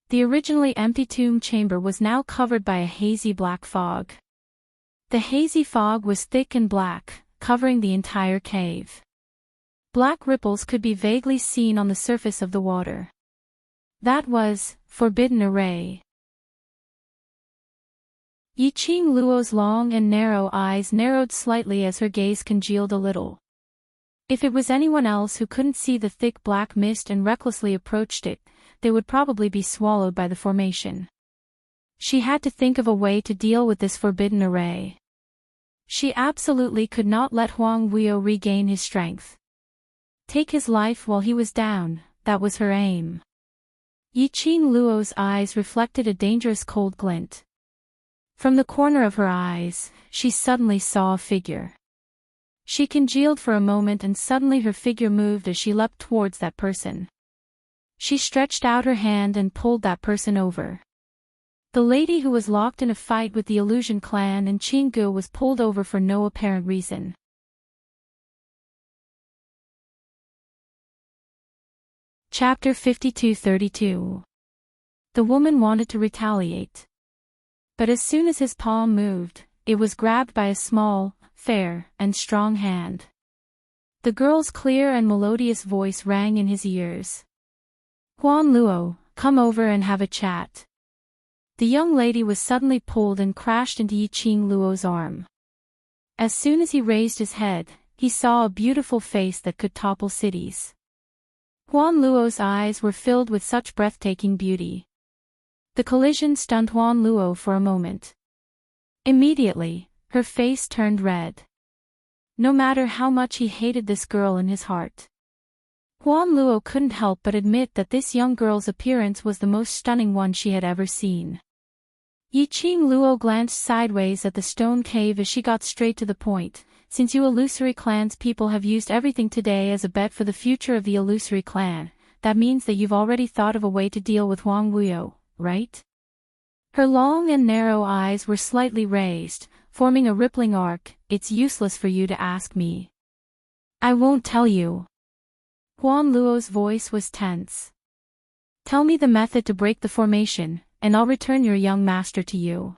The originally empty tomb chamber was now covered by a hazy black fog. The hazy fog was thick and black, covering the entire cave. Black ripples could be vaguely seen on the surface of the water. That was Forbidden Array. Yiqing Luo's long and narrow eyes narrowed slightly as her gaze congealed a little. If it was anyone else who couldn't see the thick black mist and recklessly approached it, they would probably be swallowed by the formation. She had to think of a way to deal with this forbidden array. She absolutely could not let Huang Wuyo regain his strength. Take his life while he was down, that was her aim. Yiqing Luo's eyes reflected a dangerous cold glint. From the corner of her eyes, she suddenly saw a figure. She congealed for a moment and suddenly her figure moved as she leapt towards that person. She stretched out her hand and pulled that person over. The lady who was locked in a fight with the Illusion Clan and Qinggu was pulled over for no apparent reason. Chapter 52-32. The woman wanted to retaliate. But as soon as his palm moved, it was grabbed by a small, fair, and strong hand. The girl's clear and melodious voice rang in his ears. Huan Luo, come over and have a chat. The young lady was suddenly pulled and crashed into Yiqing Luo's arm. As soon as he raised his head, he saw a beautiful face that could topple cities. Huan Luo's eyes were filled with such breathtaking beauty. The collision stunned Huan Luo for a moment. Immediately, her face turned red. No matter how much he hated this girl in his heart, Huan Luo couldn't help but admit that this young girl's appearance was the most stunning one she had ever seen. Yiqing Luo glanced sideways at the stone cave as she got straight to the point. Since you Illusory Clan's people have used everything today as a bet for the future of the Illusory Clan, that means that you've already thought of a way to deal with Huang Wuyo, right? Her long and narrow eyes were slightly raised, forming a rippling arc. It's useless for you to ask me. I won't tell you. Huan Luo's voice was tense. Tell me the method to break the formation, and I'll return your young master to you.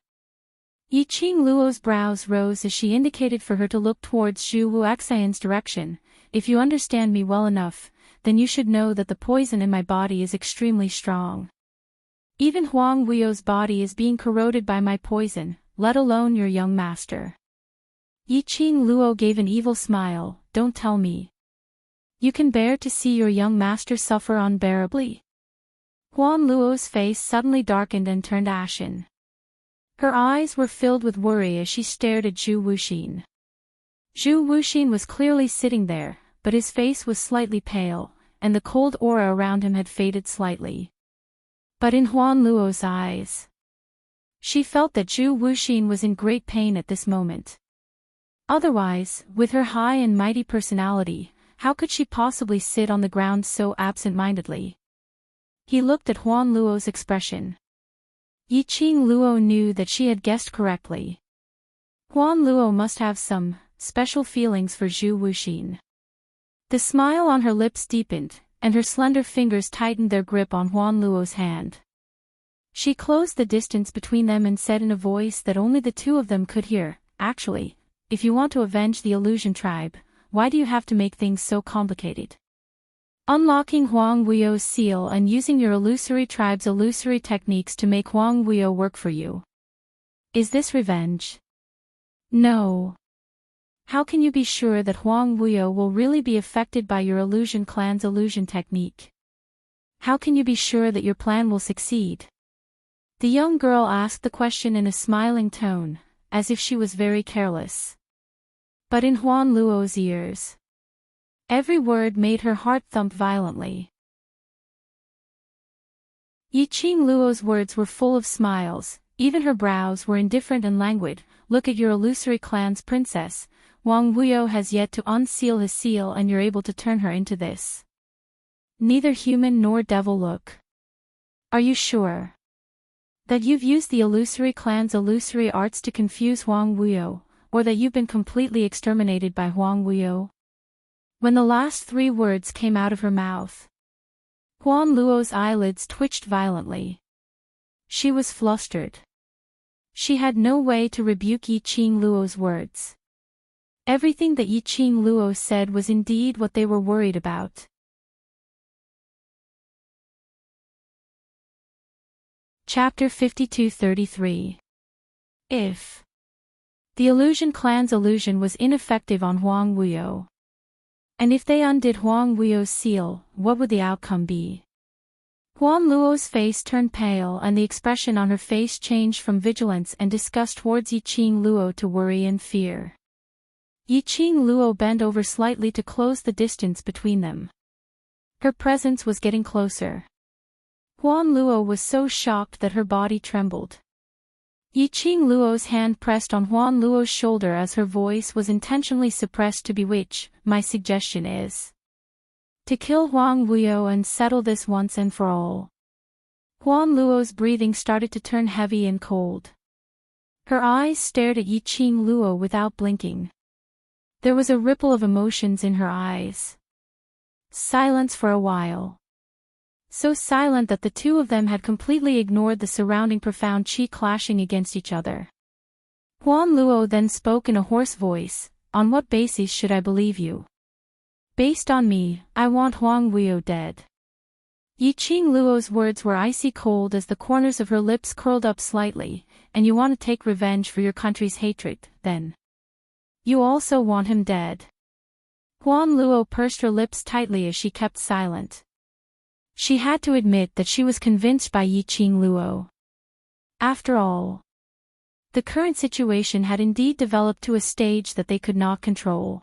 Yiqing Luo's brows rose as she indicated for her to look towards Zhu Wuxian's direction. If you understand me well enough, then you should know that the poison in my body is extremely strong. Even Huang Wuyo's body is being corroded by my poison, let alone your young master. Yiqing Luo gave an evil smile. Don't tell me. You can bear to see your young master suffer unbearably? Huan Luo's face suddenly darkened and turned ashen. Her eyes were filled with worry as she stared at Zhu Wuxian. Zhu Wuxian was clearly sitting there, but his face was slightly pale, and the cold aura around him had faded slightly. But in Huan Luo's eyes, she felt that Zhu Wuxian was in great pain at this moment. Otherwise, with her high and mighty personality, how could she possibly sit on the ground so absent-mindedly? He looked at Huan Luo's expression. Yiqing Luo knew that she had guessed correctly. Huan Luo must have some special feelings for Zhu Wuxin. The smile on her lips deepened, and her slender fingers tightened their grip on Huan Luo's hand. She closed the distance between them and said in a voice that only the two of them could hear, "Actually, if you want to avenge the illusion tribe, why do you have to make things so complicated? Unlocking Huang Wuyo's seal and using your illusory tribe's illusory techniques to make Huang Wuyo work for you. Is this revenge? No. How can you be sure that Huang Wuyo will really be affected by your illusion clan's illusion technique? How can you be sure that your plan will succeed?" The young girl asked the question in a smiling tone, as if she was very careless. But in Huan Luo's ears, every word made her heart thump violently. Yiqing Luo's words were full of smiles, even her brows were indifferent and languid. "Look at your illusory clan's princess. Huang Wuyo has yet to unseal his seal and you're able to turn her into this. Neither human nor devil look. Are you sure that you've used the illusory clan's illusory arts to confuse Huang Wuyo, or that you've been completely exterminated by Huang Wuyo?" When the last three words came out of her mouth, Huan Luo's eyelids twitched violently. She was flustered. She had no way to rebuke Yiqing Luo's words. Everything that Yiqing Luo said was indeed what they were worried about. Chapter 52-33. If the illusion clan's illusion was ineffective on Huang Wuyo, and if they undid Huang Wuyo's seal, what would the outcome be? Huan Luo's face turned pale and the expression on her face changed from vigilance and disgust towards Yiqing Luo to worry and fear. Yiqing Luo bent over slightly to close the distance between them. Her presence was getting closer. Huan Luo was so shocked that her body trembled. Yiqing Luo's hand pressed on Huan Luo's shoulder as her voice was intentionally suppressed to bewitch. "My suggestion is to kill Huang Wuyo and settle this once and for all." Huan Luo's breathing started to turn heavy and cold. Her eyes stared at Yiqing Luo without blinking. There was a ripple of emotions in her eyes. Silence for a while. So silent that the two of them had completely ignored the surrounding profound qi clashing against each other. Huan Luo then spoke in a hoarse voice, "On what basis should I believe you?" "Based on me, I want Huang Wuyo dead." Yiqing Luo's words were icy cold as the corners of her lips curled up slightly. "And you want to take revenge for your country's hatred, then? You also want him dead?" Huan Luo pursed her lips tightly as she kept silent. She had to admit that she was convinced by Yiqing Luo. After all, the current situation had indeed developed to a stage that they could not control.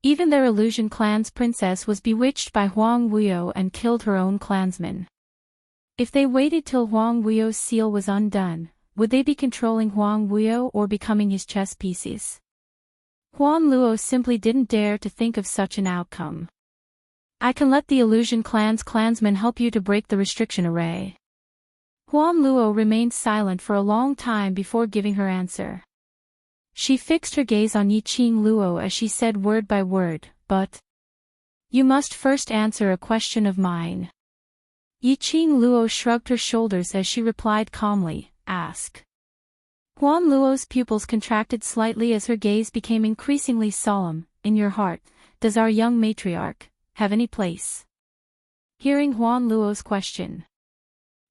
Even their illusion clan's princess was bewitched by Huang Wuyo and killed her own clansmen. If they waited till Huang Wuyo's seal was undone, would they be controlling Huang Wuyo or becoming his chess pieces? Huan Luo simply didn't dare to think of such an outcome. "I can let the illusion clan's clansmen help you to break the restriction array." Huan Luo remained silent for a long time before giving her answer. She fixed her gaze on Yiqing Luo as she said word by word, "But you must first answer a question of mine." Yiqing Luo shrugged her shoulders as she replied calmly, "Ask." Huan Luo's pupils contracted slightly as her gaze became increasingly solemn. "In your heart, does our young matriarch have any place?" Hearing Huan Luo's question,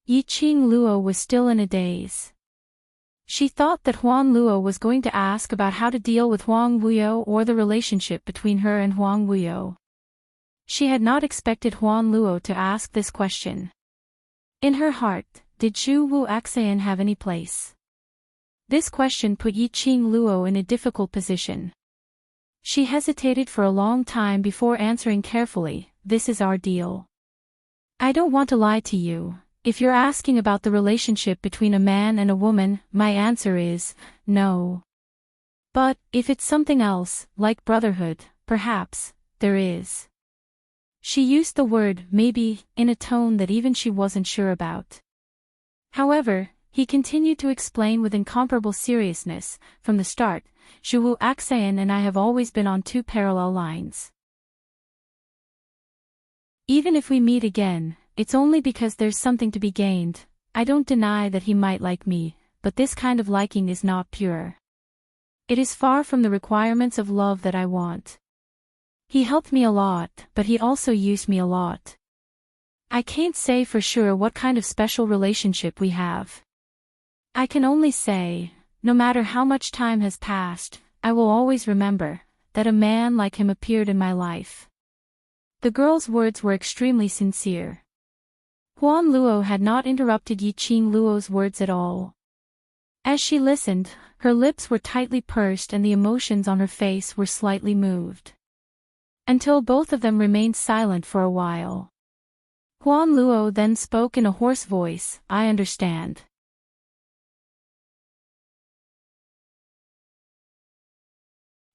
Yiqing Luo was still in a daze. She thought that Huan Luo was going to ask about how to deal with Huang Wuyo or the relationship between her and Huang Wuyo. She had not expected Huan Luo to ask this question. In her heart, did Zhu Wu Axayan have any place? This question put Yiqing Luo in a difficult position. She hesitated for a long time before answering carefully, "This is our deal. I don't want to lie to you. If you're asking about the relationship between a man and a woman, my answer is, no. But, if it's something else, like brotherhood, perhaps, there is." She used the word, maybe, in a tone that even she wasn't sure about. However, he continued to explain with incomparable seriousness, from the start, Zhuwu Axayan and I have always been on two parallel lines. Even if we meet again, it's only because there's something to be gained. I don't deny that he might like me, but this kind of liking is not pure. It is far from the requirements of love that I want. He helped me a lot, but he also used me a lot. I can't say for sure what kind of special relationship we have. I can only say, no matter how much time has passed, I will always remember that a man like him appeared in my life. The girl's words were extremely sincere. Huan Luo had not interrupted Yiqing Luo's words at all. As she listened, her lips were tightly pursed and the emotions on her face were slightly moved. Until both of them remained silent for a while. Huan Luo then spoke in a hoarse voice, "I understand."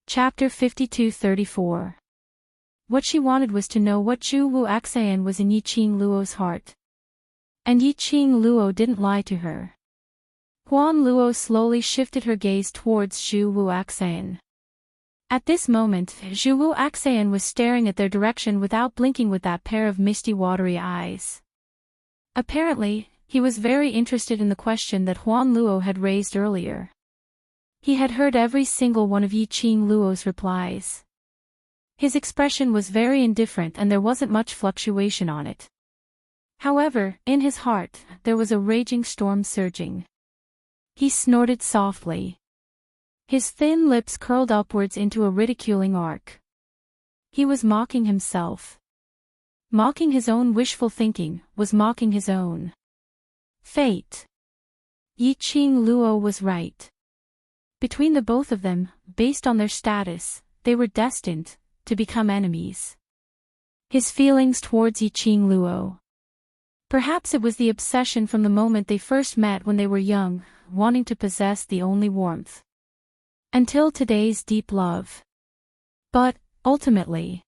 Chapter 52-34. What she wanted was to know what Zhuwu Axayan was in Yiqing Luo's heart. And Yiqing Luo didn't lie to her. Huan Luo slowly shifted her gaze towards Zhuwu Axayan. At this moment, Zhuwu Axayan was staring at their direction without blinking with that pair of misty watery eyes. Apparently, he was very interested in the question that Huan Luo had raised earlier. He had heard every single one of Yiqing Luo's replies. His expression was very indifferent and there wasn't much fluctuation on it. However, in his heart, there was a raging storm surging. He snorted softly. His thin lips curled upwards into a ridiculing arc. He was mocking himself. Mocking his own wishful thinking, was mocking his own fate. Yiqing Luo was right. Between the both of them, based on their status, they were destined to become enemies. His feelings towards Yiqing Luo. Perhaps it was the obsession from the moment they first met when they were young, wanting to possess the only warmth. Until today's deep love. But, ultimately,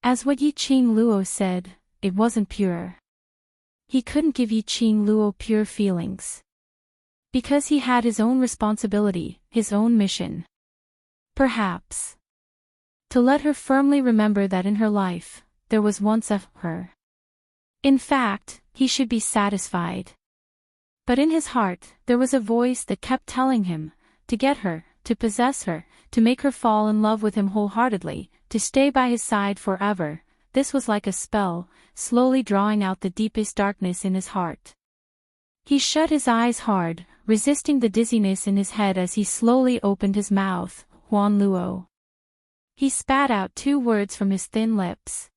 as what Yiqing Luo said, it wasn't pure. He couldn't give Yiqing Luo pure feelings. Because he had his own responsibility, his own mission. Perhaps. To let her firmly remember that in her life, there was once a her. In fact, he should be satisfied. But in his heart, there was a voice that kept telling him, to get her, to possess her, to make her fall in love with him wholeheartedly, to stay by his side forever. This was like a spell, slowly drawing out the deepest darkness in his heart. He shut his eyes hard, resisting the dizziness in his head as he slowly opened his mouth, Huan Luo. He spat out 2 words from his thin lips.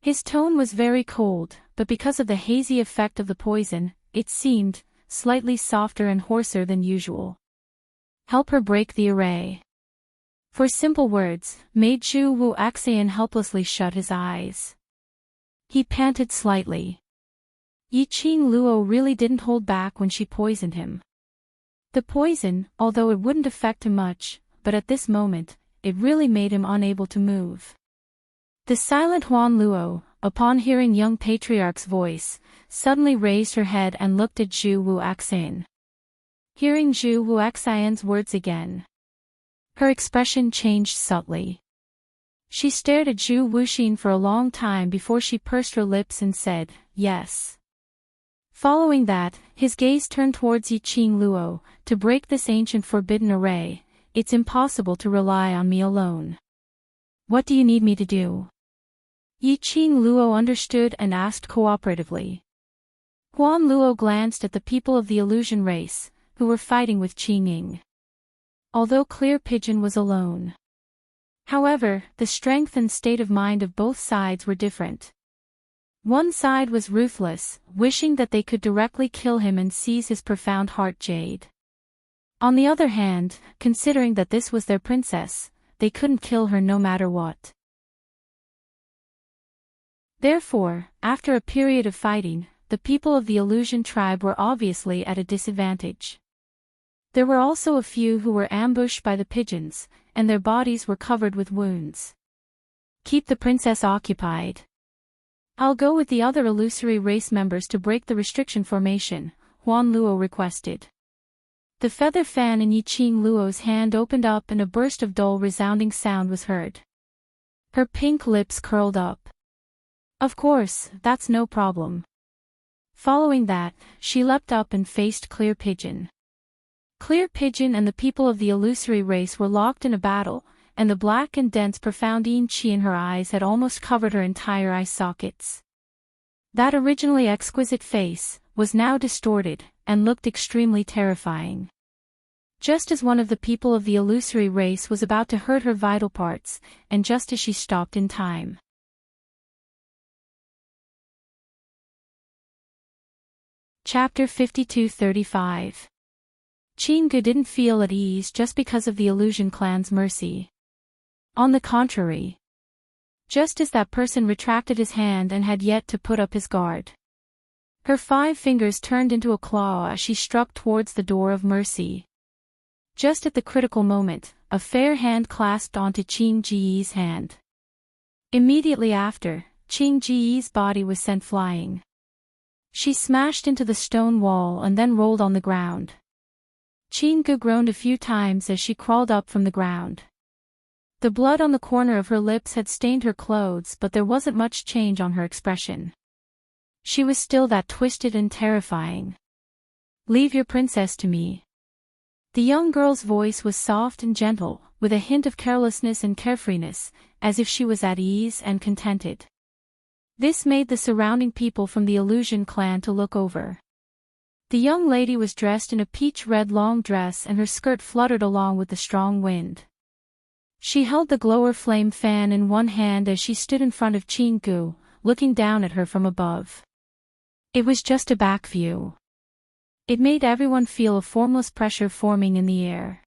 His tone was very cold, but because of the hazy effect of the poison, it seemed slightly softer and hoarser than usual. Help her break the array. For simple words, made Zhuwu Axayan helplessly shut his eyes. He panted slightly. Yiqing Luo really didn't hold back when she poisoned him. The poison, although it wouldn't affect him much, but at this moment, it really made him unable to move. The silent Huan Luo, upon hearing young patriarch's voice, suddenly raised her head and looked at Zhuwu Axayan. Hearing Zhuwu Axayan's words again, her expression changed subtly. She stared at Zhu Wuxin for a long time before she pursed her lips and said, "Yes." Following that, his gaze turned towards Yiqing Luo. To break this ancient forbidden array, it's impossible to rely on me alone. What do you need me to do? Yiqing Luo understood and asked cooperatively. Huan Luo glanced at the people of the illusion race, who were fighting with Qingning. Although Clear Pigeon was alone. However, the strength and state of mind of both sides were different. One side was ruthless, wishing that they could directly kill him and seize his profound heart jade. On the other hand, considering that this was their princess, they couldn't kill her no matter what. Therefore, after a period of fighting, the people of the illusion tribe were obviously at a disadvantage. There were also a few who were ambushed by the pigeons, and their bodies were covered with wounds. Keep the princess occupied. I'll go with the other illusory race members to break the restriction formation, Huan Luo requested. The feather fan in Yiqing Luo's hand opened up and a burst of dull resounding sound was heard. Her pink lips curled up. Of course, that's no problem. Following that, she leapt up and faced Clear Pigeon. Clear Pigeon and the people of the illusory race were locked in a battle, and the black and dense profound yin qi in her eyes had almost covered her entire eye sockets. That originally exquisite face was now distorted and looked extremely terrifying. Just as one of the people of the illusory race was about to hurt her vital parts, and just as she stopped in time. Chapter 52-35. Qinggu didn't feel at ease just because of the illusion clan's mercy. On the contrary. Just as that person retracted his hand and had yet to put up his guard. Her 5 fingers turned into a claw as she struck towards the door of mercy. Just at the critical moment, a fair hand clasped onto Qing Ji's hand. Immediately after, Qing Ji's body was sent flying. She smashed into the stone wall and then rolled on the ground. Qinggu groaned a few times as she crawled up from the ground. The blood on the corner of her lips had stained her clothes, but there wasn't much change on her expression. She was still that twisted and terrifying. "Leave your princess to me." The young girl's voice was soft and gentle, with a hint of carelessness and carefreeness, as if she was at ease and contented. This made the surrounding people from the illusion clan to look over. The young lady was dressed in a peach-red long dress and her skirt fluttered along with the strong wind. She held the glower flame fan in one hand as she stood in front of Qinggu, looking down at her from above. It was just a back view. It made everyone feel a formless pressure forming in the air.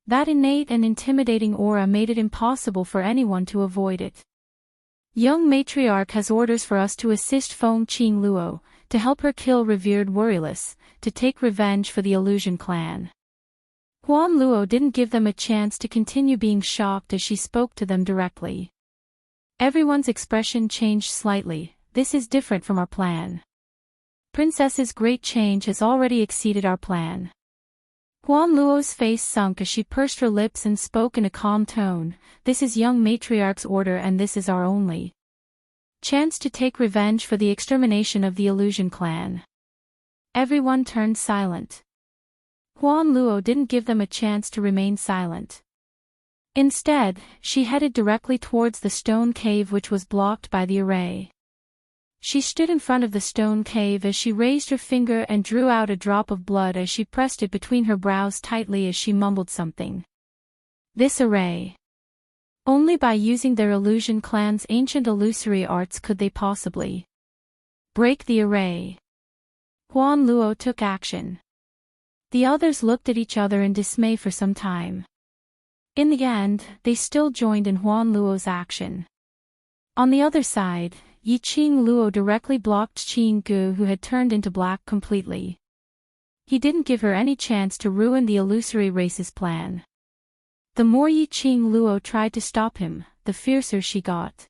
That innate and intimidating aura made it impossible for anyone to avoid it. Young matriarch has orders for us to assist Feng Qing Luo, to help her kill revered Worryless, to take revenge for the illusion clan. Huan Luo didn't give them a chance to continue being shocked as she spoke to them directly. Everyone's expression changed slightly. "This is different from our plan. Princess's great change has already exceeded our plan." Huan Luo's face sunk as she pursed her lips and spoke in a calm tone. "This is young matriarch's order and this is our only chance to take revenge for the extermination of the illusion clan." Everyone turned silent. Huan Luo didn't give them a chance to remain silent. Instead, she headed directly towards the stone cave which was blocked by the array. She stood in front of the stone cave as she raised her finger and drew out a drop of blood as she pressed it between her brows tightly as she mumbled something. This array. Only by using their illusion clan's ancient illusory arts could they possibly break the array. Huan Luo took action. The others looked at each other in dismay for some time. In the end, they still joined in Huan Luo's action. On the other side, Yiqing Luo directly blocked Qinggu, who had turned into black completely. He didn't give her any chance to ruin the illusory race's plan. The more Yiqing Luo tried to stop him, the fiercer she got.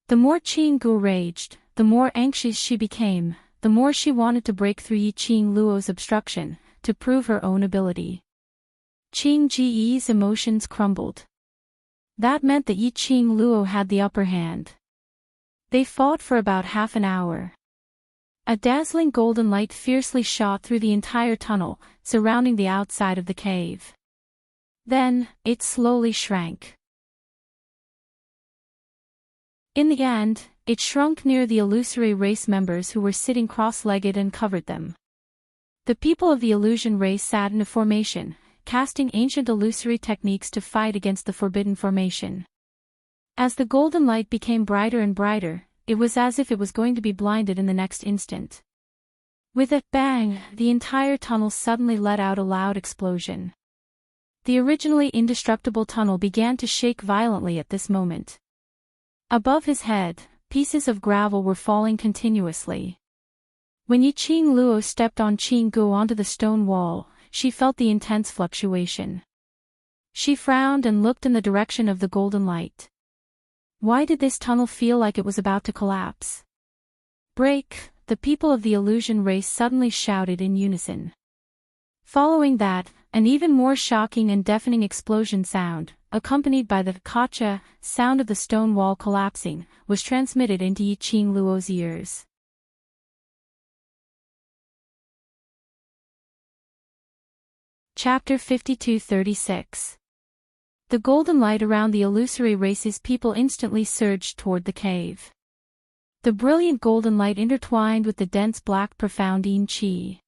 The more Qinggu raged, the more anxious she became, the more she wanted to break through Yiqing Luo's obstruction, to prove her own ability. Qing Ji's emotions crumbled. That meant that Yiqing Luo had the upper hand. They fought for about half an hour. A dazzling golden light fiercely shot through the entire tunnel, surrounding the outside of the cave. Then, it slowly shrank. In the end, it shrunk near the illusory race members who were sitting cross-legged and covered them. The people of the illusion race sat in a formation, casting ancient illusory techniques to fight against the forbidden formation. As the golden light became brighter and brighter, it was as if it was going to be blinded in the next instant. With a bang, the entire tunnel suddenly let out a loud explosion. The originally indestructible tunnel began to shake violently at this moment. Above his head, pieces of gravel were falling continuously. When Yiqing Luo stepped on Qinggu onto the stone wall, she felt the intense fluctuation. She frowned and looked in the direction of the golden light. Why did this tunnel feel like it was about to collapse? Break, the people of the illusion race suddenly shouted in unison. Following that, an even more shocking and deafening explosion sound, accompanied by the "kacha" sound of the stone wall collapsing, was transmitted into Yi Qing Luo's ears. Chapter 52-36. The golden light around the illusory race's people instantly surged toward the cave. The brilliant golden light intertwined with the dense black profound yin qi.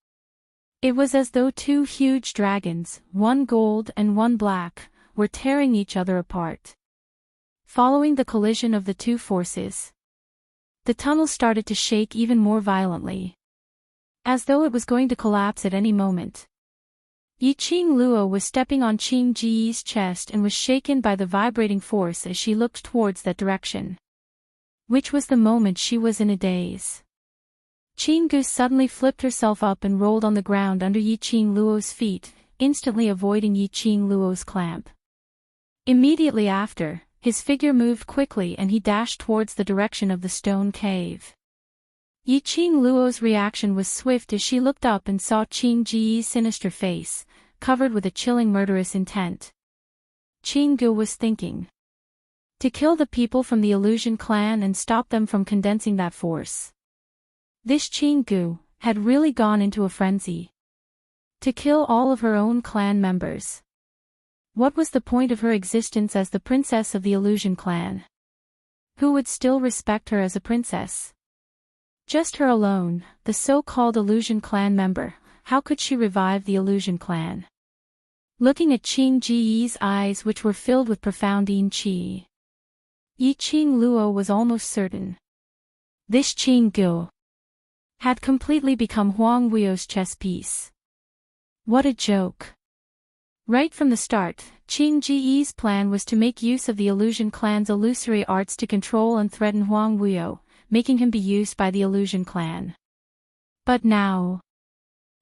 It was as though two huge dragons, one gold and one black, were tearing each other apart. Following the collision of the two forces, the tunnel started to shake even more violently, as though it was going to collapse at any moment. Yi Qing Luo was stepping on Qing Ji's chest and was shaken by the vibrating force as she looked towards that direction. Which was the moment she was in a daze. Qing Gu suddenly flipped herself up and rolled on the ground under Yi Qing Luo's feet, instantly avoiding Yi Qing Luo's clamp. Immediately after, his figure moved quickly and he dashed towards the direction of the stone cave. Yi Qing Luo's reaction was swift as she looked up and saw Qing Ji's sinister face, covered with a chilling murderous intent. Qing Gu was thinking. To kill the people from the illusion clan and stop them from condensing that force. This Qing Gu had really gone into a frenzy. To kill all of her own clan members. What was the point of her existence as the princess of the illusion clan? Who would still respect her as a princess? Just her alone, the so-called illusion clan member. How could she revive the illusion clan? Looking at Qing Ji's eyes which were filled with profound yin qi, Yi Qing Luo was almost certain. This Qing Gu had completely become Huang Wuo's chess piece. What a joke. Right from the start, Qing Ji's plan was to make use of the illusion clan's illusory arts to control and threaten Huang Wuo, making him be used by the illusion clan. But now,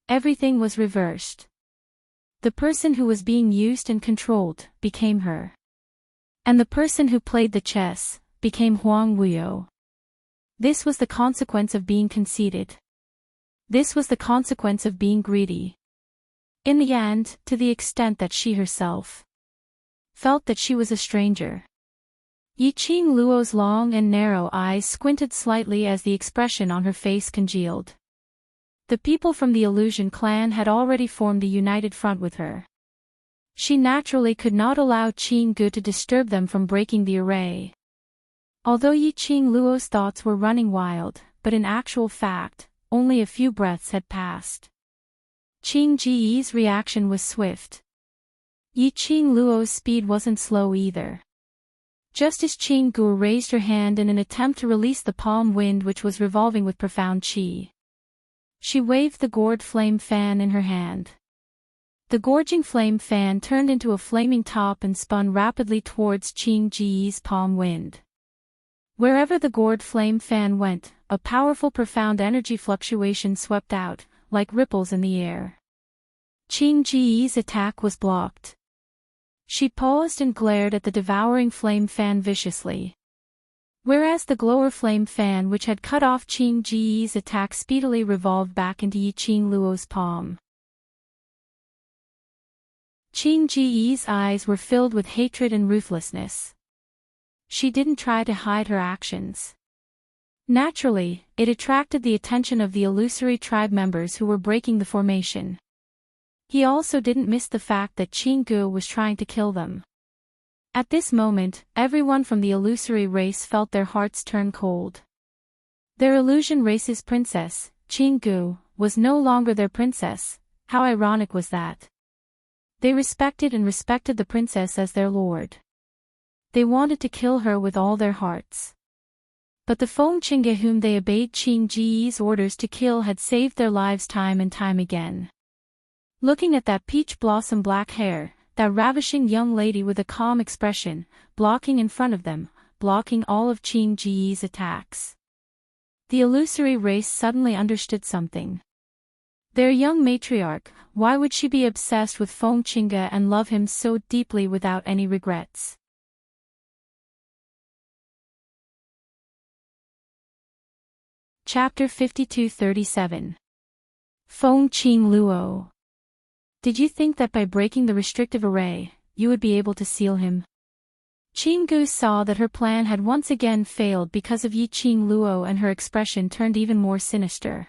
everything was reversed. The person who was being used and controlled became her. And the person who played the chess became Huang Wuo. This was the consequence of being conceited. This was the consequence of being greedy. In the end, to the extent that she herself felt that she was a stranger. Yi Qing Luo's long and narrow eyes squinted slightly as the expression on her face congealed. The people from the illusion clan had already formed a united front with her. She naturally could not allow Qing Gu to disturb them from breaking the array. Although Yi Qing Luo's thoughts were running wild, but in actual fact, only a few breaths had passed. Qing Ji's reaction was swift. Yi Qing Luo's speed wasn't slow either. Just as Qing Gu raised her hand in an attempt to release the palm wind which was revolving with profound qi, she waved the gourd flame fan in her hand. The gorging flame fan turned into a flaming top and spun rapidly towards Qing Ji's palm wind. Wherever the gourd flame fan went, a powerful profound energy fluctuation swept out, like ripples in the air. Qing Ji's attack was blocked. She paused and glared at the devouring flame fan viciously. Whereas the glower flame fan which had cut off Qing Ji's attack speedily revolved back into Yi Qing Luo's palm. Qing Ji's eyes were filled with hatred and ruthlessness. She didn't try to hide her actions. Naturally, it attracted the attention of the illusory tribe members who were breaking the formation. He also didn't miss the fact that Qing Gu was trying to kill them. At this moment, everyone from the illusory race felt their hearts turn cold. Their illusion race's princess, Qing Gu, was no longer their princess. How ironic was that? They respected the princess as their lord. They wanted to kill her with all their hearts. But the Feng Qingge whom they obeyed Qing Ji's orders to kill had saved their lives time and time again. Looking at that peach blossom black hair, that ravishing young lady with a calm expression, blocking in front of them, blocking all of Qing Ji's attacks. The illusory race suddenly understood something. Their young matriarch, why would she be obsessed with Feng Qingge and love him so deeply without any regrets? Chapter 5237. Feng Qing Luo. Did you think that by breaking the restrictive array, you would be able to seal him? Qing Gu saw that her plan had once again failed because of Yi Qing Luo, and her expression turned even more sinister.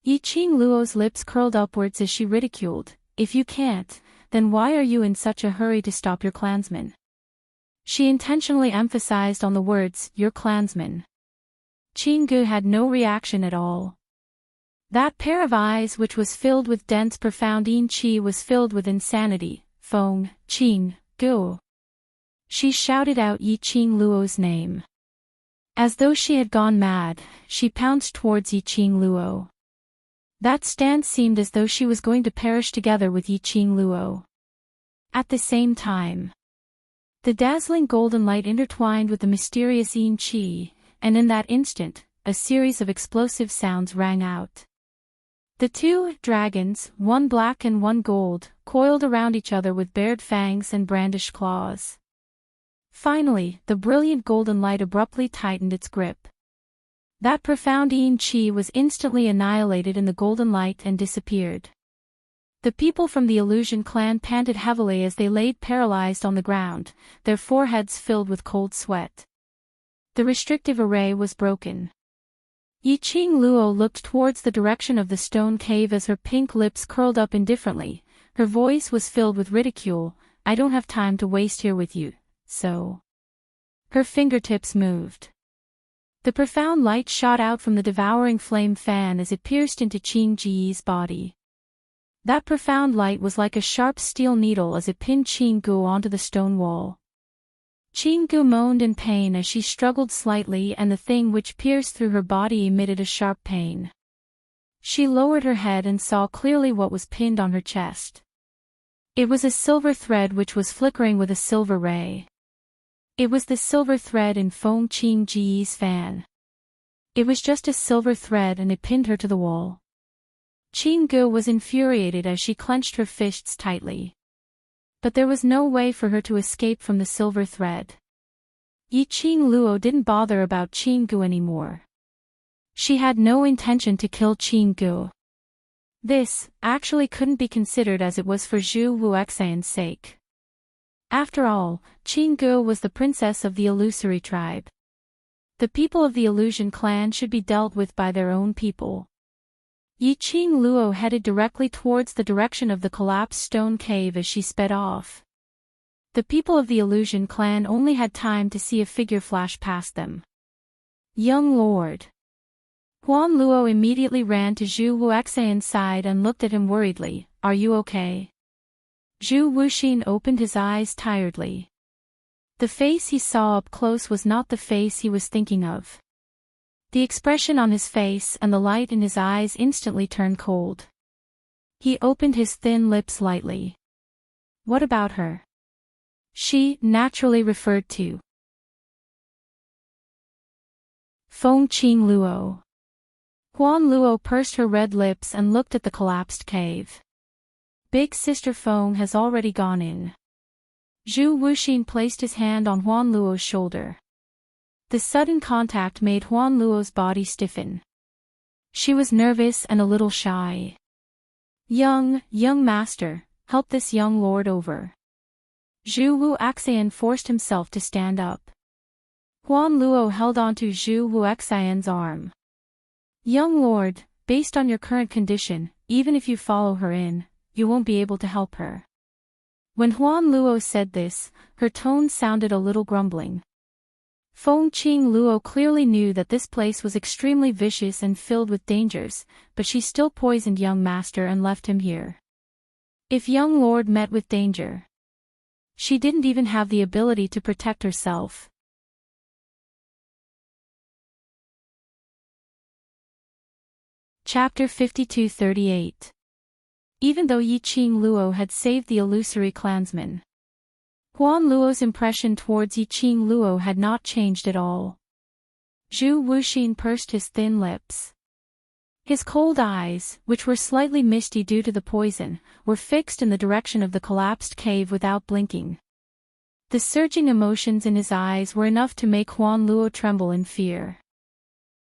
Yi Qing Luo's lips curled upwards as she ridiculed, "If you can't, then why are you in such a hurry to stop your clansmen?" She intentionally emphasized on the words, "your clansmen." Qing Gu had no reaction at all. That pair of eyes, which was filled with dense profound yin qi, was filled with insanity. "Feng Qing Gu." She shouted out Yi Qing Luo's name. As though she had gone mad, she pounced towards Yi Qing Luo. That stance seemed as though she was going to perish together with Yi Qing Luo. At the same time, the dazzling golden light intertwined with the mysterious yin qi, and in that instant, a series of explosive sounds rang out. The two dragons, one black and one gold, coiled around each other with bared fangs and brandished claws. Finally, the brilliant golden light abruptly tightened its grip. That profound yin qi was instantly annihilated in the golden light and disappeared. The people from the Illusion clan panted heavily as they laid paralyzed on the ground, their foreheads filled with cold sweat. The restrictive array was broken. Yi Qing Luo looked towards the direction of the stone cave as her pink lips curled up indifferently. Her voice was filled with ridicule. "I don't have time to waste here with you, so..." Her fingertips moved. The profound light shot out from the devouring flame fan as it pierced into Qing Ji's body. That profound light was like a sharp steel needle as it pinned Qing Gu onto the stone wall. Qing Gu moaned in pain as she struggled slightly, and the thing which pierced through her body emitted a sharp pain. She lowered her head and saw clearly what was pinned on her chest. It was a silver thread which was flickering with a silver ray. It was the silver thread in Feng Qing Ji's fan. It was just a silver thread, and it pinned her to the wall. Qing Gu was infuriated as she clenched her fists tightly. But there was no way for her to escape from the silver thread. Yi Qing Luo didn't bother about Qing Gu anymore. She had no intention to kill Qing Gu. This, actually, couldn't be considered, as it was for Zhu Wuxian's sake. After all, Qing Gu was the princess of the illusory tribe. The people of the Illusion clan should be dealt with by their own people. Yi Qing Luo headed directly towards the direction of the collapsed stone cave as she sped off. The people of the Illusion clan only had time to see a figure flash past them. "Young Lord." Huan Luo immediately ran to Zhu Wuxian's side and looked at him worriedly. "Are you okay?" Zhu Wuxian opened his eyes tiredly. The face he saw up close was not the face he was thinking of. The expression on his face and the light in his eyes instantly turned cold. He opened his thin lips lightly. "What about her?" She naturally referred to Feng Qing Luo. Huan Luo pursed her red lips and looked at the collapsed cave. "Big Sister Feng has already gone in." Zhu Wuxian placed his hand on Huan Luo's shoulder. The sudden contact made Huan Luo's body stiffen. She was nervous and a little shy. Young master, help this young lord over." Zhu Wuxian forced himself to stand up. Huan Luo held onto Zhu Wuxian's arm. "Young lord, based on your current condition, even if you follow her in, you won't be able to help her." When Huan Luo said this, her tone sounded a little grumbling. Feng Qing Luo clearly knew that this place was extremely vicious and filled with dangers, but she still poisoned young master and left him here. If young lord met with danger, she didn't even have the ability to protect herself. Chapter 5238. Even though Yi Qing Luo had saved the illusory clansmen, Huan Luo's impression towards Yi Qing Luo had not changed at all. Zhu Wuxian pursed his thin lips. His cold eyes, which were slightly misty due to the poison, were fixed in the direction of the collapsed cave without blinking. The surging emotions in his eyes were enough to make Huan Luo tremble in fear.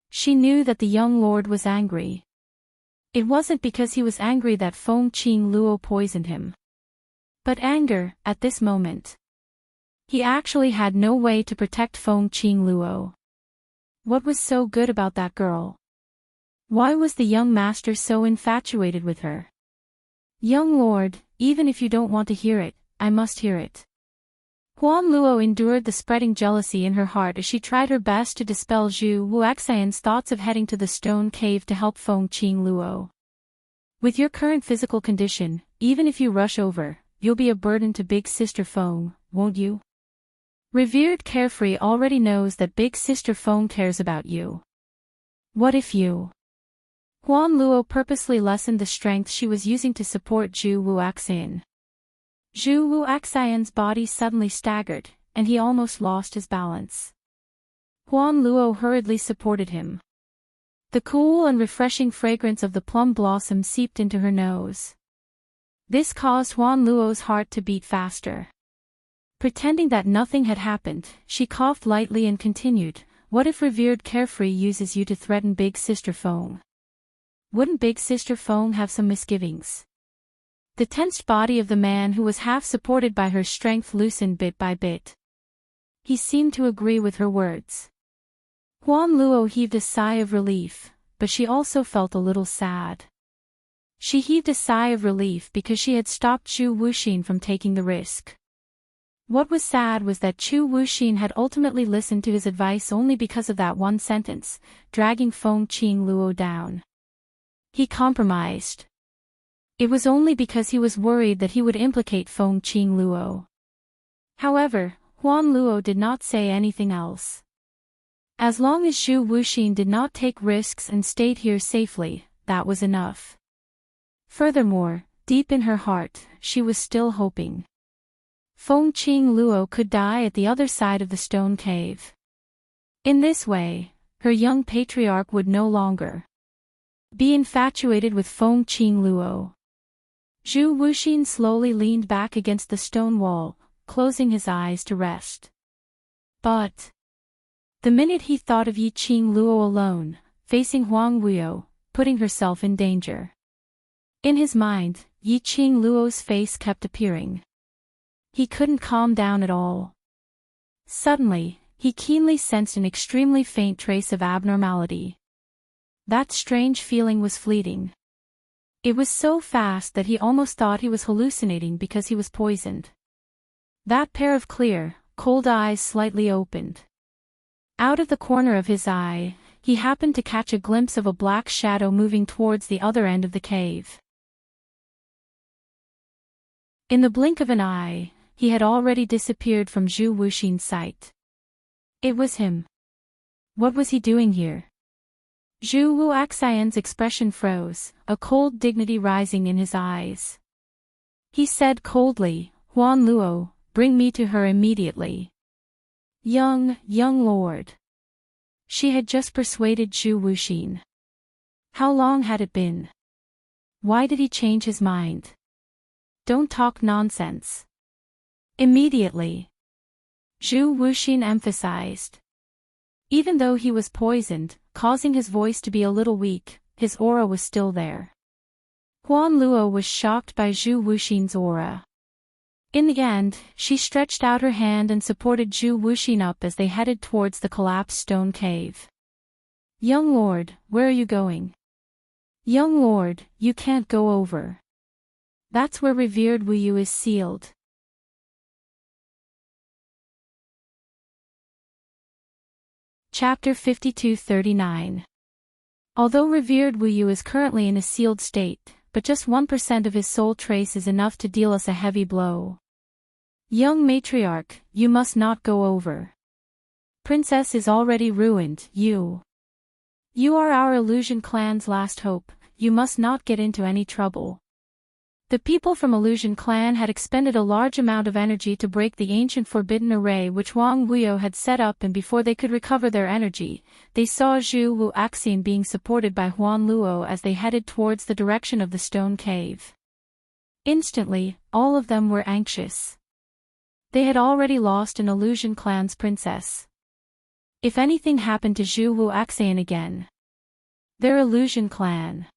She knew that the young lord was angry. It wasn't because he was angry that Feng Qing Luo poisoned him. But anger, at this moment. He actually had no way to protect Feng Qing Luo. What was so good about that girl? Why was the young master so infatuated with her? Young lord, even if you don't want to hear it, I must hear it. Huan Luo endured the spreading jealousy in her heart as she tried her best to dispel Zhu Wuxian's thoughts of heading to the stone cave to help Feng Qing Luo. With your current physical condition, even if you rush over, you'll be a burden to Big Sister Feng, won't you? Revered Carefree already knows that Big Sister Feng cares about you. What if you? Huan Luo purposely lessened the strength she was using to support Zhu Wuxian. Zhu Wuxian's body suddenly staggered, and he almost lost his balance. Huan Luo hurriedly supported him. The cool and refreshing fragrance of the plum blossom seeped into her nose. This caused Huan Luo's heart to beat faster. Pretending that nothing had happened, she coughed lightly and continued, "What if Revered Carefree uses you to threaten Big Sister Feng? Wouldn't Big Sister Feng have some misgivings?" The tensed body of the man who was half supported by her strength loosened bit by bit. He seemed to agree with her words. Huan Luo heaved a sigh of relief, but she also felt a little sad. She heaved a sigh of relief because she had stopped Zhu Wuxin from taking the risk. What was sad was that Zhu Wuxin had ultimately listened to his advice only because of that one sentence, dragging Feng Qing Luo down. He compromised. It was only because he was worried that he would implicate Feng Qing Luo. However, Huan Luo did not say anything else. As long as Zhu Wuxin did not take risks and stayed here safely, that was enough. Furthermore, deep in her heart, she was still hoping Feng Qing Luo could die at the other side of the stone cave. In this way, her young patriarch would no longer be infatuated with Feng Qing Luo. Zhu Wuxin slowly leaned back against the stone wall, closing his eyes to rest. But the minute he thought of Yi Qing Luo alone, facing Huang Wuyo, putting herself in danger. In his mind, Yi Qing Luo's face kept appearing. He couldn't calm down at all. Suddenly, he keenly sensed an extremely faint trace of abnormality. That strange feeling was fleeting. It was so fast that he almost thought he was hallucinating because he was poisoned. That pair of clear, cold eyes slightly opened. Out of the corner of his eye, he happened to catch a glimpse of a black shadow moving towards the other end of the cave. In the blink of an eye, he had already disappeared from Zhu Wuxin's sight. It was him. What was he doing here? Zhu Wuxian's expression froze, a cold dignity rising in his eyes. He said coldly, "Huan Luo, bring me to her immediately." Young lord. She had just persuaded Zhu Wuxin. How long had it been? Why did he change his mind? Don't talk nonsense. Immediately. Zhu Wuxin emphasized. Even though he was poisoned, causing his voice to be a little weak, his aura was still there. Huan Luo was shocked by Zhu Wuxin's aura. In the end, she stretched out her hand and supported Zhu Wuxin up as they headed towards the collapsed stone cave. "Young lord, where are you going?" "Young lord, you can't go over. That's where Revered Wuyu is sealed." Chapter 52-39. Although Revered Wuyu is currently in a sealed state, but just 1% of his soul trace is enough to deal us a heavy blow. "Young matriarch, you must not go over. Princess is already ruined, you are our Illusion clan's last hope, you must not get into any trouble." The people from Illusion Clan had expended a large amount of energy to break the ancient forbidden array which Huang Wuyo had set up, and before they could recover their energy, they saw Zhu Wuxian being supported by Huan Luo as they headed towards the direction of the stone cave. Instantly, all of them were anxious. They had already lost an Illusion Clan's princess. If anything happened to Zhu Wuaxian again. Their illusion clan.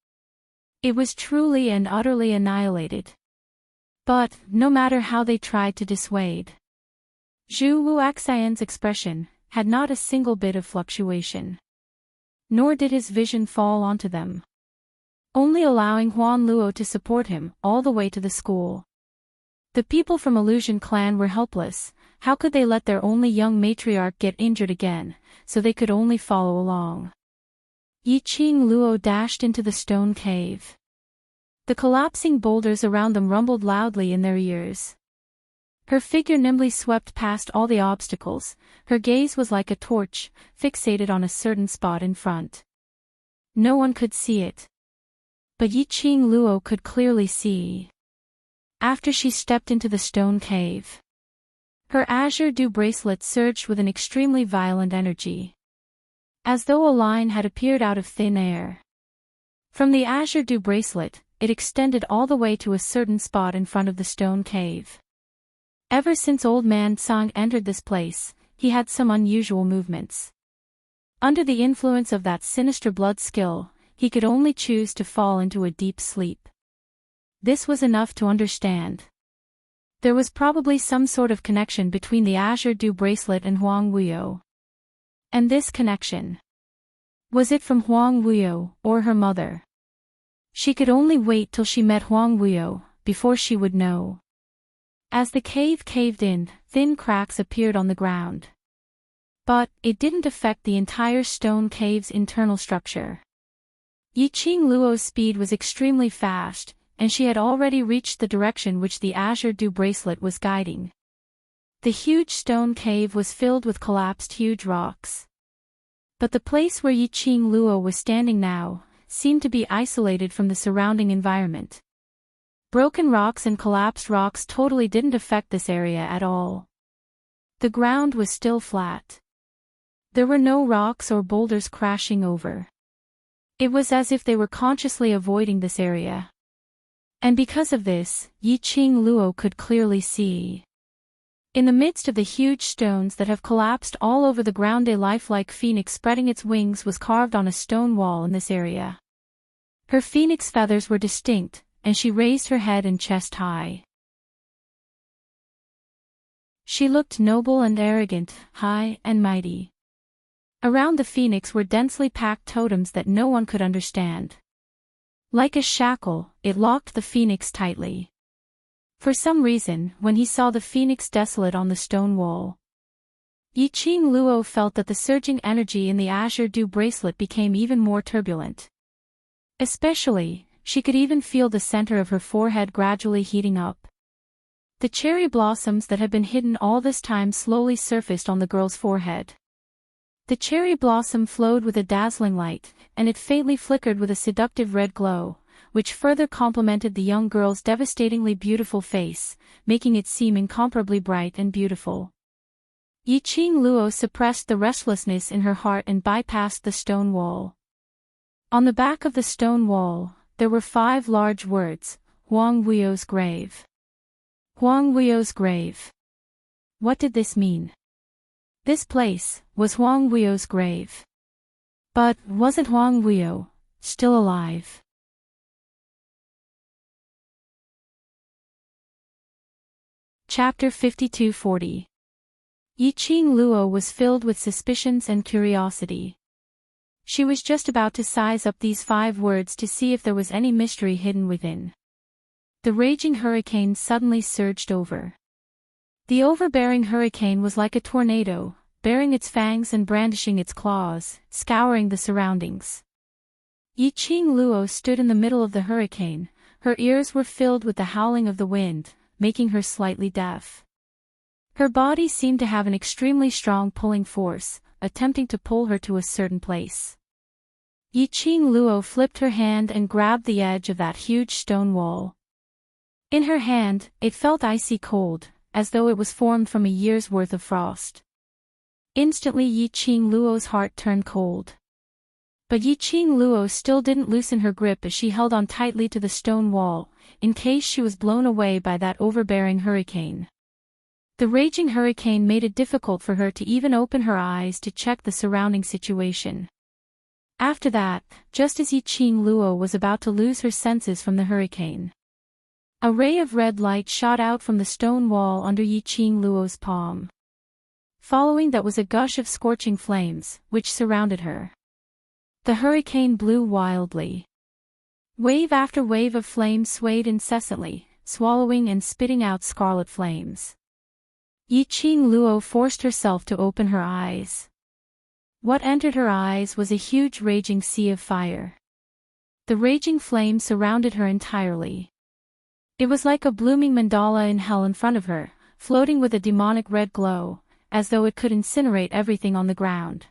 It was truly and utterly annihilated. But, no matter how they tried to dissuade, Zhu Wuaxian's expression had not a single bit of fluctuation. Nor did his vision fall onto them, only allowing Huan Luo to support him all the way to the school. The people from Illusion Clan were helpless. How could they let their only young matriarch get injured again, so they could only follow along? Yiqing Luo dashed into the stone cave. The collapsing boulders around them rumbled loudly in their ears. Her figure nimbly swept past all the obstacles. Her gaze was like a torch, fixated on a certain spot in front. No one could see it, but Yiqing Luo could clearly see. After she stepped into the stone cave, her azure dew bracelet surged with an extremely violent energy, as though a line had appeared out of thin air. From the azure dew bracelet, it extended all the way to a certain spot in front of the stone cave. Ever since Old Man Tsang entered this place, he had some unusual movements. Under the influence of that sinister blood skill, he could only choose to fall into a deep sleep. This was enough to understand. There was probably some sort of connection between the azure dew bracelet and Huang Wuyo. And this connection, was it from Huang Wuyo or her mother? She could only wait till she met Huang Wuyo before she would know. As the cave caved in, thin cracks appeared on the ground. But it didn't affect the entire stone cave's internal structure. Yiqing Luo's speed was extremely fast, and she had already reached the direction which the azure dew bracelet was guiding. The huge stone cave was filled with collapsed huge rocks. But the place where Yiqing Luo was standing now seemed to be isolated from the surrounding environment. Broken rocks and collapsed rocks totally didn't affect this area at all. The ground was still flat. There were no rocks or boulders crashing over. It was as if they were consciously avoiding this area. And because of this, Yiqing Luo could clearly see. In the midst of the huge stones that have collapsed all over the ground, a lifelike phoenix spreading its wings was carved on a stone wall in this area. Her phoenix feathers were distinct, and she raised her head and chest high. She looked noble and arrogant, high and mighty. Around the phoenix were densely packed totems that no one could understand. Like a shackle, it locked the phoenix tightly. For some reason, when he saw the phoenix desolate on the stone wall, Yiqing Luo felt that the surging energy in the azure dew bracelet became even more turbulent. Especially, she could even feel the center of her forehead gradually heating up. The cherry blossoms that had been hidden all this time slowly surfaced on the girl's forehead. The cherry blossom flowed with a dazzling light, and it faintly flickered with a seductive red glow, which further complemented the young girl's devastatingly beautiful face, making it seem incomparably bright and beautiful. Yiqing Luo suppressed the restlessness in her heart and bypassed the stone wall. On the back of the stone wall, there were 5 large words: Huang Wuyo's grave. Huang Wuyo's grave. What did this mean? This place was Huang Wuyo's grave. But wasn't Huang Wuyo still alive? Chapter 5240. Yiqing Luo was filled with suspicions and curiosity. She was just about to size up these 5 words to see if there was any mystery hidden within. The raging hurricane suddenly surged over. The overbearing hurricane was like a tornado, baring its fangs and brandishing its claws, scouring the surroundings. Yiqing Luo stood in the middle of the hurricane. Her ears were filled with the howling of the wind, making her slightly deaf. Her body seemed to have an extremely strong pulling force, attempting to pull her to a certain place. Yiqing Luo flipped her hand and grabbed the edge of that huge stone wall. In her hand, it felt icy cold, as though it was formed from a year's worth of frost. Instantly Yiqing Luo's heart turned cold. But Yiqing Luo still didn't loosen her grip as she held on tightly to the stone wall, in case she was blown away by that overbearing hurricane. The raging hurricane made it difficult for her to even open her eyes to check the surrounding situation. After that, just as Yiqing Luo was about to lose her senses from the hurricane, a ray of red light shot out from the stone wall under Yiqing Luo's palm. Following that was a gush of scorching flames, which surrounded her. The hurricane blew wildly. Wave after wave of flames swayed incessantly, swallowing and spitting out scarlet flames. Yiqing Luo forced herself to open her eyes. What entered her eyes was a huge raging sea of fire. The raging flame surrounded her entirely. It was like a blooming mandala in hell in front of her, floating with a demonic red glow, as though it could incinerate everything on the ground.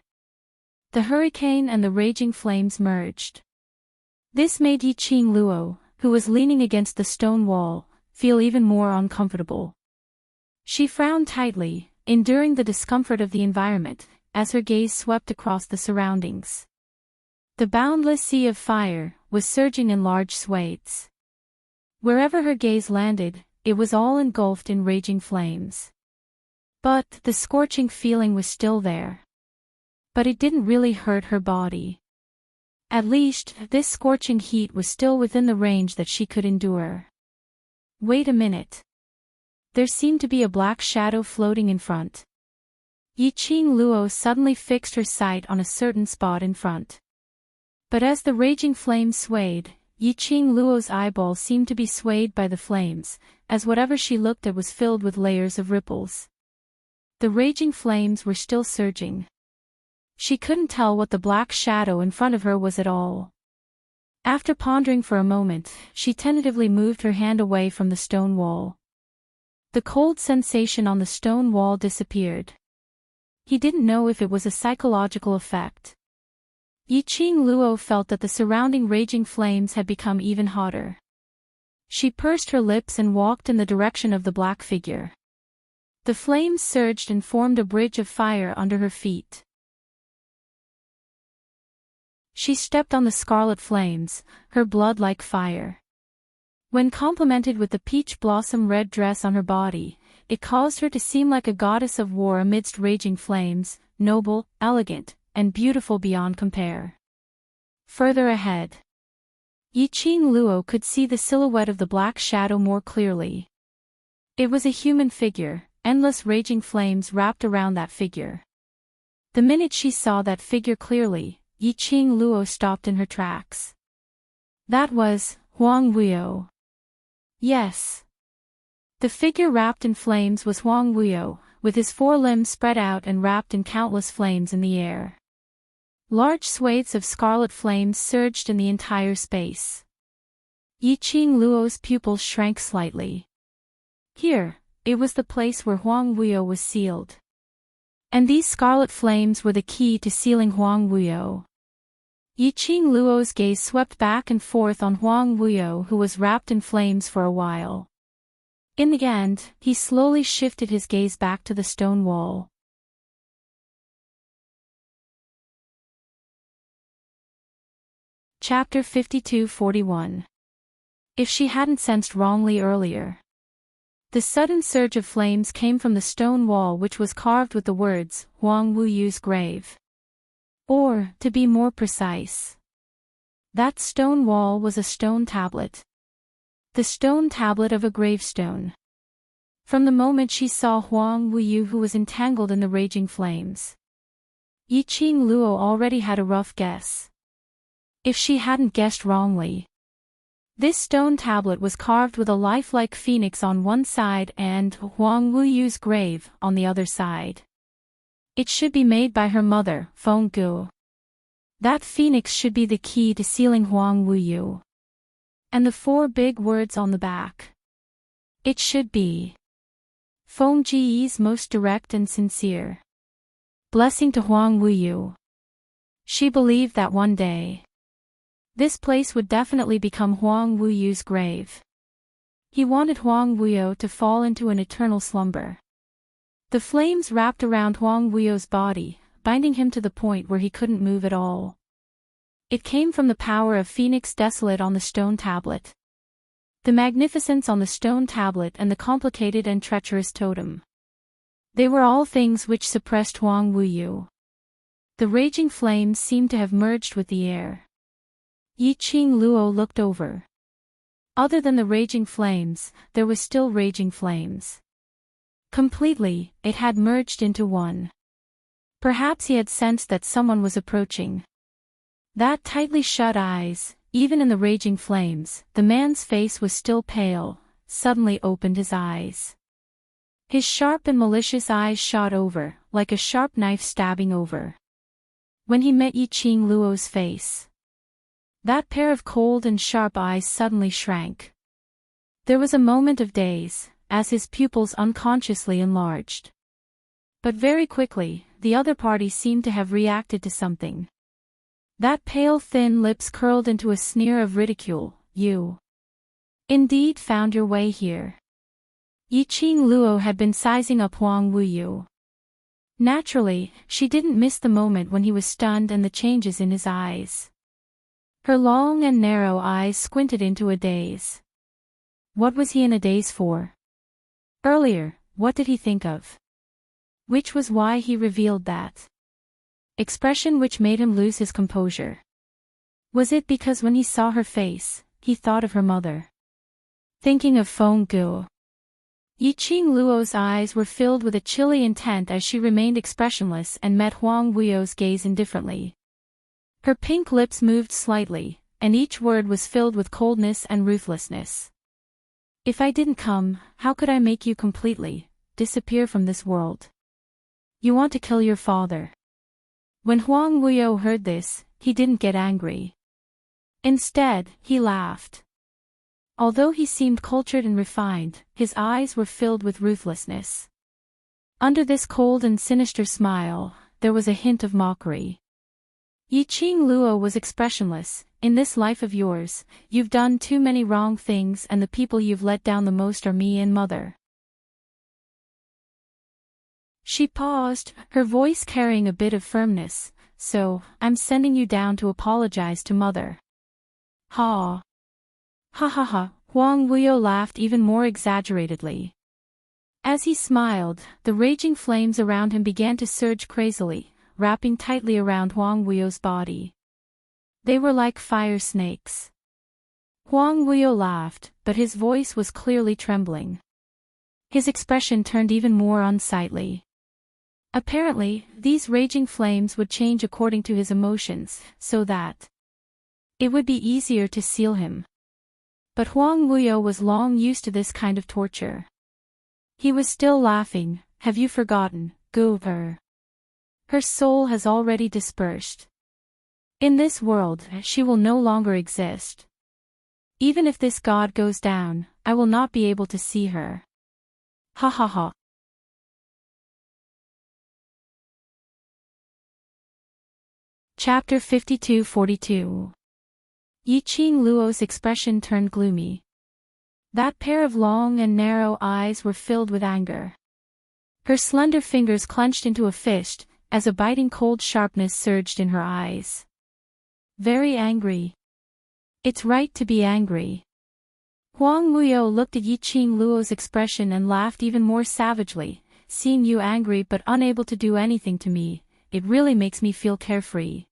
The hurricane and the raging flames merged. This made Yiqing Luo, who was leaning against the stone wall, feel even more uncomfortable. She frowned tightly, enduring the discomfort of the environment, as her gaze swept across the surroundings. The boundless sea of fire was surging in large swathes. Wherever her gaze landed, it was all engulfed in raging flames. But the scorching feeling was still there. But it didn't really hurt her body. At least, this scorching heat was still within the range that she could endure. Wait a minute. There seemed to be a black shadow floating in front. Yiqing Luo suddenly fixed her sight on a certain spot in front. But as the raging flames swayed, Yiqing Luo's eyeballs seemed to be swayed by the flames, as whatever she looked at was filled with layers of ripples. The raging flames were still surging. She couldn't tell what the black shadow in front of her was at all. After pondering for a moment, she tentatively moved her hand away from the stone wall. The cold sensation on the stone wall disappeared. He didn't know if it was a psychological effect. Yiqing Luo felt that the surrounding raging flames had become even hotter. She pursed her lips and walked in the direction of the black figure. The flames surged and formed a bridge of fire under her feet. She stepped on the scarlet flames, her blood like fire. When complemented with the peach blossom red dress on her body, it caused her to seem like a goddess of war amidst raging flames, noble, elegant, and beautiful beyond compare. Further ahead, Yiqing Luo could see the silhouette of the black shadow more clearly. It was a human figure, endless raging flames wrapped around that figure. The minute she saw that figure clearly, Yiqing Luo stopped in her tracks. That was Huang Wuyo. Yes. The figure wrapped in flames was Huang Wuyo, with his four limbs spread out and wrapped in countless flames in the air. Large swathes of scarlet flames surged in the entire space. Yiqing Luo's pupils shrank slightly. Here, it was the place where Huang Wuyo was sealed. And these scarlet flames were the key to sealing Huang Wuyo. Yiqing Luo's gaze swept back and forth on Huang Wuyo, who was wrapped in flames for a while. In the end, he slowly shifted his gaze back to the stone wall. Chapter 52-41. If she hadn't sensed wrongly earlier. The sudden surge of flames came from the stone wall, which was carved with the words, Huang Wuyu's grave. Or, to be more precise, that stone wall was a stone tablet. The stone tablet of a gravestone. From the moment she saw Huang Wuyu, who was entangled in the raging flames, Yiqing Luo already had a rough guess. If she hadn't guessed wrongly. This stone tablet was carved with a lifelike phoenix on one side and Huang Wuyu's grave on the other side. It should be made by her mother, Feng Gu. That phoenix should be the key to sealing Huang Wuyu. And the four big words on the back. It should be Feng Ji's most direct and sincere blessing to Huang Wuyu. She believed that one day, this place would definitely become Huang Wuyu's grave. He wanted Huang Wuyu to fall into an eternal slumber. The flames wrapped around Huang Wuyu's body, binding him to the point where he couldn't move at all. It came from the power of Phoenix Desolate on the stone tablet. The magnificence on the stone tablet and the complicated and treacherous totem. They were all things which suppressed Huang Wuyu. The raging flames seemed to have merged with the air. Yi Qing Luo looked over. Other than the raging flames, there was still raging flames. Completely, it had merged into one. Perhaps he had sensed that someone was approaching. That tightly shut eyes, even in the raging flames, the man's face was still pale, suddenly opened his eyes. His sharp and malicious eyes shot over, like a sharp knife stabbing over. When he met Yi Qing Luo's face, that pair of cold and sharp eyes suddenly shrank. There was a moment of daze, as his pupils unconsciously enlarged. But very quickly, the other party seemed to have reacted to something. That pale thin lips curled into a sneer of ridicule. You indeed found your way here. Yi Qing Luo had been sizing up Huang Wuyu. Naturally, she didn't miss the moment when he was stunned and the changes in his eyes. Her long and narrow eyes squinted into a daze. What was he in a daze for? Earlier, what did he think of? Which was why he revealed that expression which made him lose his composure. Was it because when he saw her face, he thought of her mother? Thinking of Feng Gu. Yi Qing Luo's eyes were filled with a chilly intent as she remained expressionless and met Huang Wuyu's gaze indifferently. Her pink lips moved slightly, and each word was filled with coldness and ruthlessness. If I didn't come, how could I make you completely disappear from this world? You want to kill your father. When Huang Wuyu heard this, he didn't get angry. Instead, he laughed. Although he seemed cultured and refined, his eyes were filled with ruthlessness. Under this cold and sinister smile, there was a hint of mockery. Yi Qing Luo was expressionless. In this life of yours, you've done too many wrong things and the people you've let down the most are me and mother. She paused, her voice carrying a bit of firmness. So, I'm sending you down to apologize to mother. Ha. Ha ha ha, Huang Wuyu laughed even more exaggeratedly. As he smiled, the raging flames around him began to surge crazily, wrapping tightly around Huang Wuyu's body. They were like fire snakes. Huang Wuyu laughed, but his voice was clearly trembling. His expression turned even more unsightly. Apparently, these raging flames would change according to his emotions, so that it would be easier to seal him. But Huang Wuyu was long used to this kind of torture. He was still laughing. Have you forgotten, Gu her? Her soul has already dispersed. In this world, she will no longer exist. Even if this god goes down, I will not be able to see her. Ha ha ha. Chapter 52-42. Yi Qing Luo's expression turned gloomy. That pair of long and narrow eyes were filled with anger. Her slender fingers clenched into a fist, as a biting cold sharpness surged in her eyes. Very angry. It's right to be angry. Huang Wuyu looked at Yi Qing Luo's expression and laughed even more savagely. Seeing you angry but unable to do anything to me, it really makes me feel carefree.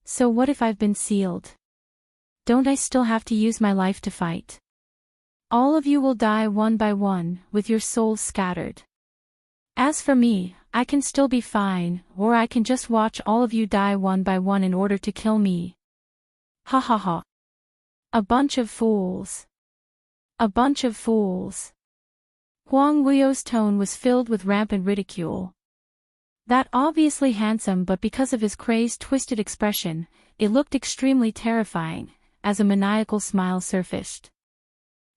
So what if I've been sealed? Don't I still have to use my life to fight? All of you will die one by one, with your souls scattered. As for me, I can still be fine, or I can just watch all of you die one by one in order to kill me. Ha ha ha. A bunch of fools. A bunch of fools. Huang Wuyu's tone was filled with rampant ridicule. That obviously handsome but because of his crazed twisted expression, it looked extremely terrifying, as a maniacal smile surfaced.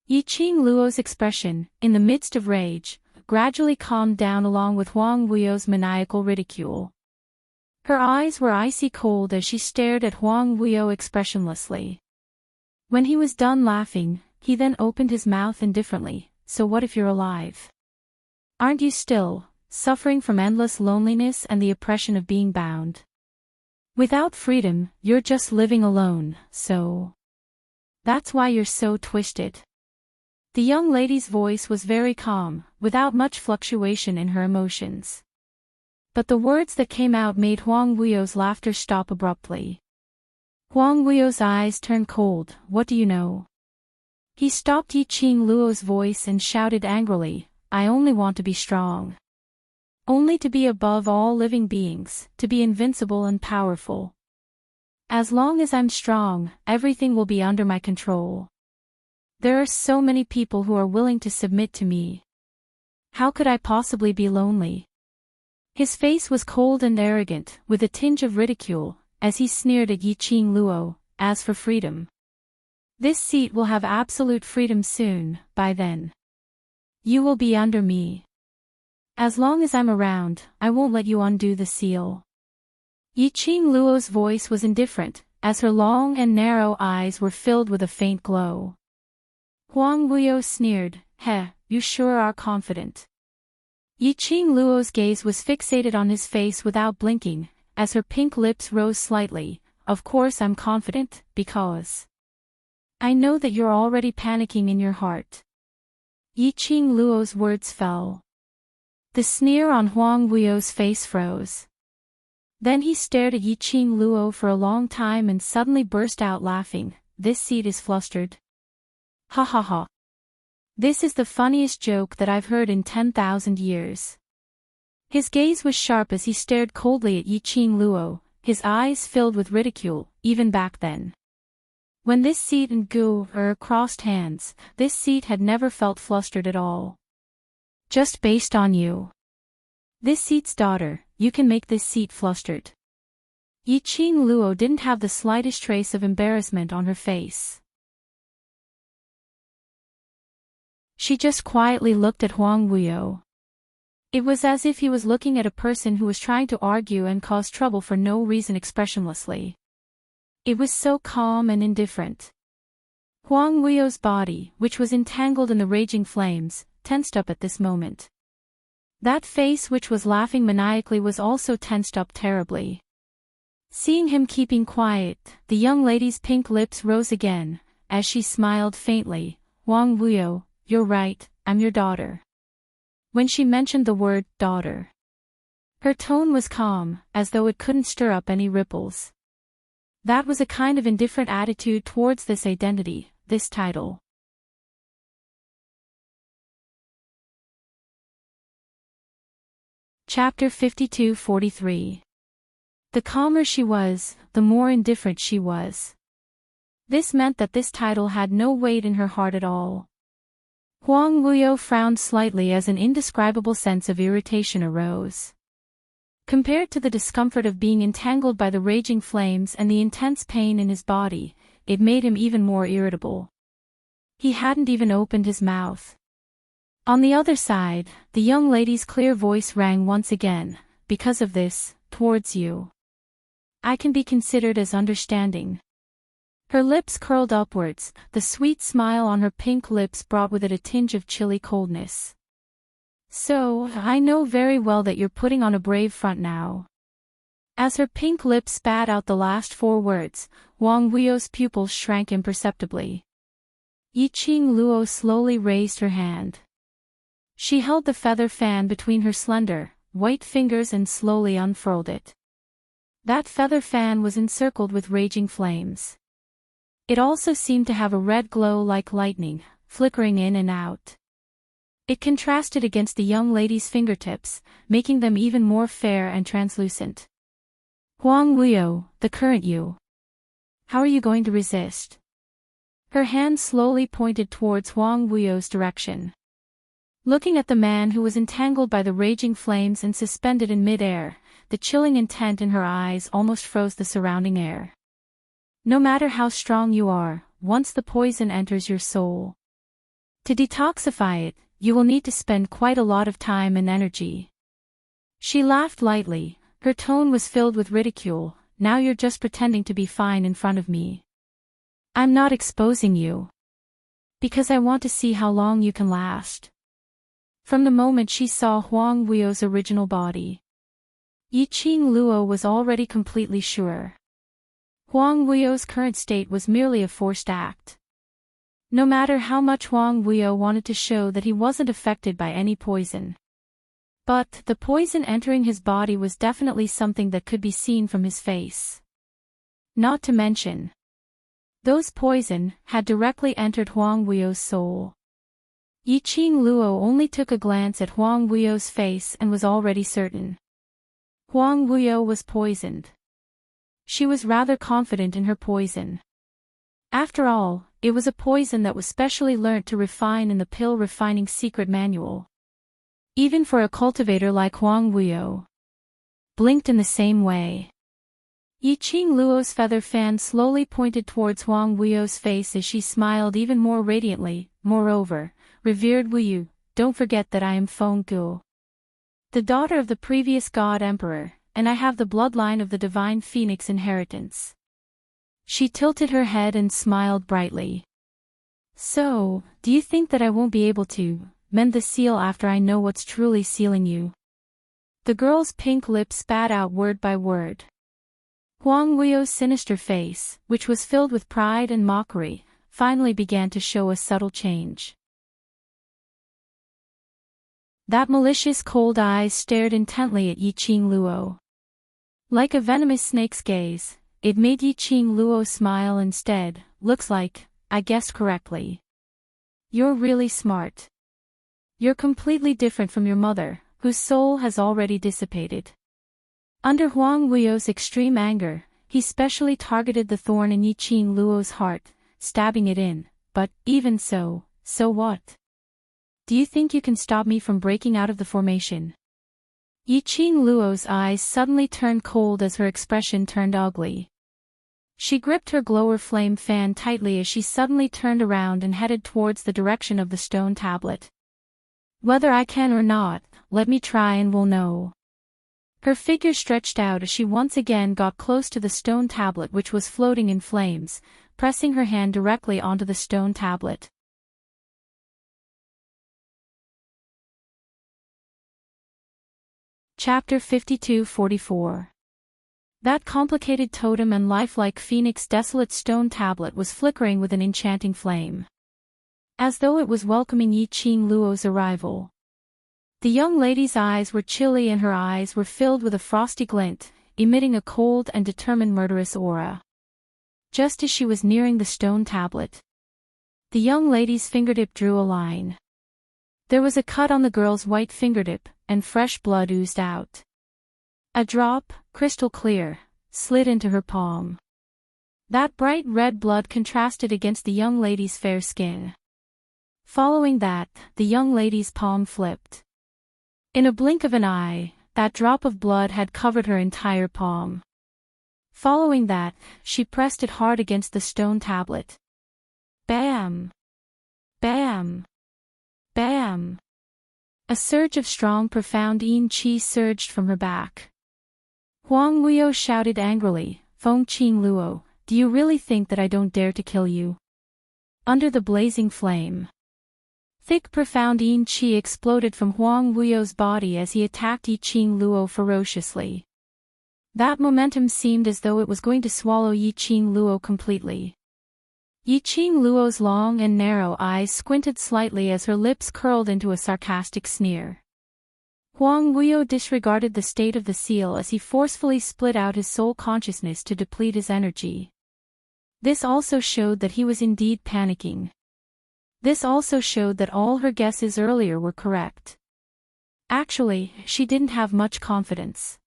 Yi Qing Luo's expression, in the midst of rage, gradually calmed down along with Huang Wuyu's maniacal ridicule. Her eyes were icy cold as she stared at Huang Wuyu expressionlessly. When he was done laughing, he then opened his mouth indifferently. So what if you're alive? Aren't you still suffering from endless loneliness and the oppression of being bound? Without freedom, you're just living alone, so that's why you're so twisted. The young lady's voice was very calm, without much fluctuation in her emotions. But the words that came out made Huang Wuyo's laughter stop abruptly. Huang Wuyo's eyes turned cold. What do you know? He stopped Yi Qing Luo's voice and shouted angrily, I only want to be strong. Only to be above all living beings, to be invincible and powerful. As long as I'm strong, everything will be under my control. There are so many people who are willing to submit to me. How could I possibly be lonely? His face was cold and arrogant, with a tinge of ridicule, as he sneered at Yi Qing Luo. As for freedom, this seat will have absolute freedom soon. By then, you will be under me. As long as I'm around, I won't let you undo the seal. Yi Qing Luo's voice was indifferent, as her long and narrow eyes were filled with a faint glow. Huang Wuyo sneered, Heh, you sure are confident. Yi Qing Luo's gaze was fixated on his face without blinking, as her pink lips rose slightly. Of course I'm confident, because I know that you're already panicking in your heart. Yi Qing Luo's words fell. The sneer on Huang Wuyo's face froze. Then he stared at Yi Qing Luo for a long time and suddenly burst out laughing. This seat is flustered. Ha ha ha. This is the funniest joke that I've heard in 10,000 years. His gaze was sharp as he stared coldly at Yi Qing Luo, his eyes filled with ridicule, even back then. When this seat and Gu crossed hands, this seat had never felt flustered at all. Just based on you. This seat's daughter, you can make this seat flustered. Yi Qing Luo didn't have the slightest trace of embarrassment on her face. She just quietly looked at Huang Wuyo. It was as if he was looking at a person who was trying to argue and cause trouble for no reason expressionlessly. It was so calm and indifferent. Huang Wuyo's body, which was entangled in the raging flames, tensed up at this moment. That face which was laughing maniacally was also tensed up terribly. Seeing him keeping quiet, the young lady's pink lips rose again, as she smiled faintly. Huang Wuyo, you're right, I'm your daughter. When she mentioned the word, daughter, her tone was calm, as though it couldn't stir up any ripples. That was a kind of indifferent attitude towards this identity, this title. Chapter 52-43. The calmer she was, the more indifferent she was. This meant that this title had no weight in her heart at all. Huang Wuyo frowned slightly as an indescribable sense of irritation arose. Compared to the discomfort of being entangled by the raging flames and the intense pain in his body, it made him even more irritable. He hadn't even opened his mouth. On the other side, the young lady's clear voice rang once again, because of this, towards you, I can be considered as understanding. Her lips curled upwards, the sweet smile on her pink lips brought with it a tinge of chilly coldness. So, I know very well that you're putting on a brave front now. As her pink lips spat out the last 4 words, Huang Wuyo's pupils shrank imperceptibly. Yi Qing Luo slowly raised her hand. She held the feather fan between her slender, white fingers and slowly unfurled it. That feather fan was encircled with raging flames. It also seemed to have a red glow like lightning, flickering in and out. It contrasted against the young lady's fingertips, making them even more fair and translucent. Huang Wuyo, the current you. How are you going to resist? Her hand slowly pointed towards Huang Wuyo's direction. Looking at the man who was entangled by the raging flames and suspended in mid-air, the chilling intent in her eyes almost froze the surrounding air. No matter how strong you are, once the poison enters your soul, to detoxify it, you will need to spend quite a lot of time and energy. She laughed lightly, her tone was filled with ridicule. Now you're just pretending to be fine in front of me. I'm not exposing you, because I want to see how long you can last. From the moment she saw Huang Wuyo's original body, Yi Qing Luo was already completely sure. Huang Wuyo's current state was merely a forced act. No matter how much Huang Wuyo wanted to show that he wasn't affected by any poison. But the poison entering his body was definitely something that could be seen from his face. Not to mention, those poison had directly entered Huang Wuyo's soul. Yiqing Luo only took a glance at Huang Wuyo's face and was already certain. Huang Wuyo was poisoned. She was rather confident in her poison. After all, it was a poison that was specially learnt to refine in the pill refining secret manual. Even for a cultivator like Huang Wuyo. Blinked in the same way. Yiqing Luo's feather fan slowly pointed towards Huang Wuyo's face as she smiled even more radiantly. Moreover, revered Wuyu, don't forget that I am Feng Gu, the daughter of the previous God Emperor, and I have the bloodline of the Divine Phoenix inheritance. She tilted her head and smiled brightly. So, do you think that I won't be able to mend the seal after I know what's truly sealing you? The girl's pink lips spat out word by word. Huang Wuyo's sinister face, which was filled with pride and mockery, finally began to show a subtle change. That malicious cold eyes stared intently at Yiqing Luo. Like a venomous snake's gaze, it made Yiqing Luo smile instead. Looks like, I guessed correctly. You're really smart. You're completely different from your mother, whose soul has already dissipated. Under Huang Wuyo's extreme anger, he specially targeted the thorn in Yiqing Luo's heart, stabbing it in, but, even so what? Do you think you can stop me from breaking out of the formation? Yiqing Luo's eyes suddenly turned cold as her expression turned ugly. She gripped her glower flame fan tightly as she suddenly turned around and headed towards the direction of the stone tablet. Whether I can or not, let me try and we'll know. Her figure stretched out as she once again got close to the stone tablet which was floating in flames, pressing her hand directly onto the stone tablet. Chapter 52-44. That complicated totem and lifelike phoenix desolate stone tablet was flickering with an enchanting flame, as though it was welcoming Yiqing Luo's arrival. The young lady's eyes were chilly and her eyes were filled with a frosty glint, emitting a cold and determined murderous aura. Just as she was nearing the stone tablet, the young lady's fingertip drew a line. There was a cut on the girl's white fingertip, and fresh blood oozed out. A drop, crystal clear, slid into her palm. That bright red blood contrasted against the young lady's fair skin. Following that, the young lady's palm flipped. In a blink of an eye, that drop of blood had covered her entire palm. Following that, she pressed it hard against the stone tablet. Bam! Bam! Bam! A surge of strong profound yin qi surged from her back. Huang Wuyo shouted angrily, Feng Qing Luo, do you really think that I don't dare to kill you? Under the blazing flame. Thick profound yin qi exploded from Huang Wuyo's body as he attacked Yiqing Luo ferociously. That momentum seemed as though it was going to swallow Yiqing Luo completely. Yiqing Luo's long and narrow eyes squinted slightly as her lips curled into a sarcastic sneer. Huang Wuyo disregarded the state of the seal as he forcefully split out his soul consciousness to deplete his energy. This also showed that he was indeed panicking. This also showed that all her guesses earlier were correct. Actually, she didn't have much confidence.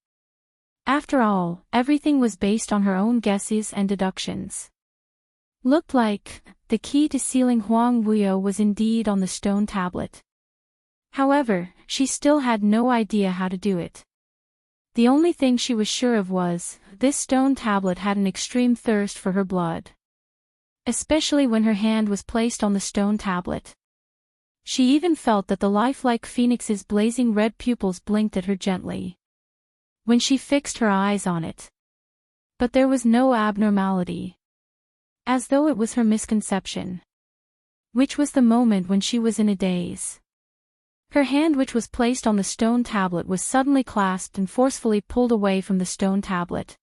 After all, everything was based on her own guesses and deductions. Looked like, the key to sealing Huang Wuyo was indeed on the stone tablet. However, she still had no idea how to do it. The only thing she was sure of was, this stone tablet had an extreme thirst for her blood. Especially when her hand was placed on the stone tablet. She even felt that the lifelike phoenix's blazing red pupils blinked at her gently when she fixed her eyes on it. But there was no abnormality. As though it was her misconception. Which was the moment when she was in a daze. Her hand which was placed on the stone tablet was suddenly clasped and forcefully pulled away from the stone tablet.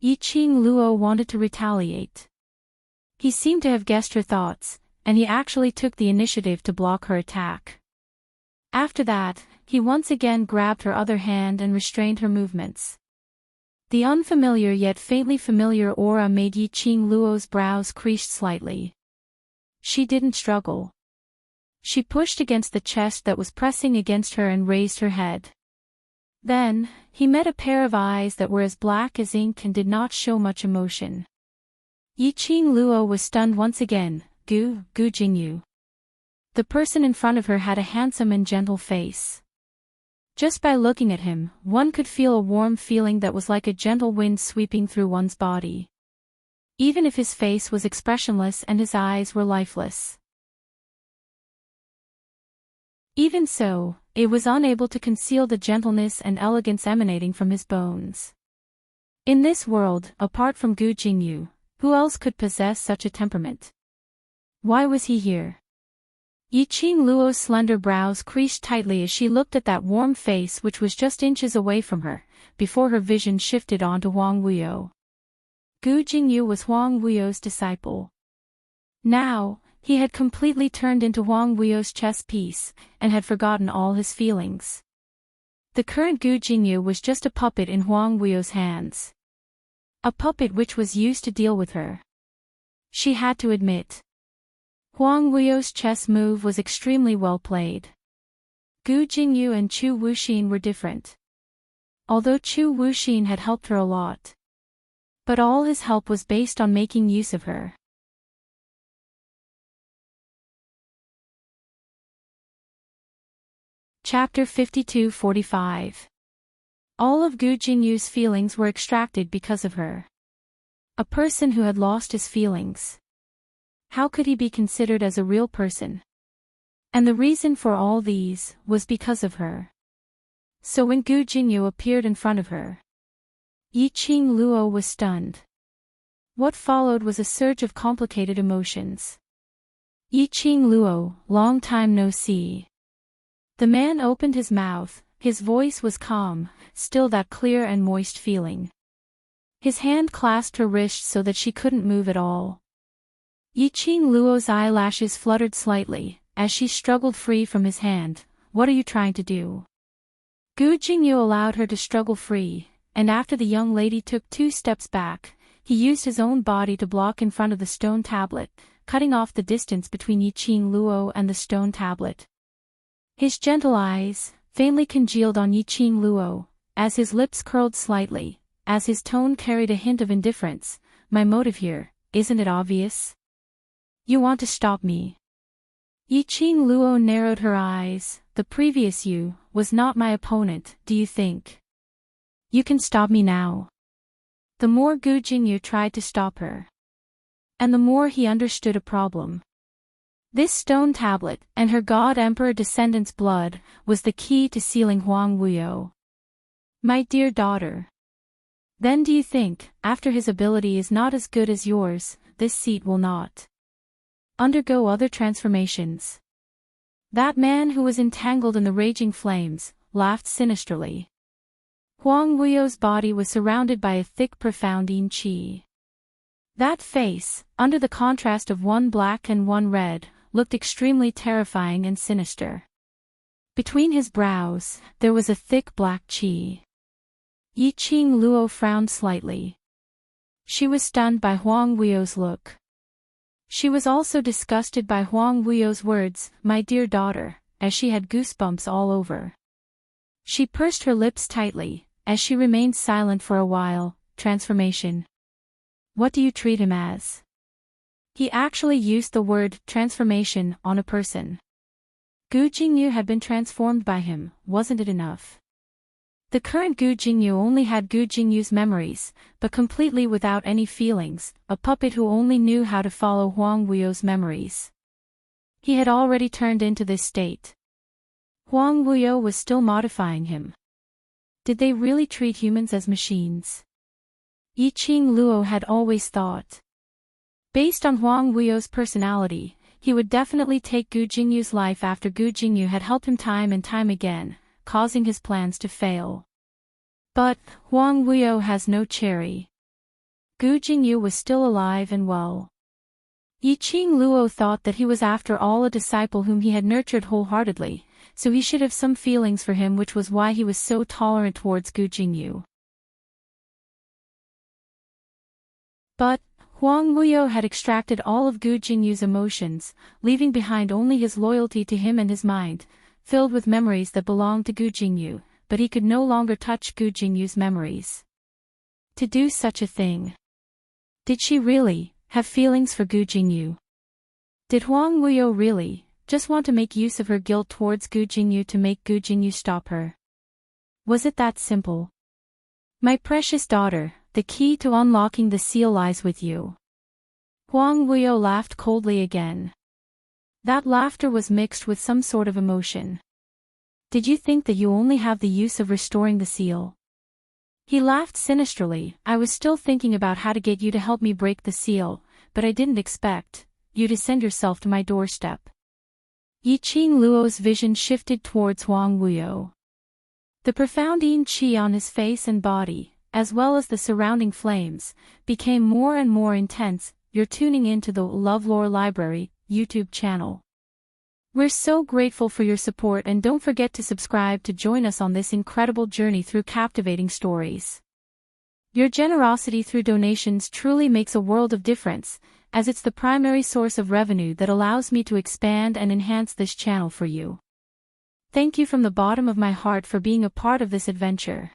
Yiqing Luo wanted to retaliate. He seemed to have guessed her thoughts, and he actually took the initiative to block her attack. After that, he once again grabbed her other hand and restrained her movements. The unfamiliar yet faintly familiar aura made Yiqing Luo's brows crease slightly. She didn't struggle. She pushed against the chest that was pressing against her and raised her head. Then, he met a pair of eyes that were as black as ink and did not show much emotion. Yiqing Luo was stunned once again. Gu Jingyu. The person in front of her had a handsome and gentle face. Just by looking at him, one could feel a warm feeling that was like a gentle wind sweeping through one's body. Even if his face was expressionless and his eyes were lifeless. Even so, it was unable to conceal the gentleness and elegance emanating from his bones. In this world, apart from Gu Jingyu, who else could possess such a temperament? Why was he here? Yiqing Luo's slender brows creased tightly as she looked at that warm face which was just inches away from her, before her vision shifted onto Huang Wuyo. Gu Jingyu was Huang Wuyo's disciple. Now, he had completely turned into Huang Wuyo's chess piece, and had forgotten all his feelings. The current Gu Jingyu was just a puppet in Huang Wuyo's hands. A puppet which was used to deal with her. She had to admit. Huang Wuyo's chess move was extremely well played. Gu Jingyu and Chu Wuxin were different. Although Chu Wuxin had helped her a lot. But all his help was based on making use of her. Chapter 52-45. All of Gu Jingyu's feelings were extracted because of her. A person who had lost his feelings. How could he be considered as a real person? And the reason for all these was because of her. So when Gu Jingyu appeared in front of her, Yiqing Luo was stunned. What followed was a surge of complicated emotions. Yiqing Luo, long time no see. The man opened his mouth, his voice was calm, still that clear and moist feeling. His hand clasped her wrist so that she couldn't move at all. Yiqing Luo's eyelashes fluttered slightly, as she struggled free from his hand. What are you trying to do? Gu Jingyu allowed her to struggle free, and after the young lady took 2 steps back, he used his own body to block in front of the stone tablet, cutting off the distance between Yiqing Luo and the stone tablet. His gentle eyes, faintly congealed on Yiqing Luo, as his lips curled slightly, as his tone carried a hint of indifference. My motive here, isn't it obvious? You want to stop me. Yiqing Luo narrowed her eyes. The previous you was not my opponent, do you think? You can stop me now. The more Gu Jingyu tried to stop her, and the more he understood a problem. This stone tablet, and her god emperor descendant's blood, was the key to sealing Huang Wuyo. My dear daughter. Then do you think, after his ability is not as good as yours, this seat will not undergo other transformations? That man who was entangled in the raging flames, laughed sinisterly. Huang Wuyo's body was surrounded by a thick profound yin qi. That face, under the contrast of one black and one red, looked extremely terrifying and sinister. Between his brows, there was a thick black qi. Yiqing Luo frowned slightly. She was stunned by Huang Wuyo's look. She was also disgusted by Huang Wuyo's words, my dear daughter, as she had goosebumps all over. She pursed her lips tightly, as she remained silent for a while. Transformation. What do you treat him as? He actually used the word transformation on a person. Gu Jingyu had been transformed by him, wasn't it enough? The current Gu Jingyu only had Gu Jingyu's memories, but completely without any feelings, a puppet who only knew how to follow Huang Wuyo's memories. He had already turned into this state. Huang Wuyo was still modifying him. Did they really treat humans as machines? Yiqing Luo had always thought. Based on Huang Wuyo's personality, he would definitely take Gu Jingyu's life after Gu Jingyu had helped him time and time again, causing his plans to fail. But, Huang Wuyo has no cherry. Gu Jingyu was still alive and well. Yiqing Luo thought that he was after all a disciple whom he had nurtured wholeheartedly, so he should have some feelings for him, which was why he was so tolerant towards Gu Jingyu. But Huang Muyo had extracted all of Gu Jingyu's emotions, leaving behind only his loyalty to him and his mind, filled with memories that belonged to Gu Jingyu, but he could no longer touch Gu Jingyu's memories. To do such a thing. Did she really have feelings for Gu Jingyu? Did Huang Muyo really just want to make use of her guilt towards Gu Jingyu to make Gu Jingyu stop her? Was it that simple? My precious daughter, the key to unlocking the seal lies with you. Huang Muyo laughed coldly again. That laughter was mixed with some sort of emotion. Did you think that you only have the use of restoring the seal? He laughed sinisterly. I was still thinking about how to get you to help me break the seal, but I didn't expect you to send yourself to my doorstep. Yiqing Luo's vision shifted towards Huang Muyo. The profound yin qi on his face and body, as well as the surrounding flames, became more and more intense. You're tuning into the LoveLore Library YouTube channel. We're so grateful for your support, and don't forget to subscribe to join us on this incredible journey through captivating stories. Your generosity through donations truly makes a world of difference, as it's the primary source of revenue that allows me to expand and enhance this channel for you. Thank you from the bottom of my heart for being a part of this adventure.